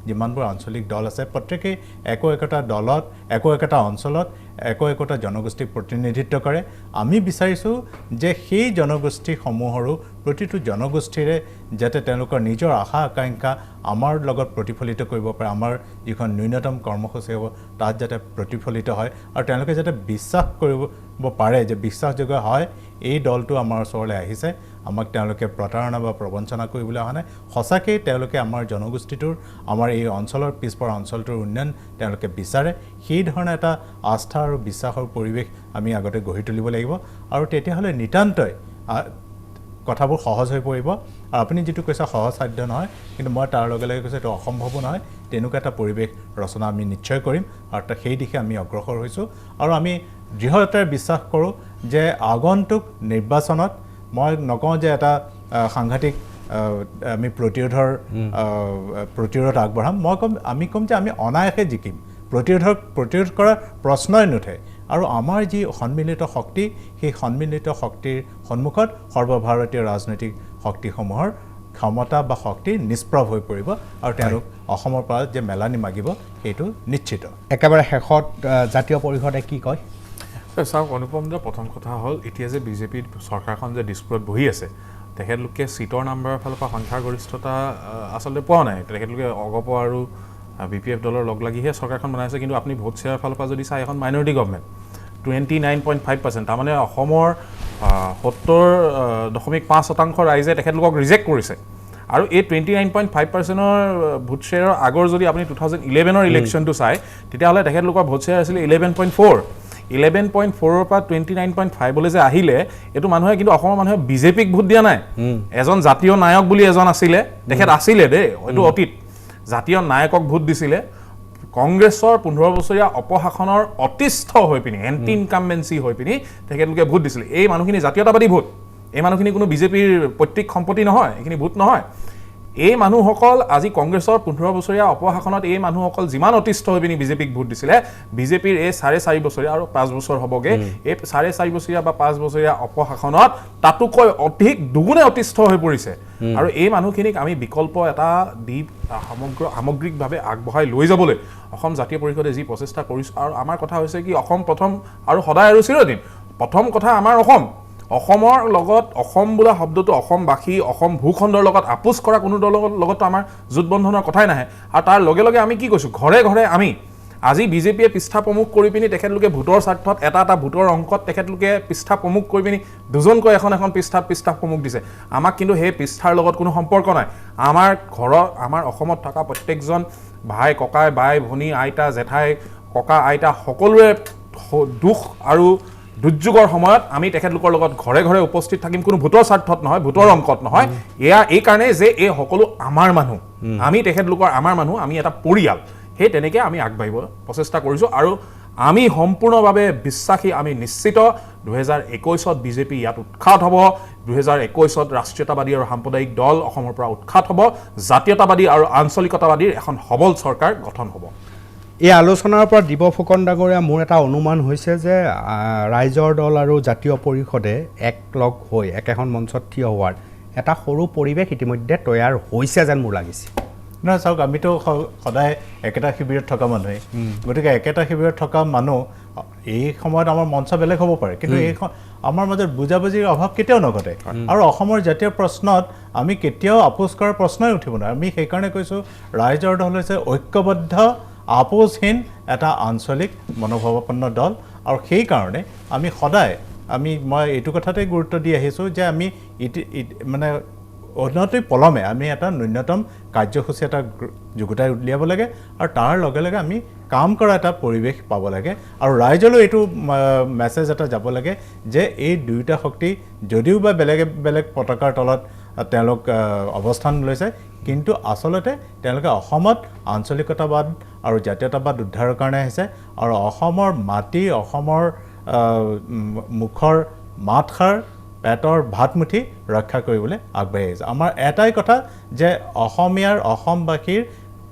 S4: যিমানবোৰ আঞ্চলিক দল আছে, প্ৰত্যেকেই একো একোটা দলত, একো একোটা অঞ্চলত একো একোটা জনগোষ্ঠীক প্ৰতিনিধিত্ব কৰে। আমি বিচাৰিছোঁ যে সেই জনগোষ্ঠীসমূহৰো প্ৰতিটো জনগোষ্ঠীৰে যাতে তেওঁলোকৰ নিজৰ আশা আকাংক্ষা আমাৰ লগত প্ৰতিফলিত কৰিব পাৰে, আমাৰ যিখন ন্যূনতম কৰ্মসূচী হ'ব তাত যাতে প্ৰতিফলিত হয়, আৰু তেওঁলোকে যাতে বিশ্বাস কৰিব পাৰে যে বিশ্বাসযোগ্য হয় এই দলটো আমাৰ ওচৰলৈ আহিছে, আমাক তেওঁলোকে প্ৰতাৰণা বা প্ৰবঞ্চনা কৰিবলৈ অহা নাই, সঁচাকৈয়ে তেওঁলোকে আমাৰ জনগোষ্ঠীটোৰ, আমাৰ এই অঞ্চলৰ পিছপৰা অঞ্চলটোৰ উন্নয়ন তেওঁলোকে বিচাৰে। সেই ধৰণে এটা আস্থা আৰু বিশ্বাসৰ পৰিৱেশ আমি আগতে গঢ়ি তুলিব লাগিব, আৰু তেতিয়াহ'লে নিতান্তই কথাবোৰ সহজ হৈ পৰিব। আৰু আপুনি যিটো কৈছে সহজসাধ্য নহয়, কিন্তু মই তাৰ লগে লগে কৈছোঁ এইটো অসম্ভৱো নহয়। তেনেকুৱা এটা পৰিৱেশ ৰচনা আমি নিশ্চয় কৰিম, আৰু সেই দিশে আমি অগ্ৰসৰ হৈছোঁ। আৰু আমি দৃঢ়তাৰে বিশ্বাস কৰোঁ যে আগন্তুক নিৰ্বাচনত মই নকওঁ যে এটা সাংঘাতিক আমি প্ৰতিৰোধ আগবঢ়াম, আমি ক'ম যে আমি অনায়াসে জিকিম। প্ৰতিৰোধ কৰাৰ প্ৰশ্নই নুঠে। আৰু আমাৰ যি সন্মিলিত শক্তি, সেই সন্মিলিত শক্তিৰ সন্মুখত সৰ্বভাৰতীয় ৰাজনৈতিক শক্তিসমূহৰ ক্ষমতা বা শক্তি নিষ্প্ৰভ হৈ পৰিব, আৰু তেওঁলোক অসমৰ পৰা যে মেলানি মাগিব সেইটো নিশ্চিত।
S1: একেবাৰে শেষত জাতীয় পৰিষদে কি কয়?
S5: চাওক অনুপম দা, প্ৰথম কথা হ'ল এতিয়া যে বিজেপি চৰকাৰখন যে দিছপুৰত বহি আছে, তেখেতলোকে চিটৰ নাম্বাৰৰ ফালৰ পৰা সংখ্যাগৰিষ্ঠতা আচলতে পোৱা নাই। তেখেতলোকে অগপ আৰু BPF দলৰ লগ লাগিহে চৰকাৰখন বনাইছে। কিন্তু আপুনি ভোট শ্বেয়াৰৰ ফালৰ পৰা যদি চাই এখন মাইনৰিটি গভৰ্ণমেণ্ট, 29.5%, তাৰমানে অসমৰ 70.5% ৰাইজে তেখেতলোকক ৰিজেক্ট কৰিছে। আৰু এই 29.5%ৰ ভোট শ্বেয়াৰৰ আগৰ যদি আপুনি 2011ৰ ইলেকশ্যনটো চায়, তেতিয়াহ'লে তেখেতলোকৰ ভোট শ্বেয়াৰ আছিলে 11.4। 11.4ৰ পৰা 29.5লৈ যে আহিলে, এইটো মানুহে কিন্তু অসমৰ মানুহে বিজেপিক ভোট দিয়া নাই। এজন জাতীয় নায়ক বুলি এজন আছিলে, তেখেত আছিলে দেই, এইটো অতীত, জাতীয় নায়কক ভোট দিছিলে। কংগ্ৰেছৰ 15 বছৰীয়া অপশাসনৰ অতিষ্ঠ হৈ পিনি, এণ্টি ইনকামবেঞ্চি হৈ পিনি তেখেতলোকে ভোট দিছিলে। এই মানুহখিনি জাতীয়তাবাদী ভোট, এই মানুহখিনি কোনো বিজেপিৰ পৈতৃক সম্পত্তি নহয়, এইখিনি ভোট নহয়। এই মানুহসকল আজি কংগ্ৰেছৰ 15 বছৰীয়া অপশাসনত এই মানুহসকল যিমান অতিষ্ঠ হৈ পিনি বিজেপিক ভোট দিছিলে বিজেপিৰ এই 4.5 বছৰীয়া আৰু 5 বছৰ হ'বগে এই 4.5 বছৰীয়া বা 5 বছৰীয়া অপশাসনত তাতোকৈ অধিক দুগুণে অতিষ্ঠ হৈ পৰিছে আৰু এই মানুহখিনিক আমি বিকল্প এটা দি সামগ্ৰিকভাৱে আগবঢ়াই লৈ যাবলৈ অসম জাতীয় পৰিষদে যি প্ৰচেষ্টা কৰিছে আৰু আমাৰ কথা হৈছে কি অসম প্ৰথম আৰু সদায় আৰু চিৰদিন প্ৰথম কথা আমাৰ অসমৰ লগত অসম বোলা শব্দটো অসমবাসী অসম ভূখণ্ডৰ লগত আপোচ কৰা কোনো দলৰ লগত আমাৰ জোটবন্ধনৰ কথাই নাহে আৰু তাৰ লগে লগে আমি কি কৈছোঁ ঘৰে ঘৰে আমি আজি বিজেপিয়ে পৃষ্ঠা প্ৰমুখ কৰি পিনি তেখেতলোকে ভোটৰ স্বাৰ্থত এটা ভোটৰ অংকত তেখেতলোকে পৃষ্ঠা প্ৰমুখ কৰি পিনি দুজনকৈ এখন পৃষ্ঠা প্ৰমুখ দিছে আমাক কিন্তু সেই পৃষ্ঠাৰ লগত কোনো সম্পৰ্ক নাই আমাৰ ঘৰৰ আমাৰ অসমত থকা প্ৰত্যেকজন ভাই ককাই বাই ভনী আইতা জেঠাই ককা আইতা সকলোৰে দুখ আৰু দুৰ্যোগৰ সময়ত আমি তেখেতলোকৰ লগত ঘৰে ঘৰে উপস্থিত থাকিম কোনো ভোটৰ স্বাৰ্থত নহয় ভোটৰ অংকত নহয় এয়া এই কাৰণে যে এই সকলো আমাৰ মানুহ আমি তেখেতলোকৰ আমাৰ মানুহ আমি এটা পৰিয়াল সেই তেনেকৈ আমি আগবাঢ়িব প্ৰচেষ্টা কৰিছোঁ আৰু আমি সম্পূৰ্ণভাৱে বিশ্বাসী আমি নিশ্চিত 2021ত বিজেপি ইয়াত উৎখাত হ'ব 2021ত ৰাষ্ট্ৰীয়তাবাদী আৰু সাম্প্ৰদায়িক দল অসমৰ পৰা উৎখাত হ'ব জাতীয়তাবাদী আৰু আঞ্চলিকতাবাদীৰ এখন সবল চৰকাৰ গঠন হ'ব
S1: এই আলোচনাৰ পৰা দিব ফুকন ডাঙৰীয়া মোৰ এটা অনুমান হৈছে যে ৰাইজৰ দল আৰু জাতীয় পৰিষদে একলগ হৈ একেখন মঞ্চত থিয় হোৱাৰ এটা সৰু পৰিৱেশ ইতিমধ্যে তৈয়াৰ হৈছে যেন মোৰ লাগিছে
S4: নহয় চাওক আমিতো সদায় একেটা শিবিৰত থকা মানুহে গতিকে একেটা শিবিৰত থকা মানুহ এই সময়ত আমাৰ মঞ্চ বেলেগ হ'ব পাৰে কিন্তু এইখন আমাৰ মাজত বুজাবুজিৰ অভাৱ কেতিয়াও নঘটে আৰু অসমৰ জাতীয় প্ৰশ্নত আমি কেতিয়াও আপোচ কৰাৰ প্ৰশ্নই উঠিব নোৱাৰে আমি সেইকাৰণে কৈছোঁ ৰাইজৰ দল হৈছে ঐক্যবদ্ধ আপোচহীন এটা আঞ্চলিক মনোভাৱাপন্ন দল আৰু সেইকাৰণে আমি সদায় মই এইটো কথাতে গুৰুত্ব দি আহিছোঁ যে আমি মানে অনতি পলমে আমি এটা ন্যূনতম কাৰ্যসূচী এটা যুগুতাই উলিয়াব লাগে আৰু তাৰ লগে লগে আমি কাম কৰা এটা পৰিৱেশ পাব লাগে আৰু ৰাইজলৈ এইটো মেছেজ এটা যাব লাগে যে এই দুয়োটা শক্তি যদিও বা বেলেগ বেলেগ পতাকাৰ তলত তেওঁলোক অৱস্থান লৈছে কিন্তু আচলতে তেওঁলোকে অসমত আঞ্চলিকতাবাদ আৰু জাতীয়তাবাদ উদ্ধাৰৰ কাৰণে আহিছে আৰু অসমৰ মাটি অসমৰ মুখৰ মাতষাৰ পেটৰ ভাতমুঠি ৰক্ষা কৰিবলৈ আগবাঢ়ি আহিছে আমাৰ এটাই কথা যে অসমবাসীৰ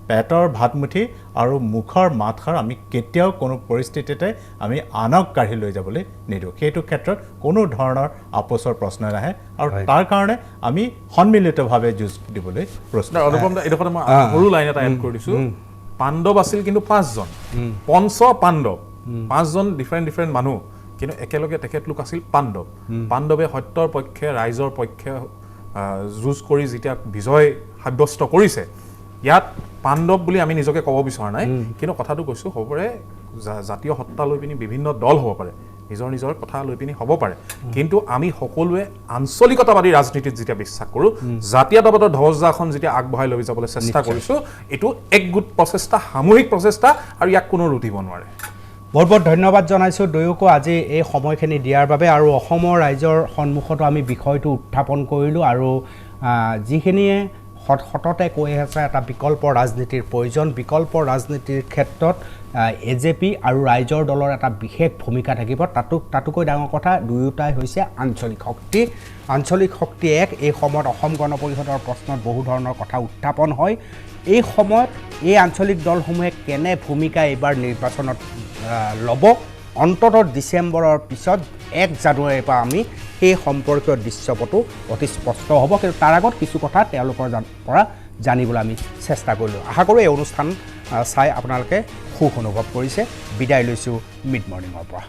S4: পেটৰ ভাতমুঠি আৰু মুখৰ মাতষাৰ আমি কেতিয়াও কোনো পৰিস্থিতিতে আমি আনক কাঢ়ি লৈ যাবলৈ নিদিওঁ সেইটো ক্ষেত্ৰত কোনো ধৰণৰ আপোচৰ প্ৰশ্ন নাহে আৰু তাৰ কাৰণে আমি সন্মিলিতভাৱে যুঁজ দিবলৈ প্ৰস্তুত
S5: অনুপম দা এইডোখৰত মই সৰু লাইন এটা এড কৰি দিছোঁ পাণ্ডৱ আছিল কিন্তু 5জন পঞ্চ পাণ্ডৱ 5জন ডিফাৰেণ্ট মানুহ কিন্তু একেলগে তেখেতলোক আছিল পাণ্ডৱে সত্যৰ পক্ষে ৰাইজৰ পক্ষে যুঁজ কৰি যেতিয়া বিজয় সাব্যস্ত কৰিছে ইয়াত পাণ্ডৱ বুলি আমি নিজকে ক'ব বিচৰা নাই কিন্তু কথাটো কৈছোঁ হ'ব পাৰে জাতীয় সত্তা লৈ পিনি বিভিন্ন দল হ'ব পাৰে নিজৰ কথা লৈ পিনি হ'ব পাৰে কিন্তু আমি সকলোৱে আঞ্চলিকতাবাদী ৰাজনীতিত যেতিয়া বিশ্বাস কৰোঁ জাতীয়তাবাদৰ ধ্বজাখন যেতিয়া আগবঢ়াই লৈ যাবলৈ চেষ্টা কৰিছোঁ এইটো একগোট প্ৰচেষ্টা সামূহিক প্ৰচেষ্টা আৰু ইয়াক কোনো ৰুধিব নোৱাৰে
S1: বহুত ধন্যবাদ জনাইছোঁ দুয়োকো আজি এই সময়খিনি দিয়াৰ বাবে আৰু অসমৰ ৰাইজৰ সন্মুখতো আমি বিষয়টো উত্থাপন কৰিলোঁ আৰু যিখিনিয়ে সততে কৈ আছে এটা বিকল্প ৰাজনীতিৰ প্ৰয়োজন বিকল্প ৰাজনীতিৰ ক্ষেত্ৰত এজেপি আৰু ৰাইজৰ দলৰ এটা বিশেষ ভূমিকা থাকিব তাতোকৈ ডাঙৰ কথা দুয়োটাই হৈছে আঞ্চলিক শক্তি এক এই সময়ত অসম গণ পৰিষদৰ প্ৰশ্নত বহু ধৰণৰ কথা উত্থাপন হয় এই সময়ত এই আঞ্চলিক দলসমূহে কেনে ভূমিকা এইবাৰ নিৰ্বাচনত ল'ব অন্ততঃ ডিচেম্বৰৰ পিছত 1 জানুৱাৰীৰ পৰা আমি সেই সম্পৰ্কীয় দৃশ্যপটো অতি স্পষ্ট হ'ব কিন্তু তাৰ আগত কিছু কথা তেওঁলোকৰ পৰা জানিবলৈ আমি চেষ্টা কৰিলোঁ আশা কৰোঁ এই অনুষ্ঠান চাই আপোনালোকে সুখ অনুভৱ কৰিছে বিদায় লৈছোঁ মিড মৰ্ণিঙৰ পৰা